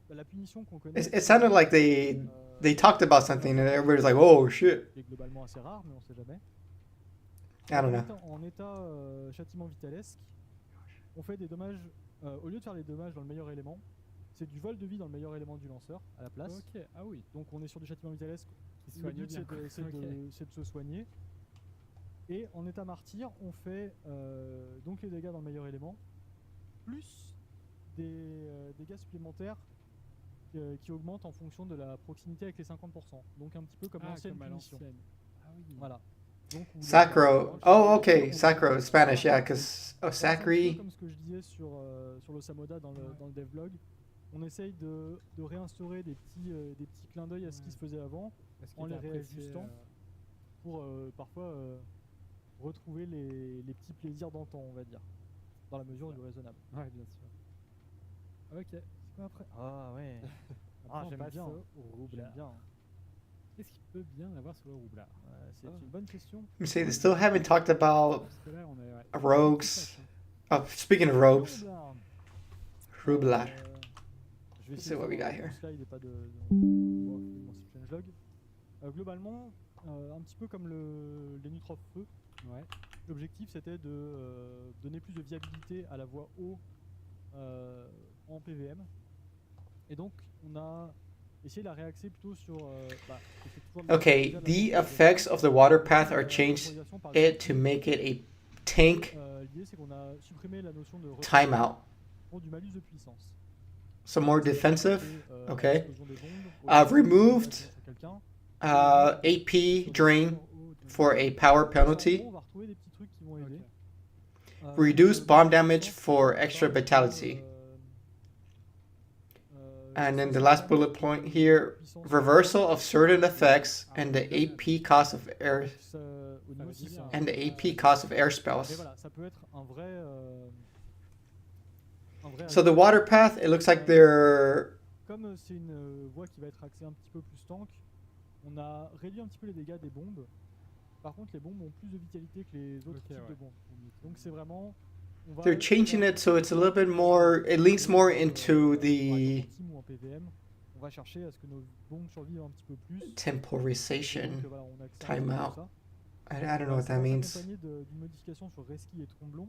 la punition qu'on connaît. It sounded like they talked about something and everybody's like, "Oh shit." Qui est globalement assez rare, mais on sait jamais. I don't know. En état châtiment vitalesque, on fait des dommages. Au lieu de faire les dommages dans le meilleur élément, c'est du vol de vie dans le meilleur élément du lanceur à la place. Ok, ah oui. Donc on est sur du châtiment vitalesque. Qui Le soigne but bien. c'est de se soigner. Et en état martyr, on fait donc les dégâts dans le meilleur élément, plus des dégâts supplémentaires qui augmentent en fonction de la proximité avec les 50%. Donc un petit peu comme l'ancienne comme à punition. l'ancienne. Ah oui. Voilà. Donc, Sacro. Oh, okay. Sacro, Spanish, yeah, because c'est un Sacri. petit peu comme ce que je disais sur le Samoda dans le devlog. On essaye de réinstaurer des petits clins d'œil à ce qui se faisait avant Est-ce que en les t'as apprécié, réajustant pour parfois retrouver les petits plaisirs d'antan, on va dire, dans la mesure du raisonnable. Ouais, bien sûr. Ok. C'est quoi après? Ah ouais. Après, on j'aime passe bien. au J'aime roublard. bien. Qu'est-ce qu'il peut bien avoir sur le roublard? C'est une bonne question. You say they still haven't talked about Parce que là, on est, ouais. rogues. Oh, speaking of rogues, Roublard. Roublard. Je vais Let's see essayer what we de got faire here. un slide et pas de mon changelog. Globalement, un petit peu comme les Nutrof feu, Ouais. l'objectif c'était de donner plus de viabilité à la voie eau en PVM. Et donc on a essayé de la réaxer plutôt sur. c'était toujours le- Okay, déjà the la- effects of the water path are la changed temporisation par it to make it a tank L'idée c'est qu'on a supprimé la notion de timeout. pour du malus de puissance. So more Ça permet defensive. d'arrêter, Okay. l'explosion des bombes, au lieu de Removed tirer sur quelqu'un. AP drain for a power penalty. On va retrouver des petits trucs qui vont aider. Reduce bomb damage for extra vitality. And then the last bullet point here, reversal of certain effects and the AP cost of air and the AP cost of air Mais spells. voilà, ça peut être un vrai. So the water path, it looks like they're Comme c'est une voie qui va être axée un petit peu plus tank, on a réduit un petit peu les dégâts des bombes. Par contre, les bombes ont plus de vitalité que les autres types de bombes. Donc c'est vraiment. they're changing it so it's a little bit more. It leans more into the Ou en PVM, on va chercher à ce que nos bombes survivent un petit peu plus. temporization. Donc, voilà, on accélère Time tout out. ça. I don't know what Ça that va means. s'accompagner d'une modification sur Reski et Tromblon.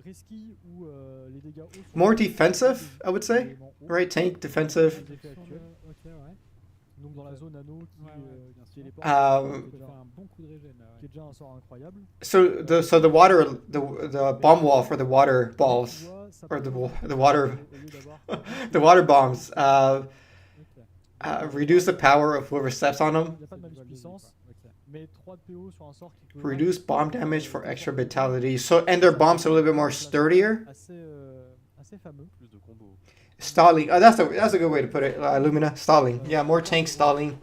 Reski où les dégâts hauts sont More defensive, I would say. éléments hauts. Right, tank defensive. Les effets actuels. Ok, ouais. Donc dans la zone anneau bien qui est les sûr. portes, Um, Faire un bon coup de régène, là, qui est déjà un sort incroyable. So the water the bomb wall for the water Tu balls vois, ça or peut- the water au lieu d'avoir the water bombs Ok. reduce the power of whoever steps on them. il n'y a pas de malus puissance, Ok. mais 3 de PO sur un sort qui peut Reduce bomb damage for extra vitality. So and their bombs are a little bit more sturdier. assez fameux. Plus de combos. Stalling. Oh, that's a good way to put it. Lumina stalling. Yeah, more tank stalling.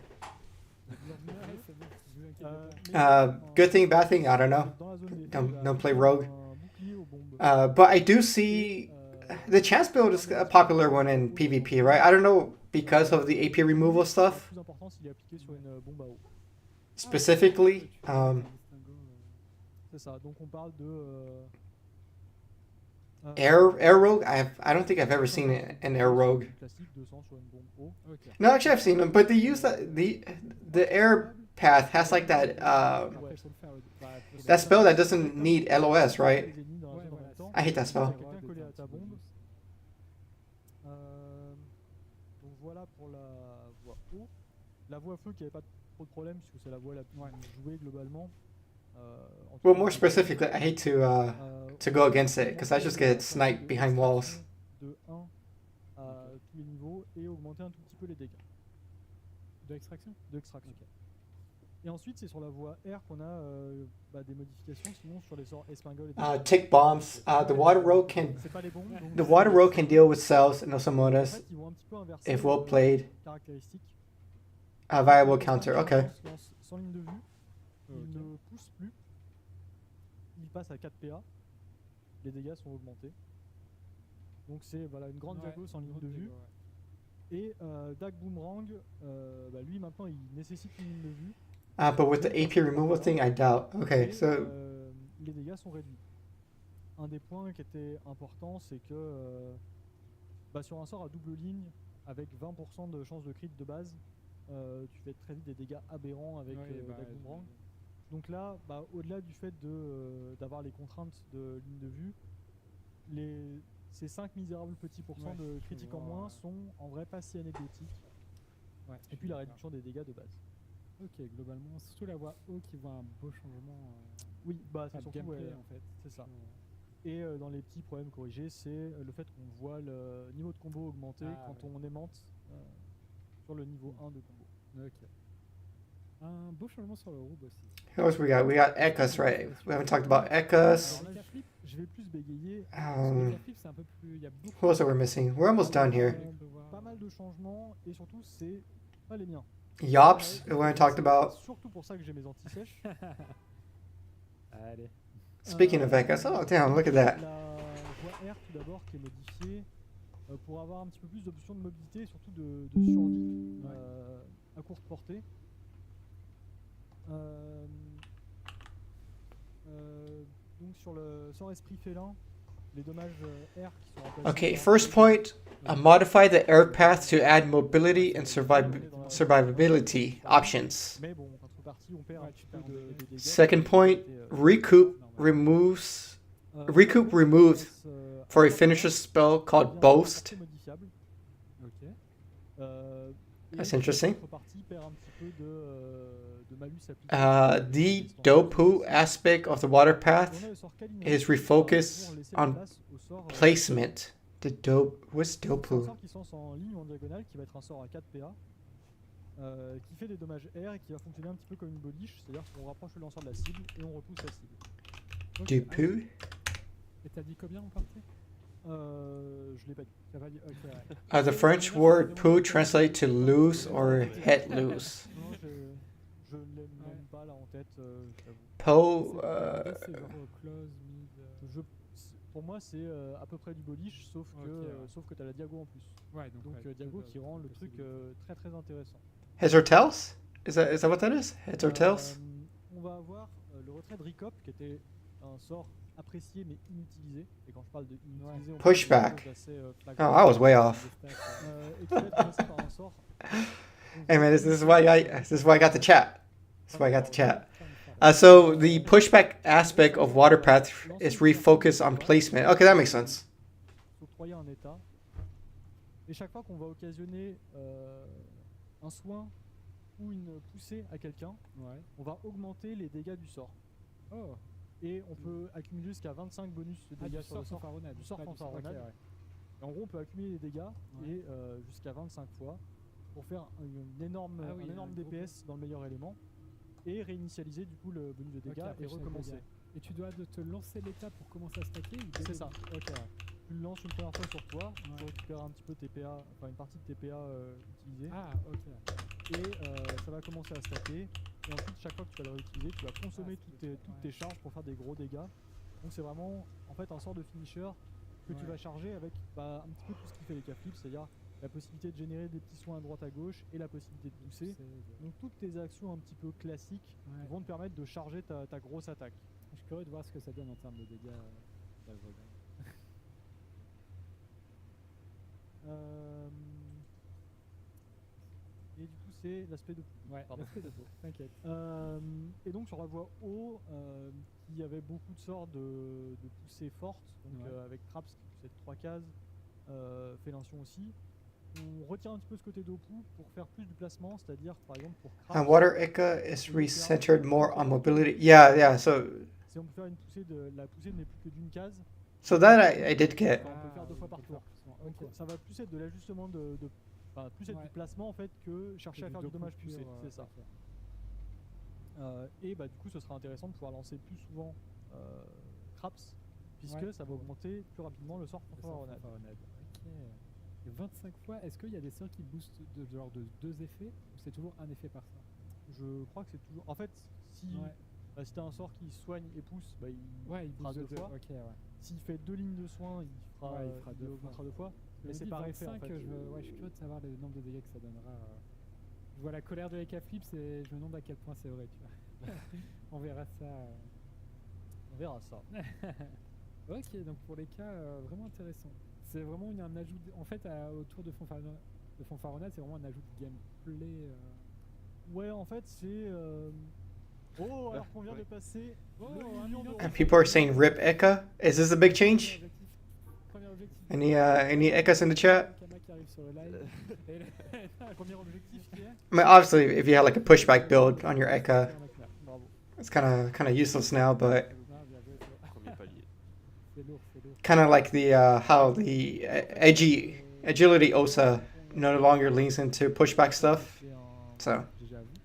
Good thing, bad thing. I don't know. Dans la zone d'effet, Don't play il y a rogue. un bouclier aux bombes. But I do see the chance build is a popular one in PvP, right? I don't know because of the AP removal stuff Le plus important, s'il est appliqué sur une bombe à eau. specifically. C'est ça. Donc on parle de Air rogue. I don't think I've ever seen an air rogue. classique 200 sur une bombe eau. Ok. No, actually I've seen them, but they use the air path has like that Après, faut le faire, bah, faut that le spell faire. that doesn't need LOS, right? Les ennemis dans la Ouais, zone en voilà, même temps. I hate that spell. Quelqu'un collé à ta bombe. Donc voilà pour la voie eau. La voie feu qui n'avait pas trop de problème puisque c'est la voie la plus jouée globalement. En tout Well, cas, more specifically, I hate to go against it because I just get sniped behind walls. De 1 à tous les niveaux et augmenter un tout petit peu les dégâts De extraction. d'extraction. Et ensuite, c'est sur la voie R qu'on a des modifications. Sinon, sur les sorts Espingol et Tick bombs. The water rogue can c'est pas les bombes. Donc the water rogue can deal with cells and en Osamodas fait, ils vont un petit peu inverser if well played. caractéristiques. A viable Le counter. champion Okay. lance sans ligne de vue. Il ne pousse plus. Il passe à 4 PA. Les dégâts sont augmentés. Donc c'est une grande diago sans ligne de vue. Et Dag Boomerang, lui maintenant il nécessite une ligne de vue. But with the AP removal thing, I doubt. Okay, Et, so les dégâts sont réduits. Un des points qui était important, c'est que sur un sort à double ligne, avec 20% de chance de crit de base, tu fais très vite des dégâts aberrants avec Dag Boomerang. Donc là, au-delà du fait d'avoir les contraintes de ligne de vue, ces 5 misérables petits pourcents de critiques en moins sont en vrai pas si anecdotiques. Et puis la réduction des dégâts de base. Ok, globalement, surtout la voix O qui voit un beau changement. Oui, c'est surtout gameplay en fait. c'est ça. Et dans les petits problèmes corrigés, c'est le fait qu'on voit le niveau de combo augmenter quand on aimante sur le niveau 1 de combo. Ok. Un beau changement sur le roube aussi. who else we got? We got Ekkas, right? We haven't talked about Ekkas. Alors là, je vais plus bégayer. C'est un peu plus. Il y a beaucoup. Who else that we're missing? We're almost done here. Pas mal de changements et surtout c'est pas les miens. Yops, we haven't talked about. Surtout pour ça que j'ai mes anti-sèches. Allez. Speaking of Ekkas, oh damn, look at that. La voie R tout d'abord qui est modifiée pour avoir un petit peu plus d'options de mobilité et surtout de survie à courte portée. Donc sur le sort esprit félin, les dommages R qui sont remplacés Okay, par- first point, modify the air path to add mobility and survivability options. Mais bon, en contrepartie, on perd un petit peu de dégâts. Second point, recoup removed for a finisher spell called Boast. Modifiable. Ok. Et That's interesting. en contrepartie, perd un petit peu de malus appliqué. The Dopu aspect of the water path On a le sort Kalina, is qui va refocus toujours laisser la on place au sort, placement. What's c'est un Dopu? sort qui se lance en ligne ou en diagonale, qui va être un sort à 4 PA, qui fait des dommages R et qui va fonctionner un petit peu comme une boliche, c'est-à-dire qu'on rapproche le lanceur de la cible et on repousse la cible. Dopu? Et t'as dit combien en partie? Je l'ai pas dit. T'as pas dit. Ok, ouais. The French word poo translate to lose or hit loose. Non, je l'ai même pas là en tête, j'avoue. Po, C'est genre close, mid. Pour moi, c'est à peu près du boliche, sauf que tu as la diago en plus. Ouais, Donc diago qui rend le truc très très intéressant. heads or tails? Is that what that is? Heads or tails? On va avoir le retrait de Recop qui était un sort apprécié mais inutilisé. Et quand je parle de inutilisé, on parle Pushback. de quelque chose d'assez Oh, flagrant. I was way off. Et qui va être remplacé par un sort. Hey man, this is why I got the chat. This is why I got the chat. So the pushback aspect of water path is refocused on placement. Okay, that makes sense. S'octroyer un état. Et chaque fois qu'on va occasionner un soin ou une poussée à quelqu'un, on va augmenter les dégâts du sort. Oh. Et on peut accumuler jusqu'à 25 bonus de dégâts sur le sort. Du sort fanfaronnade. Et en gros, on peut accumuler les dégâts et jusqu'à 25 fois pour faire un énorme DPS dans le meilleur élément et réinitialiser du coup le bonus de dégâts et recommencer. Et tu dois te lancer l'état pour commencer à stacker ou C'est ça. Tu le lances une première fois sur toi, tu récupères un petit peu tes PA, enfin une partie de tes PA utilisés. Ah, ok. Et ça va commencer à stacker. Et ensuite, chaque fois que tu vas le réutiliser, tu vas consommer toutes tes charges pour faire des gros dégâts. Donc c'est vraiment en fait un sort de finisher que tu vas charger avec un petit peu tout ce qui fait les K-flips, c'est-à-dire la possibilité de générer des petits soins à droite à gauche et la possibilité de pousser. Donc toutes tes actions un petit peu classiques vont te permettre de charger ta grosse attaque. Je suis curieux de voir ce que ça donne en termes de dégâts. Et du coup c'est l'aspect de l'aspect de peau, t'inquiète. Et donc sur la voie haut, qui avait beaucoup de sorts de poussées fortes, donc avec Traps qui poussait de 3 cases, Félincion aussi. On retient un petit peu ce côté d'Opu pour faire plus du placement, c'est-à-dire par exemple pour Traps. And water Ika is recentered more on mobility. Yeah. So Si on peut faire une poussée la poussée n'est plus que d'une case. that I did get. On peut le faire 2 fois par tour. Donc ça va plus être de l'ajustement plus être du placement en fait que chercher à faire du dommage poussé, c'est ça. Et du coup, ce sera intéressant de pouvoir lancer plus souvent Craps, puisque ça va augmenter plus rapidement le sort fanfaronade. Ok. Et 25 fois, est-ce qu'il y a des sorts qui boostent de 2 effets ou c'est toujours un effet par sort? Je crois que c'est toujours. En fait, si t'as un sort qui soigne et pousse, il fera 2 fois. Ok, ouais. S'il fait 2 lignes de soins, il fera 2 fois. Mais c'est par effet en fait. Je suis curieux de savoir le nombre de dégâts que ça donnera. Je vois la colère de Eka Flip, je me demande à quel point c'est vrai, tu vois. On verra ça. On verra ça. Ok, donc pour les cas, vraiment intéressant. C'est vraiment un ajout. En fait, autour de Fanfaronade, c'est vraiment un ajout de gameplay. Ouais, en fait, c'est. Oh, alors qu'on vient de passer. le million d'euros. And people are saying rip Eka. Is this a big change? Any Ekas in the chat? Premier objectif qui est. I mean, obviously, if you had like a pushback build on your Eka, it's kind of useless now. But Premier palier. kind of like the how the agility Osa no longer leans into pushback stuff. So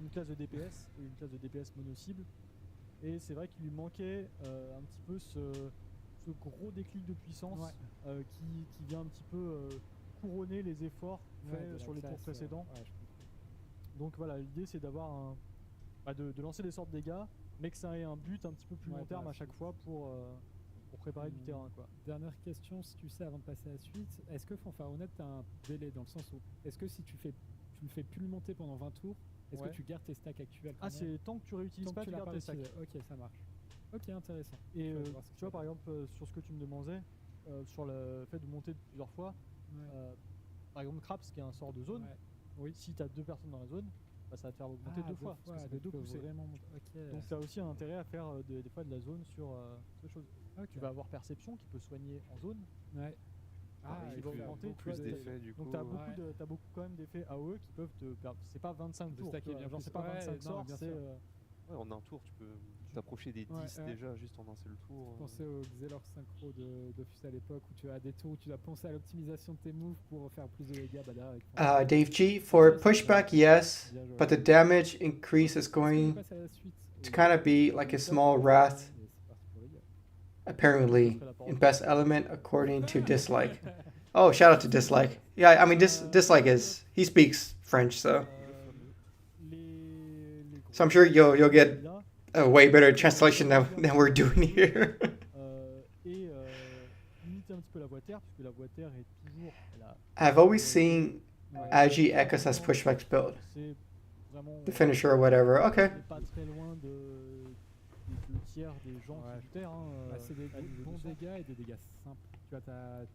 Une classe de DPS et une classe de DPS mono-cible. Et c'est vrai qu'il lui manquait un petit peu ce gros déclic de puissance qui vient un petit peu couronner les efforts faits sur les tours précédents. Donc voilà, l'idée c'est d'avoir de lancer des sortes de dégâts, mais que ça ait un but un petit peu plus long terme à chaque fois pour préparer du terrain, quoi. Dernière question, si tu sais, avant de passer à la suite, est-ce que Fanfaronade t'as un délai dans le sens où est-ce que si tu le fais plus monter pendant 20 tours, est-ce que tu gardes tes stacks actuels? Ah, c'est tant que tu réutilises pas, tu gardes tes stacks. Ok, ça marche. Ok, intéressant. Et tu vois, par exemple, sur ce que tu me demandais, sur le fait de monter plusieurs fois, par exemple, Craps, qui est un sort de zone, si tu as 2 personnes dans la zone, ça va te faire augmenter 2 fois. Parce que ça fait 2 poussées. Donc tu as aussi un intérêt à faire des fois de la zone sur ces choses. Tu vas avoir perception qui peut soigner en zone. Il va augmenter plus d'effets du coup. Donc t'as beaucoup quand même d'effets AOE qui peuvent te perdre. C'est pas 25 tours, genre c'est pas 25 sorts, c'est en un tour tu peux t'approcher des 10 déjà juste en un seul tour. Je pensais au Xelor synchro de Dofus à l'époque où tu as des tours où tu dois penser à l'optimisation de tes moves pour faire plus de dégâts. Dave G, for pushback, yes, but the damage increase is going to kind of be like a small wrath, apparently, in best element according to Dislike. Oh, shout out to Dislike. Yeah, I mean, Dislike he speaks French, so I'm sure you'll get a way better translation than we're doing here. Et limiter un petit peu la voie-terre, puisque la voie-terre est toujours... I've always seen Agi Ekos as pushback build. The finisher or whatever, okay. Pas très loin des 2 tiers des gens qui terre. C'est des bons dégâts et des dégâts simples.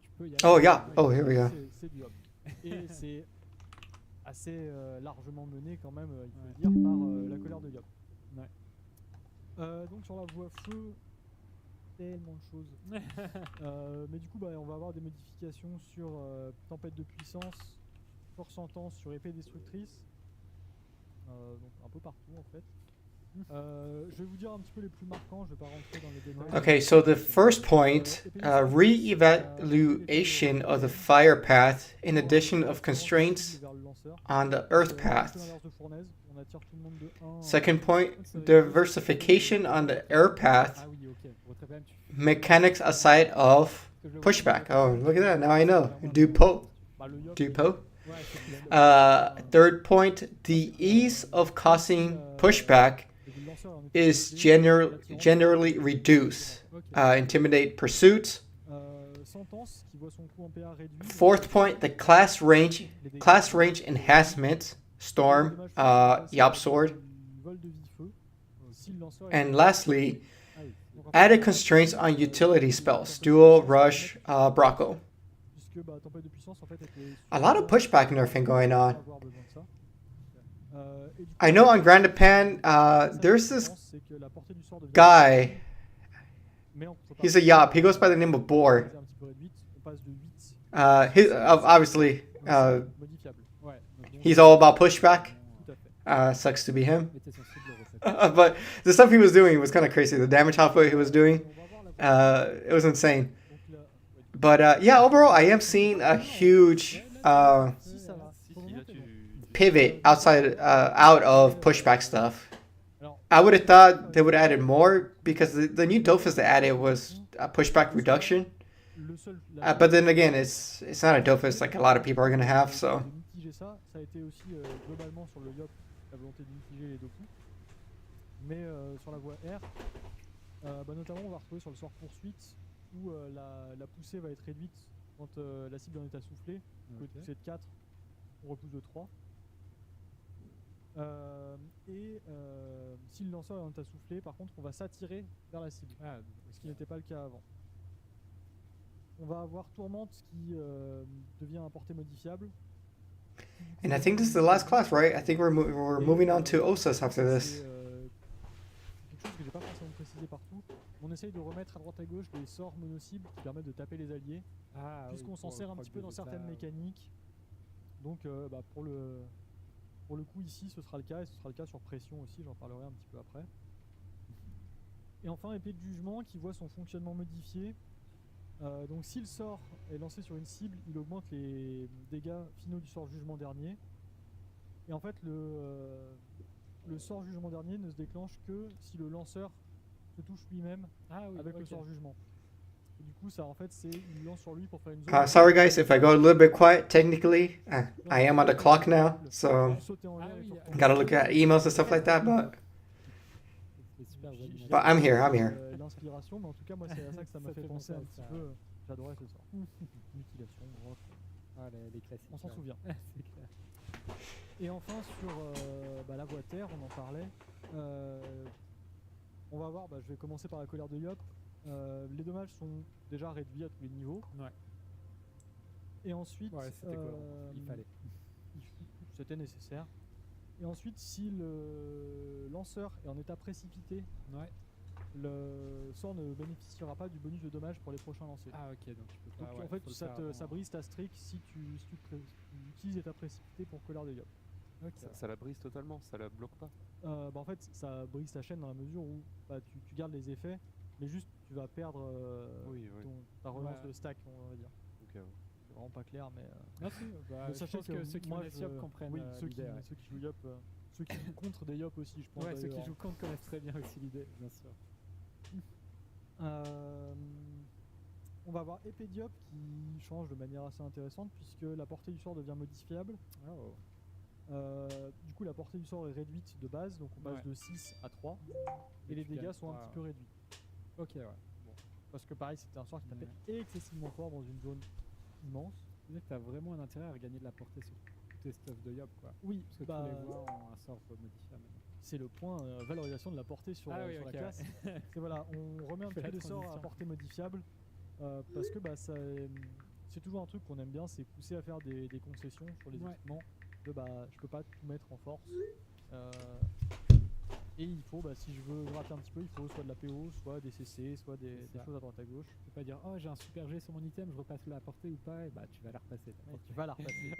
Tu peux y aller. Oh yeah, oh here we go. C'est du hop. Et c'est assez largement mené quand même, il faut le dire, par la colère de Yop. Donc sur la voie feu, tellement de choses. Mais du coup, on va avoir des modifications sur tempête de puissance, force sentence sur épée destructrice, donc un peu partout en fait. Je vais vous dire un petit peu les plus marquants, je vais pas rentrer dans les détails. Okay, so the first point, re-evaluation of the fire path in addition of constraints on the earth path. Second point, diversification on the air path, mechanics aside of pushback. Oh, look at that, now I know. Dupo. Third point, the ease of causing pushback is generally reduced. Intimidate pursuit. Fourth point, the class range enhancement, storm, Yop sword. And lastly, added constraints on utility spells, dual, rush, Brocco. A lot of pushback nerfing going on. I know on Grand Japan, there's this guy. He's a Yop. He goes by the name of Boar. Obviously, he's all about pushback. Sucks to be him. But the stuff he was doing was kind of crazy. The damage output he was doing, it was insane. But yeah, overall, I am seeing a huge pivot out of pushback stuff. I would have thought they would have added more because the new Dofus they added was a pushback reduction. But then again, it's not a Dofus like a lot of people are gonna have. So. Mitiger ça, ça a été aussi globalement sur le YOP la volonté de mitiger les Dofus. Mais sur la voie R, notamment on va retrouver sur le sort poursuite où la poussée va être réduite quand la cible en est assoufflée. Au lieu de pousser de 4, on repousse de 3. Si le lanceur est en état soufflé, par contre, on va s'attirer vers la cible, ce qui n'était pas le cas avant. On va avoir tourmente qui devient un portée modifiable. And I think this is the last class, right? I think we're moving on to Osas after this. Quelque chose que j'ai pas forcément précisé partout. On essaye de remettre à droite à gauche des sorts monocibles qui permettent de taper les alliés, puisqu'on s'en sert un petit peu dans certaines mécaniques. Donc, pour le coup ici, ce sera le cas, et ce sera le cas sur pression aussi. J'en parlerai un petit peu après. Et enfin, épée de jugement qui voit son fonctionnement modifié. Donc si le sort est lancé sur une cible, il augmente les dégâts finaux du sort jugement dernier. Et en fait, le sort jugement dernier ne se déclenche que si le lanceur se touche lui-même avec le sort jugement. Et du coup, ça en fait, c'est il lance sur lui pour faire une zone. Sorry guys, if I go a little bit quiet, technically, I am on the clock now, so gotta look at emails and stuff like that, but I'm here. L'inspiration, mais en tout cas, moi, c'est à ça que ça m'a fait penser un petit peu. J'adorais ce sort. Mutilation, rock. Les classiques. On s'en souvient. C'est clair. Et enfin, sur la voie terre, on en parlait. On va voir, je vais commencer par la colère de Yop. Les dommages sont déjà réduits à tous les niveaux. Et ensuite, c'était il fallait. C'était nécessaire. Et ensuite, si le lanceur est en état précipité, le sort ne bénéficiera pas du bonus de dommage pour les prochains lancers. Ah ok, donc tu peux pas. Donc, en fait, ça brise ta streak si tu utilises état précipité pour colère de Yop. Ça la brise totalement, ça la bloque pas. En fait, ça brise ta chaîne dans la mesure où tu gardes les effets, mais juste tu vas perdre ta relance de stack, on va dire. Okay. C'est vraiment pas clair, mais. Merci. Sachez que ceux qui connaissent Yop comprennent. Oui, ceux qui jouent Yop, ceux qui jouent contre des Yop aussi, je pense. Ceux qui jouent contre connaissent très bien aussi l'idée, bien sûr. On va avoir épée de Yop qui change de manière assez intéressante puisque la portée du sort devient modifiable. Du coup, la portée du sort est réduite de base, donc on passe de 6 à 3 et les dégâts sont un petit peu réduits. Ok, Bon. Parce que pareil, c'était un sort qui tapait excessivement fort dans une zone immense. C'est-à-dire que tu as vraiment un intérêt à regagner de la portée sur tous tes stuffs de Yop, quoi. Oui, parce que tu les vois en un sort modifiable. C'est le point valorisation de la portée sur la classe. Et voilà, on remet un petit peu de sorts à portée modifiable parce que c'est toujours un truc qu'on aime bien, c'est pousser à faire des concessions sur les équipements. Je peux pas tout mettre en force. Et il faut, si je veux gratter un petit peu, il faut soit de la PO, soit des CC, soit des choses à droite à gauche. Tu peux pas dire j'ai un super G sur mon item, je repasse la portée ou pas, et tu vas la repasser. Tu vas la repasser.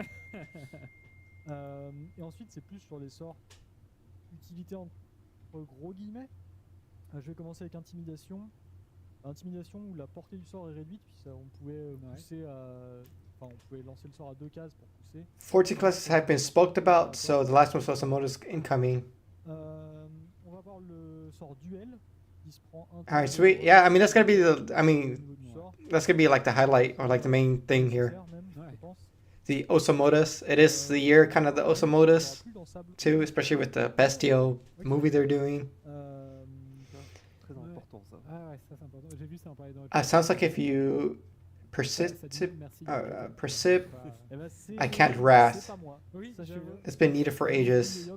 Et ensuite, c'est plus sur les sorts utilité entre gros guillemets. Je vais commencer avec intimidation. Intimidation où la portée du sort est réduite, puis on pouvait pousser on pouvait lancer le sort à 2 cases pour pousser. 14 classes have been spoken about, so the last one saw some modus incoming. On va avoir le sort duel qui se prend un. Alright, sweet. Yeah, I mean that's gonna be that's gonna be like the highlight or like the main thing here. The Osamodas. It is the year kind of the Osamodas too, especially with the Bestio movie they're doing. Très important ça. Ça c'est important. J'ai vu ça en parler dans le. Sounds like if you persip, I can't wrath. It's been needed for ages.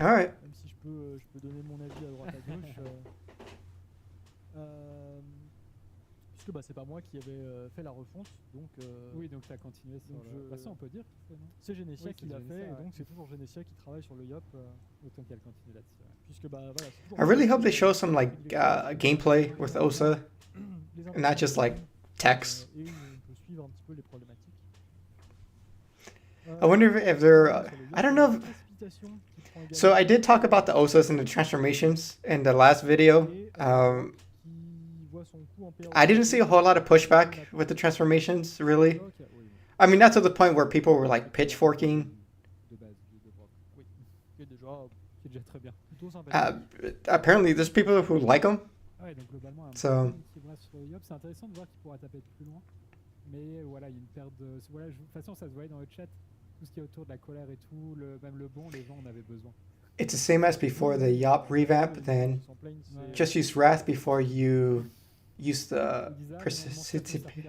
Alright. Même si je peux donner mon avis à droite à gauche. Puisque c'est pas moi qui avais fait la refonte, donc. Oui, donc tu as continué sur. Ça on peut dire. C'est Genesia qui l'a fait, et donc c'est toujours Genesia qui travaille sur le Yop. Autant qu'elle continue là-dessus. Puisque voilà. I really hope they show some like gameplay with Osa, and not just like text. Et on peut suivre un petit peu les problématiques. I wonder if they're. I don't know. So I did talk about the Osas and the transformations in the last video. I didn't see a whole lot of pushback with the transformations, really. I mean, not to the point where people were like pitchforking. plutôt sympathique. Apparently, there's people who like him. Ouais, donc globalement, un So- bon équilibrage sur Yop. C'est intéressant de voir qu'il pourra taper plus loin. Mais voilà, il y a une perte de. Voilà, de toute façon, ça se voyait dans le chat. Tout ce qui est autour de la colère et tout, même le bon, les gens en avaient besoin. It's the same as before the Yop revamp. Then just use Wrath before you use the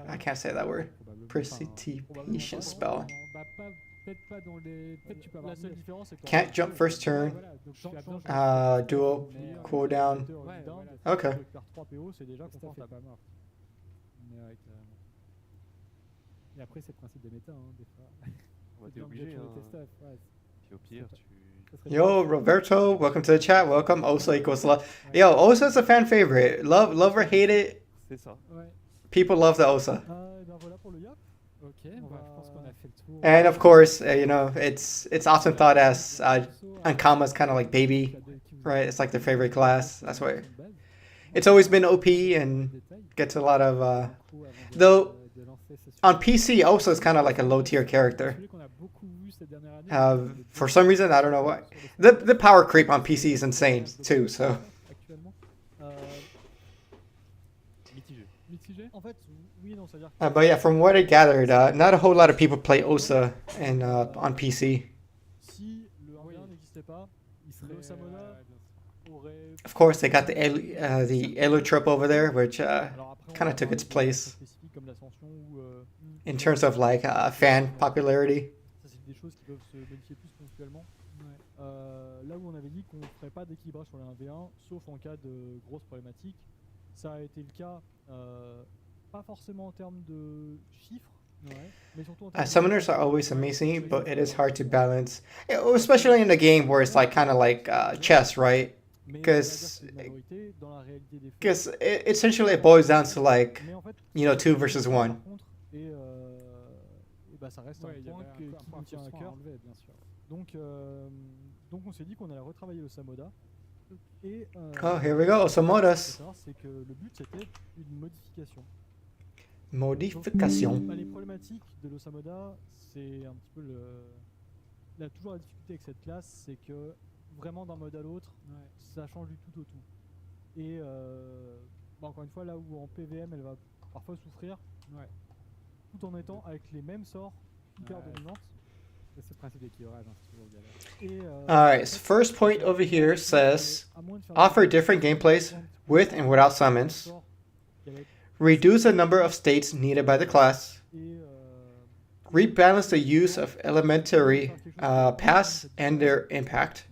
I can't say that word. Precipitation spell. Bah, peut-être pas dans les. Peut-être tu peux avoir. La seule différence, c'est que Can't jump first turn. Voilà, donc tu as bien Dual cooldown. Ok. Tu perds 3 PO, c'est déjà Stuff est confortable. pas mort. Mais ouais, carrément. Et après, c'est le principe des méta, hein, des fois. On va C'est t'es bien de obligé. jouer Hein. tes stuff, ouais. Puis au pire, Ça serait Yo, bien. Roberto, welcome to the chat. Welcome. Osa equals love. Yo, Osa's a fan favorite. Love or hate it, C'est ça. Ouais. people love the Osa. Et ben voilà pour le Yap. Ok, On bah, va- je pense qu'on a fait le tour. And of course, you know, it's often thought as Ankama's kind of like baby, right? It's like their favorite class. That's why it's always been OP and gets a lot of. Though, On PC, Osa is kind of like a low tier character. For some reason, I don't know why. The power creep on PC is insane too. So. Actuellement. Mitigé. En fait, oui, non, c'est-à-dire que But yeah, from what I gathered, not a whole lot of people play Osa and on PC. si le 1v1 n'existait pas, le Samona aurait. Of course, they got the Elu trip over there, which Alors après, on kinda va took avoir its des place. choses spécifiques comme l'ascension ou. in terms of like fan popularity. Ça, c'est des choses qui peuvent se modifier plus ponctuellement. Là où on avait dit qu'on ne ferait pas d'équilibrage sur les 1v1, sauf en cas de grosses problématiques. Ça a été le cas, pas forcément en termes de chiffres, mais surtout en termes de... Summoners are always amazing, but it is hard to balance, especially in a game where it's like kind of like chess, right? Mais Because on va dire que c'est une majorité. Dans la réalité des faits, because essentially it boils down to like, mais en fait, you know, 2 versus 1. par contre, et bah, ça reste Ouais, un il y point avait qui un nous tient à cœur. enlever, bien sûr. Donc on s'est dit qu'on allait retravailler le Samoda. Et Oh, here we go, ce qu'il faut Osamodas. savoir, c'est que le but c'était une modification. Modification. Les problématiques de l'Osamoda, c'est un petit peu toujours la difficulté avec cette classe, c'est que vraiment d'un mode à l'autre, ça change du tout au tout. Et encore une fois, là où en PVM elle va parfois souffrir, tout en étant avec les mêmes sorts hyper dominantes. C'est le principe d'équilibrage, hein, c'est toujours galère. Alright, so first point over here says offer different gameplays with and without summons, reduce the number of states needed by the class, rebalance the use of elementary pass and their impact,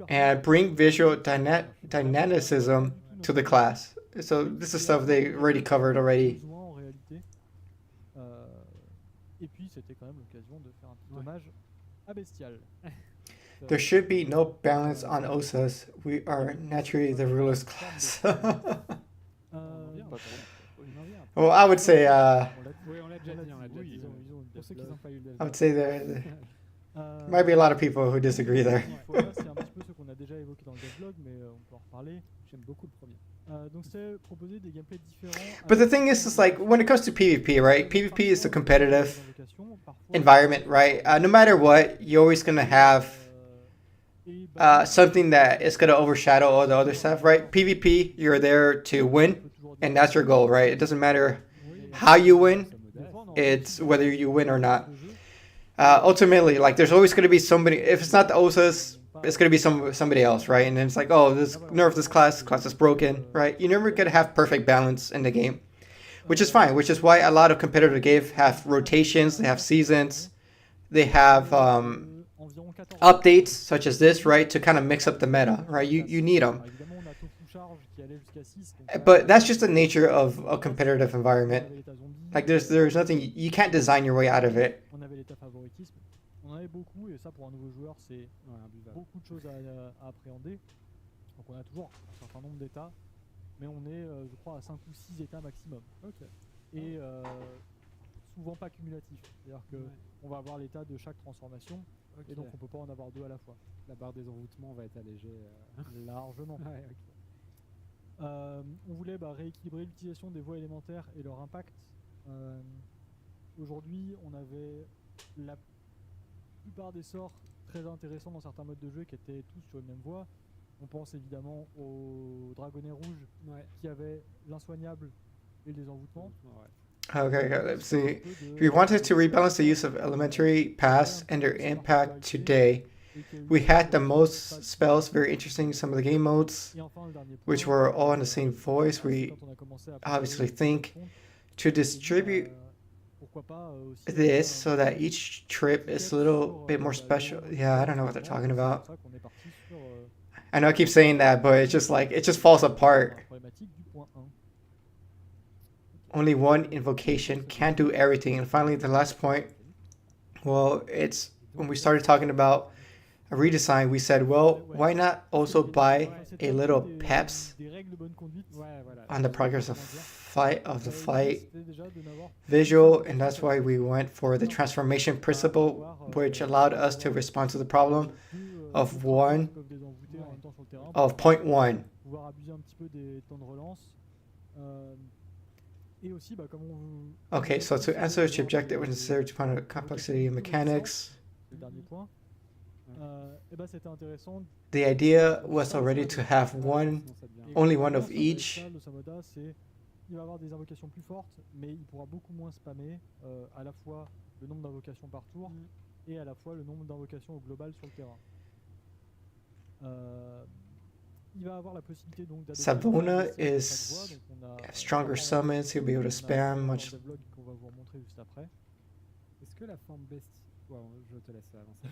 and bring visual dynamicism to the class. So this is stuff they already covered already. en réalité. Et puis c'était quand même l'occasion de faire un petit hommage à Bestial. There should be no balance on OSAs. We are naturally the ruler's class. Well, I would say, Oui, on l'a déjà dit, on l'a déjà dit. Pour ceux qui n'ont pas eu le I would say there might be a lot of people who disagree there. C'est un petit peu ce qu'on a déjà évoqué dans le devlog, mais on peut en reparler. J'aime beaucoup le premier. Donc c'est proposer des gameplays différents. But the thing is like when it comes to PvP, right? PvP is a competitive environment, right? No matter what, you're always gonna have something that is gonna overshadow all the other stuff, right? PvP, you're there to win, and that's your goal, right? It doesn't matter how you win; it's whether you win or not. Ultimately, like there's always gonna be somebody. If it's not the OSAs, it's gonna be somebody else, right? And then it's like, oh, nerf this class is broken, right? You're never gonna have perfect balance in the game, which is fine. Which is why a lot of competitive games have rotations, they have seasons, they have updates such as this, right, to kind of mix up the meta, right? You need them. But that's just the nature of a competitive environment. Like there's nothing, you can't design your way out of it. On avait l'état favoritisme. On en avait beaucoup, et ça pour un nouveau joueur, c'est beaucoup de choses à appréhender. Donc on a toujours un certain nombre d'états, mais on est, je crois, à 5 ou 6 états maximum. Et souvent pas cumulatif. C'est-à-dire qu'on va avoir l'état de chaque transformation, et donc on peut pas en avoir 2 à la fois. La barre des envoûtements va être allégée largement. On voulait rééquilibrer l'utilisation des voies élémentaires et leur impact. Aujourd'hui, on avait la plupart des sorts très intéressants dans certains modes de jeu qui étaient tous sur une même voie. On pense évidemment au dragonnet rouge qui avait l'insoignable et le désenvoûtement. Okay, let's see. If we wanted to rebalance the use of elementary past and their impact today, we had the most spells, very interesting, some of the game modes, which were all in the same voice. We obviously think to distribute this so that each trip is a little bit more special. Yeah, I don't know what they're talking about. I know I keep saying that, but it's just like, it just falls apart. Only one invocation can't do everything. And finally, the last point, well, it's when we started talking about a redesign, we said, well, why not also buy a little peps on the progress of the fight visual, and that's why we went for the transformation principle, which allowed us to respond to the problem of point 1. Okay, so to answer each objective, it's necessary to find a complexity in mechanics. The idea was already to have only one of each. Il va avoir des invocations plus fortes, mais il pourra beaucoup moins spammer à la fois le nombre d'invocations par tour et à la fois le nombre d'invocations au global sur le terrain. Il va avoir la possibilité donc Savona is stronger summons, he'll be able to spam much. Qu'on va vous remontrer juste après. Est-ce que la forme bestie... Wow, je te laisse avancer.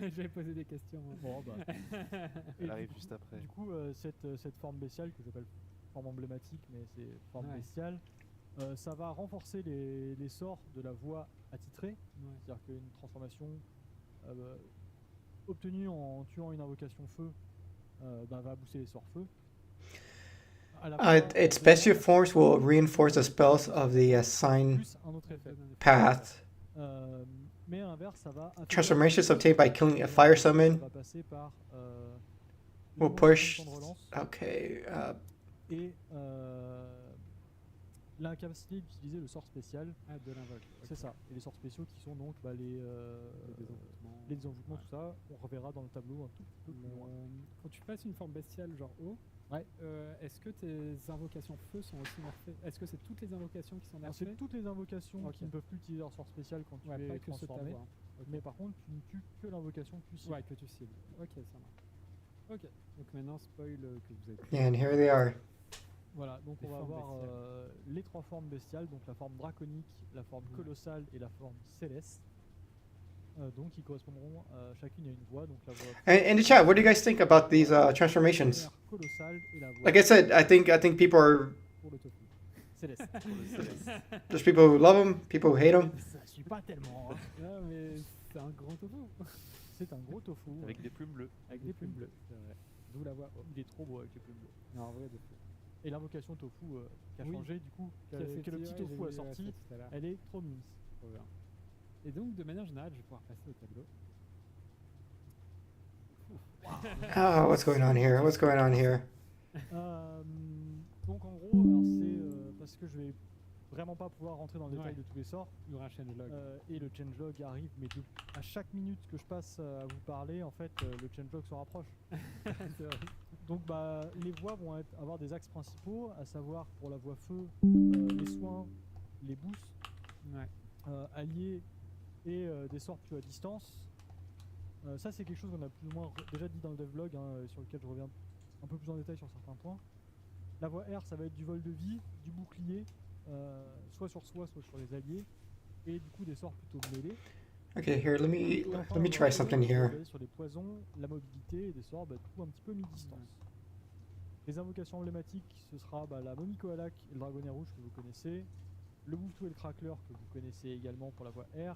Je vais poser des questions. Bon, bah. Elle arrive juste après. Du coup, cette forme bestiale que j'appelle forme emblématique, mais c'est forme bestiale, ça va renforcer les sorts de la voie attitrée. C'est-à-dire qu'une transformation obtenue en tuant une invocation feu va booster les sorts feu. Its bestial forms will reinforce the spells of the assigned path. Mais à l'inverse, ça va Transformations obtained by killing a fire summon will push. Okay. Et l'incapacité d'utiliser le sort spécial de l'invoque. C'est ça. Et les sorts spéciaux qui sont donc les désenvoûtements, tout ça, on reverra dans le tableau un tout petit peu plus loin. Quand tu passes une forme bestiale genre eau, est-ce que tes invocations feu sont aussi nerfées? Est-ce que c'est toutes les invocations qui sont nerfées? C'est toutes les invocations qui ne peuvent plus utiliser leur sort spécial quand tu es transformé. Mais par contre, tu ne tues que l'invocation que tu cibles. Ouais, que tu cibles. Ok, ça marche. Ok, donc maintenant spoil que vous avez... And here they are. Voilà, donc on va avoir les trois formes bestiales, donc la forme draconique, la forme colossale et la forme céleste. Donc qui correspondront chacune à une voie. Donc la voie And in the chat, what do you guys think about these transformations? colossale et la voie Like I said, I think people are... pour le tofu. Céleste. There's people who love them, people who hate them. Ça suit pas tellement. Non, mais c'est un grand tofu. C'est un gros tofu. Avec des plumes bleues. Avec des plumes bleues. D'où la voix. Il est trop beau avec les plumes bleues. Non, en vrai, de fou. Et l'invocation tofu qui a changé du coup, que le petit tofu a sorti, elle est trop mimes. Trop bien. Et donc, de manière générale, je vais pouvoir passer au tableau. Oh, what's going on here? What's going on here? Donc en gros, alors c'est parce que je vais vraiment pas pouvoir rentrer dans le détail de tous les sorts. Il y aura un changelog. Et le changelog arrive, mais à chaque minute que je passe à vous parler, en fait, le changelog se rapproche. Donc les voies vont avoir des axes principaux, à savoir pour la voie feu, les soins, les boosts, alliés et des sorts plus à distance. Ça c'est quelque chose qu'on a plus ou moins déjà dit dans le devlog, sur lequel je reviens un peu plus en détail sur certains points. La voie R, ça va être du vol de vie, du bouclier, soit sur soi, soit sur les alliés, et du coup des sorts plutôt mêlés. Okay, here, let me try something here. Sur les poisons, la mobilité et des sorts du coup un petit peu mi-distance. Les invocations emblématiques, ce sera la momie Kohalak et le dragonnet rouge que vous connaissez, le Bouftou et le Crackler que vous connaissez également pour la voie R,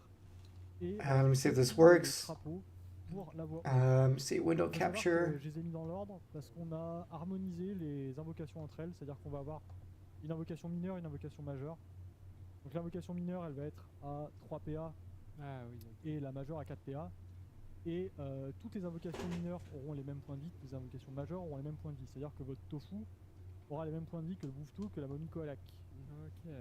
et let me see if this works. le crapaud pour la voie See window capture. Je les ai mis dans l'ordre parce qu'on a harmonisé les invocations entre elles, c'est-à-dire qu'on va avoir une invocation mineure et une invocation majeure. Donc l'invocation mineure, elle va être à 3 PA et la majeure à 4 PA. Et toutes les invocations mineures auront les mêmes points de vie, les invocations majeures auront les mêmes points de vie. C'est-à-dire que votre tofu aura les mêmes points de vie que le Bouftou, que la momie Kohalak.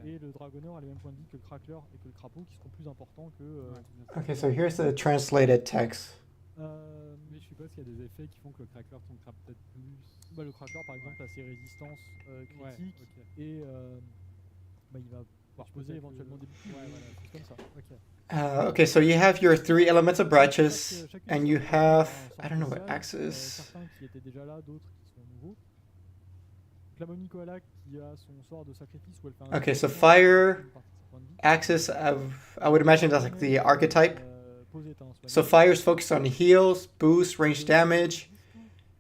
Et le dragonnet aura les mêmes points de vie que le Crackler et que le crapaud, qui seront plus importants que... Okay, so here's the translated text. Mais je suppose qu'il y a des effets qui font que le cracker tankera peut-être plus. Bah, le cracker, par exemple, a ses résistances critiques et il va pouvoir poser éventuellement des boucliers, des choses comme ça. Okay, so you have your 3 elements of branches, and you have, I don't know what axis. Certains qui étaient déjà là, d'autres qui sont nouveaux. Donc la momie koala qui a son sort de sacrifice où elle fait un. Okay, so fire axis, I would imagine that's like the archetype. So fire is focused on heals, boost, range damage,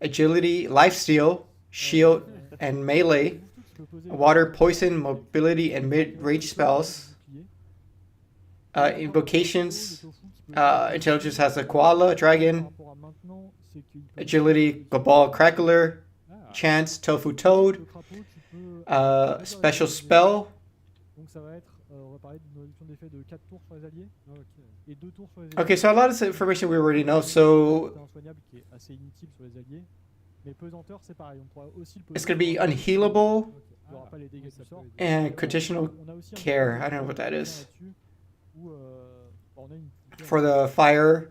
agility, lifesteal, shield, and melee. Water, poison, mobility, and mid-range spells. Invocations, intelligence has a koala, dragon. Agility, Gabal, Crackler. Chance, Tofu, Toad. Special spell. Donc ça va être, on va parler d'une réduction d'effet de 4 tours sur les alliés et 2 tours sur les alliés. Okay, so a lot of this information we already know. So C'est un soignable qui est assez inutile sur les alliés. Mais pesanteur, c'est pareil, on pourra aussi le peser. it's going to be unhealable Il n'y aura pas les dégâts du sort. and conditional On a aussi un care. I petit don't know what that is. là-dessus où on a une For the fire,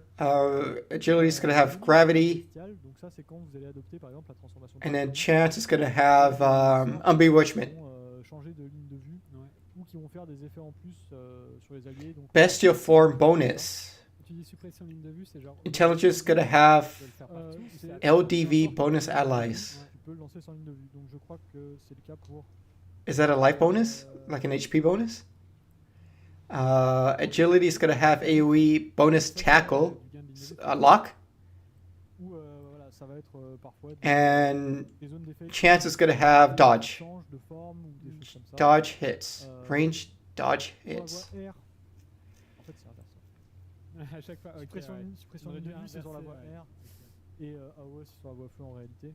agility is going to have gravity, donc ça c'est quand vous allez adopter par exemple la transformation. and then chance is going to have unbewitchment. Changer de ligne de vue ou qui vont faire des effets en plus sur les alliés. Donc, Bestial form bonus. Tu dis suppression ligne de vue, c'est genre. Intelligence is going to have c'est- LDV bonus allies. Tu peux le lancer sans ligne de vue. Donc je crois que c'est le cas pour. Is that a life bonus? Like an HP bonus? Agility is going to have AoE bonus tackle, lock, Ou voilà, ça va être parfois and des zones d'effet. chance is going to have dodge. Change de forme ou des choses comme ça. Dodge hits. Range dodge Sur la hits. voie R. En fait, c'est inversé. À chaque fois, ok. Suppression ligne de vue, c'est sur la voie R. Et AOE, c'est sur la voie feu en réalité.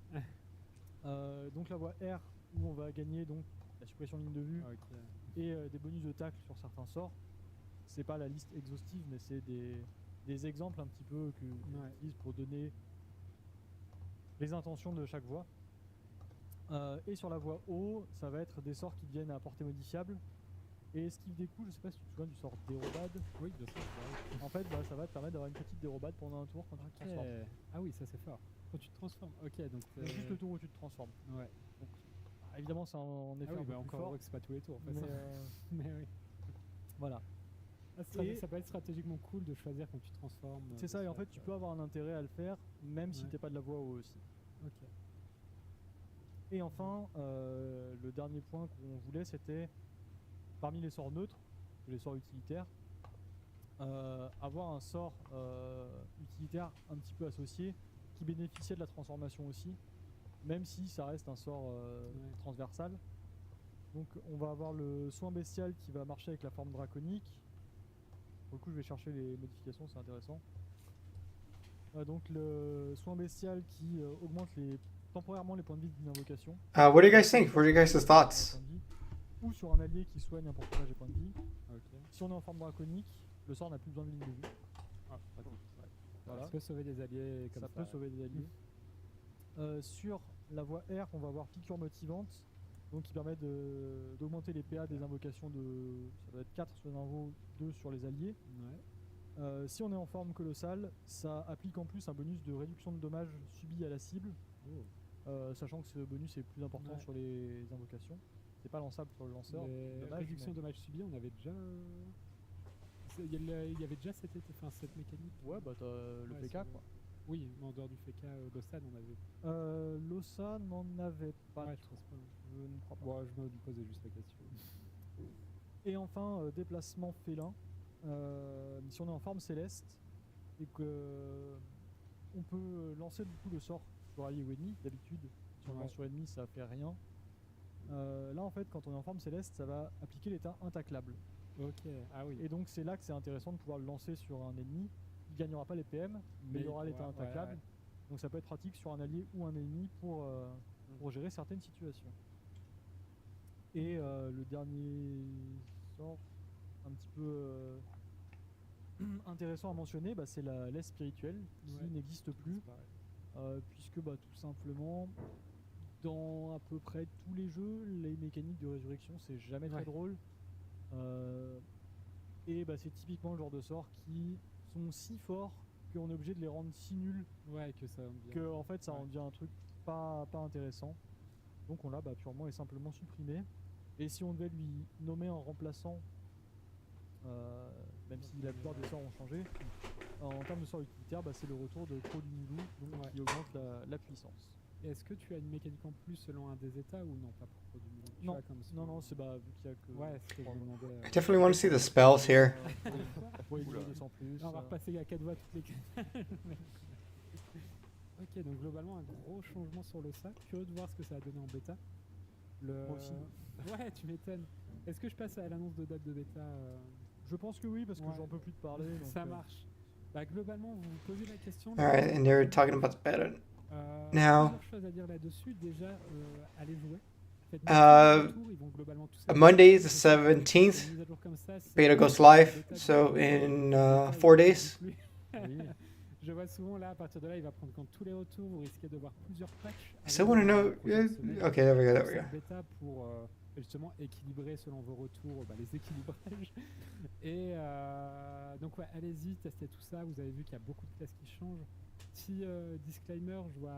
Donc la voie R, où on va gagner donc la suppression ligne de vue et des bonus de tacle sur certains sorts. C'est pas la liste exhaustive, mais c'est des exemples un petit peu que j'utilise pour donner les intentions de chaque voie. Et sur la voie O, ça va être des sorts qui deviennent à portée modifiable. Et esquive des coups, je sais pas si tu te souviens du sort dérobade. Oui, bien sûr. En fait, ça va te permettre d'avoir une petite dérobade pendant un tour quand tu te transformes. Ah oui, ça c'est fort. Quand tu te transformes, ok. Donc Juste le tour où tu te transformes. Ouais. Donc, évidemment, c'est en effet un peu plus encore fort. heureux que c'est pas tous les tours. Mais, Mais oui. voilà. Ça peut être stratégiquement cool de choisir quand tu te transformes. C'est ça, et en fait, tu peux avoir un intérêt à le faire, même si t'es pas de la voie O aussi. Ok. Et enfin, le dernier point qu'on voulait, c'était parmi les sorts neutres, les sorts utilitaires, avoir un sort utilitaire un petit peu associé qui bénéficiait de la transformation aussi, même si ça reste un sort transversal. Donc on va avoir le soin bestial qui va marcher avec la forme draconique. Pour le coup, je vais chercher les modifications, c'est intéressant. Donc le soin bestial qui augmente temporairement les points de vie d'une invocation. What do you guys think? What are you guys' thoughts? Ou sur un allié qui soigne un personnage et points de vie. Si on est en forme draconique, le sort n'a plus besoin de ligne de vue. Voilà. Ça peut sauver des alliés comme ça. Ça peut sauver des alliés. Sur la voie R, on va avoir piqûre motivante, donc qui permet d'augmenter les PA des invocations ça doit être 4 sur les invos, 2 sur les alliés. Si on est en forme colossale, ça applique en plus un bonus de réduction de dommages subis à la cible, sachant que ce bonus est plus important sur les invocations. C'est pas lançable sur le lanceur. Réduction de dommages subis, on avait déjà. Il y avait déjà cette mécanique. Ouais, bah t'as le PK quoi. Oui, mais en dehors du FK, l'OSA n'en avait. L'OSA n'en avait pas. Ouais, je pense pas. Je ne crois pas. Bon, je me posais juste la question. Et enfin, déplacement félin. Si on est en forme céleste et que on peut lancer du coup le sort sur allié ou ennemi. D'habitude, si on lance sur ennemi, ça fait rien. Là, en fait, quand on est en forme céleste, ça va appliquer l'état intaclable. Ok, ah oui. Et donc, c'est là que c'est intéressant de pouvoir le lancer sur un ennemi. Il gagnera pas les PM, mais il aura l'état intaclable. Donc, ça peut être pratique sur un allié ou un ennemi pour gérer certaines situations. Et le dernier sort, un petit peu intéressant à mentionner, c'est la laisse spirituelle qui n'existe plus. Puisque tout simplement, dans à peu près tous les jeux, les mécaniques de résurrection, c'est jamais très drôle. Et c'est typiquement le genre de sorts qui sont si forts qu'on est obligé de les rendre si nuls que ça que en fait ça en devient un truc pas intéressant. Donc on l'a purement et simplement supprimé. Et si on devait lui nommer un remplaçant, même si la plupart des sorts ont changé, en termes de sorts utilitaires, c'est le retour de Croc du Moulou, donc qui augmente la puissance. Et est-ce que tu as une mécanique en plus selon un des états ou non, pas pour Croc du Moulou? Non, c'est vu qu'il y a que... Ouais, c'est ce que je me demandais. I definitely want to see the spells here. Oui, il descend plus. On va repasser à 4 voix toutes les 4. Ok, donc globalement un gros changement sur le sac. Curieux de voir ce que ça a donné en bêta. Moi aussi. Ouais, tu m'étonnes. Est-ce que je passe à l'annonce de date de bêta Je pense que oui, parce que j'en peux plus te parler. Donc ça marche. Globalement, vous vous posez la question. Alright, and they're talking about the beta. Now, plusieurs choses à dire là-dessus. Déjà, allez jouer. Monday the 17th, beta goes live, so in 4 days. Je vois souvent là, à partir de là, il va prendre compte tous les retours. Vous risquez de voir plusieurs patchs. I still want to know. Okay, there we go. Bêta pour justement équilibrer selon vos retours les équilibrages. Et donc ouais, allez-y, testez tout ça. Vous avez vu qu'il y a beaucoup de classes qui changent. Petit disclaimer, je vois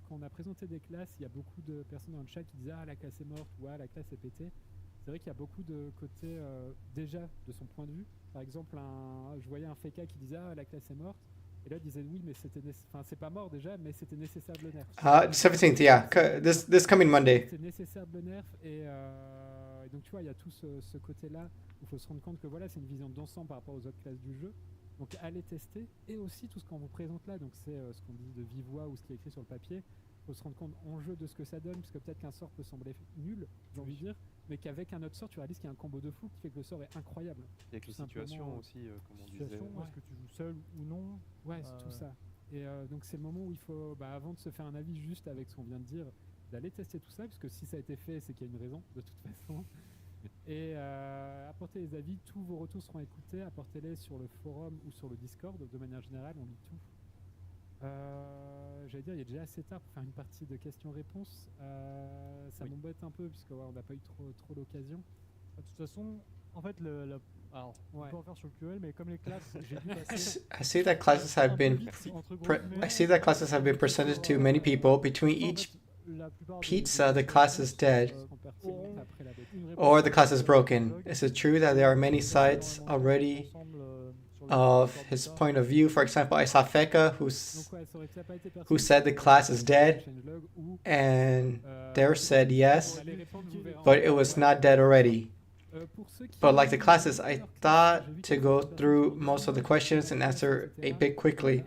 quand on a présenté des classes, il y a beaucoup de personnes dans le chat qui disaient la classe est morte ou la classe est pétée. C'est vrai qu'il y a beaucoup de côté déjà de son point de vue. Par exemple, je voyais un Feka qui disait la classe est morte. Et là, il disait oui, mais c'est pas mort déjà, mais c'était nécessaire de le nerf. 17th, yeah. This coming Monday. C'est nécessaire de le nerf. Et donc, tu vois, il y a tout ce côté-là où il faut se rendre compte que voilà, c'est une vision d'ensemble par rapport aux autres classes du jeu. Donc, allez tester. Et aussi, tout ce qu'on vous présente là, donc c'est ce qu'on dit de vive voix ou ce qui est écrit sur le papier. Il faut se rendre compte en jeu de ce que ça donne, parce que peut-être qu'un sort peut sembler nul, j'ai envie de dire, mais qu'avec un autre sort, tu réalises qu'il y a un combo de fou qui fait que le sort est incroyable. Avec les situations aussi, comme on disait. Est-ce que tu joues seul ou non? Ouais, c'est tout ça. Et donc c'est le moment où il faut, avant de se faire un avis juste avec ce qu'on vient de dire, d'aller tester tout ça, puisque si ça a été fait, c'est qu'il y a une raison, de toute façon. Et apportez les avis, tous vos retours seront écoutés, apportez-les sur le forum ou sur le Discord, de manière générale, on lit tout. J'allais dire, il est déjà assez tard pour faire une partie de questions-réponses. Ça m'embête un peu, puisque on n'a pas eu trop l'occasion. De toute façon, en fait, alors, on peut en faire sur le QL, mais comme les classes, j'ai vu passer... I see that classes have been presented to many people. Between each pizza, the class is dead, or the class is broken. Is it true that there are many sites already of his point of view? For example, I saw Feka who said the class is dead, and there said yes, but it was not dead already. But like the classes, I thought to go through most of the questions and answer a bit quickly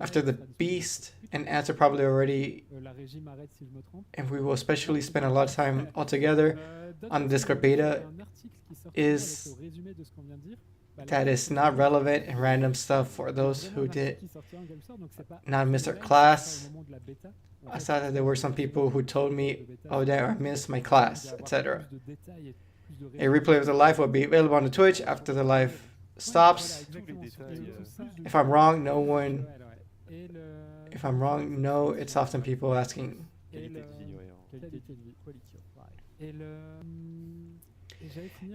after the beast and answer probably already, and we will especially spend a lot of time all together on the Discord beta is that is not relevant and random stuff for those who did not miss our class. I saw that there were some people who told me, oh damn, I missed my class, etc. A replay of the live will be available on the Twitch after the live stops. If I'm wrong, no, it's often people asking.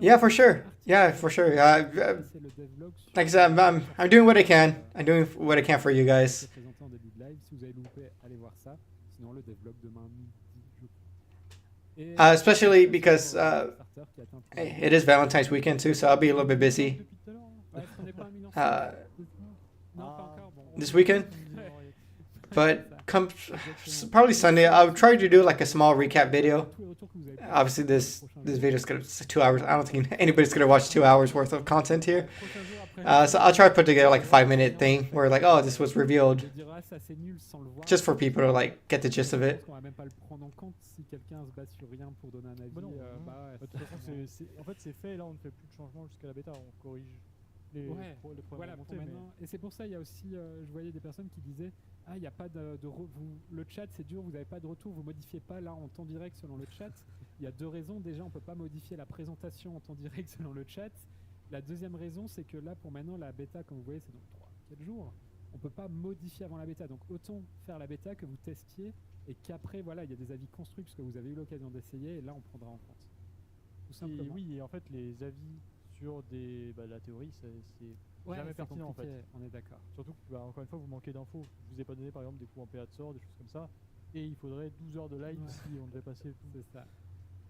Yeah, for sure. Like I said, I'm doing what I can. I'm doing what I can for you guys. Especially because it is Valentine's weekend too, so I'll be a little bit busy this weekend. But come probably Sunday, I'll try to do like a small recap video. Obviously, this video is gonna 2 hours. I don't think anybody's gonna watch 2 hours worth of content here. So I'll try to put together like a 5-minute thing where like, oh, this was revealed, just for people to like get the gist of it. En fait, c'est fait. Là, on ne fait plus de changement jusqu'à la bêta. On corrige les voilà, pour maintenant. Et c'est pour ça, il y a aussi, je voyais des personnes qui disaient, il n'y a pas le chat c'est dur, vous n'avez pas de retour, vous modifiez pas là en temps direct selon le chat. Il y a 2 raisons. Déjà, on ne peut pas modifier la présentation en temps direct selon le chat. La deuxième raison, c'est que là, pour maintenant, la bêta, comme vous voyez, c'est dans 3-4 jours. On ne peut pas modifier avant la bêta. Donc, autant faire la bêta que vous testiez et qu'après, voilà, il y a des avis construits puisque vous avez eu l'occasion d'essayer et là, on prendra en compte. Tout simplement. Oui, et en fait, les avis sur la théorie, c'est Ouais, jamais c'est pertinent en fait. compliqué, on est d'accord. Surtout que, encore une fois, vous manquez d'infos. Je vous ai pas donné par exemple des coups en PA de sort, des choses comme ça. Et il faudrait 12 heures de live Ouais. si on devait passer tout. C'est ça.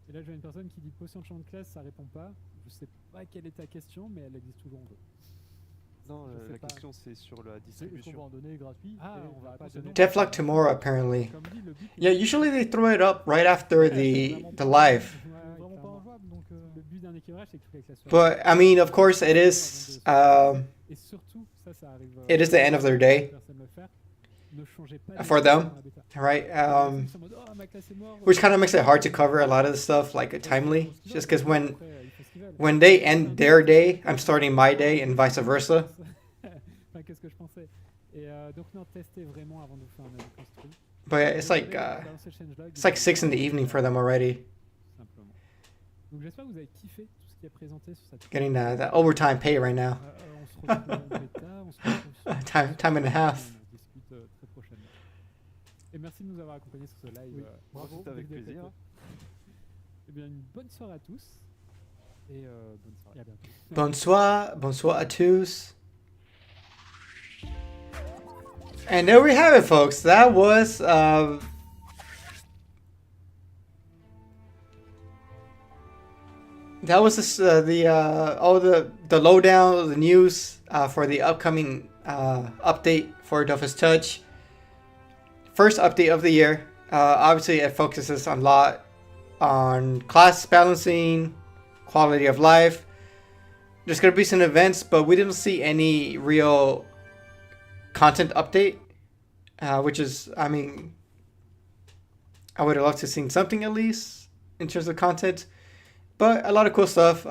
Et là, j'ai une personne qui dit potion de champ de classe, ça répond pas. Je sais pas quelle est ta question, mais elle existe toujours en jeu. Non, Je sais la pas. question c'est sur la Est-ce qu'on distribution. va en donner gratuit Ah, et on va la pas réponse est donner. non. Devlog tomorrow, apparently. Comme dit, le but, Yeah, usually they throw it up right after the live. Ouais, C'est vraiment pas clairement. injouable donc. Le but d'un équilibrage, c'est que toutes les classes soient. But I mean, of course, it is. Et surtout, ça arrive. It is the end of their day. Personne le fait. Ne changez pas For les them. classes dans la bêta. Right. Ils sont en mode, oh, ma classe est morte. Which kind of makes it hard to cover a lot of the stuff like timely, just because when Après, ils font ce qu'ils veulent. when they end their day, I'm starting my day, and vice versa. Enfin, qu'est-ce que je pensais. Et donc, non, testez vraiment avant de vous faire un avis construit. But yeah, it's like Balancez le changelog, it's like 6 in the evening for them already, Simplement. Donc, j'espère que vous avez kiffé tout ce qui est présenté sur cette. getting that overtime pay right now. On se retrouve en bêta, on se retrouve sur. Time and a half. On discute très prochainement. Et merci de nous avoir accompagnés sur ce live. Oui, bravo, c'était avec Dès que plaisir. Eh bien, une bonne soirée à tous. Et bonne soirée. Et à bientôt. Bonsoir à tous. And there we have it, folks. That was all the lowdown, the news for the upcoming update for Dofus Touch. First update of the year. Obviously, it focuses a lot on class balancing, quality of life. There's gonna be some events, but we didn't see any real content update, which is, I mean, I would have loved to have seen something at least in terms of content, but a lot of cool stuff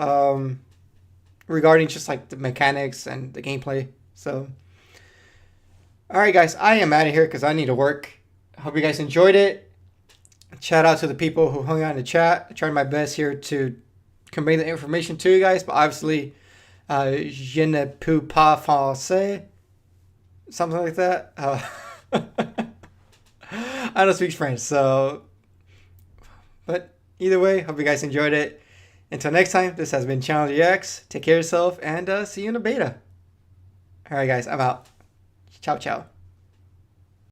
regarding just like the mechanics and the gameplay. So, all right, guys, I am out of here because I need to work. Hope you guys enjoyed it. Shout out to the people who hung out in the chat. I tried my best here to convey the information to you guys, but obviously, je ne peux pas français. Something like that. I don't speak French, so. But either way, hope you guys enjoyed it. Until next time, this has been Challenge X. Take care of yourself and see you in the beta. All right, guys, I'm out. Ciao, ciao.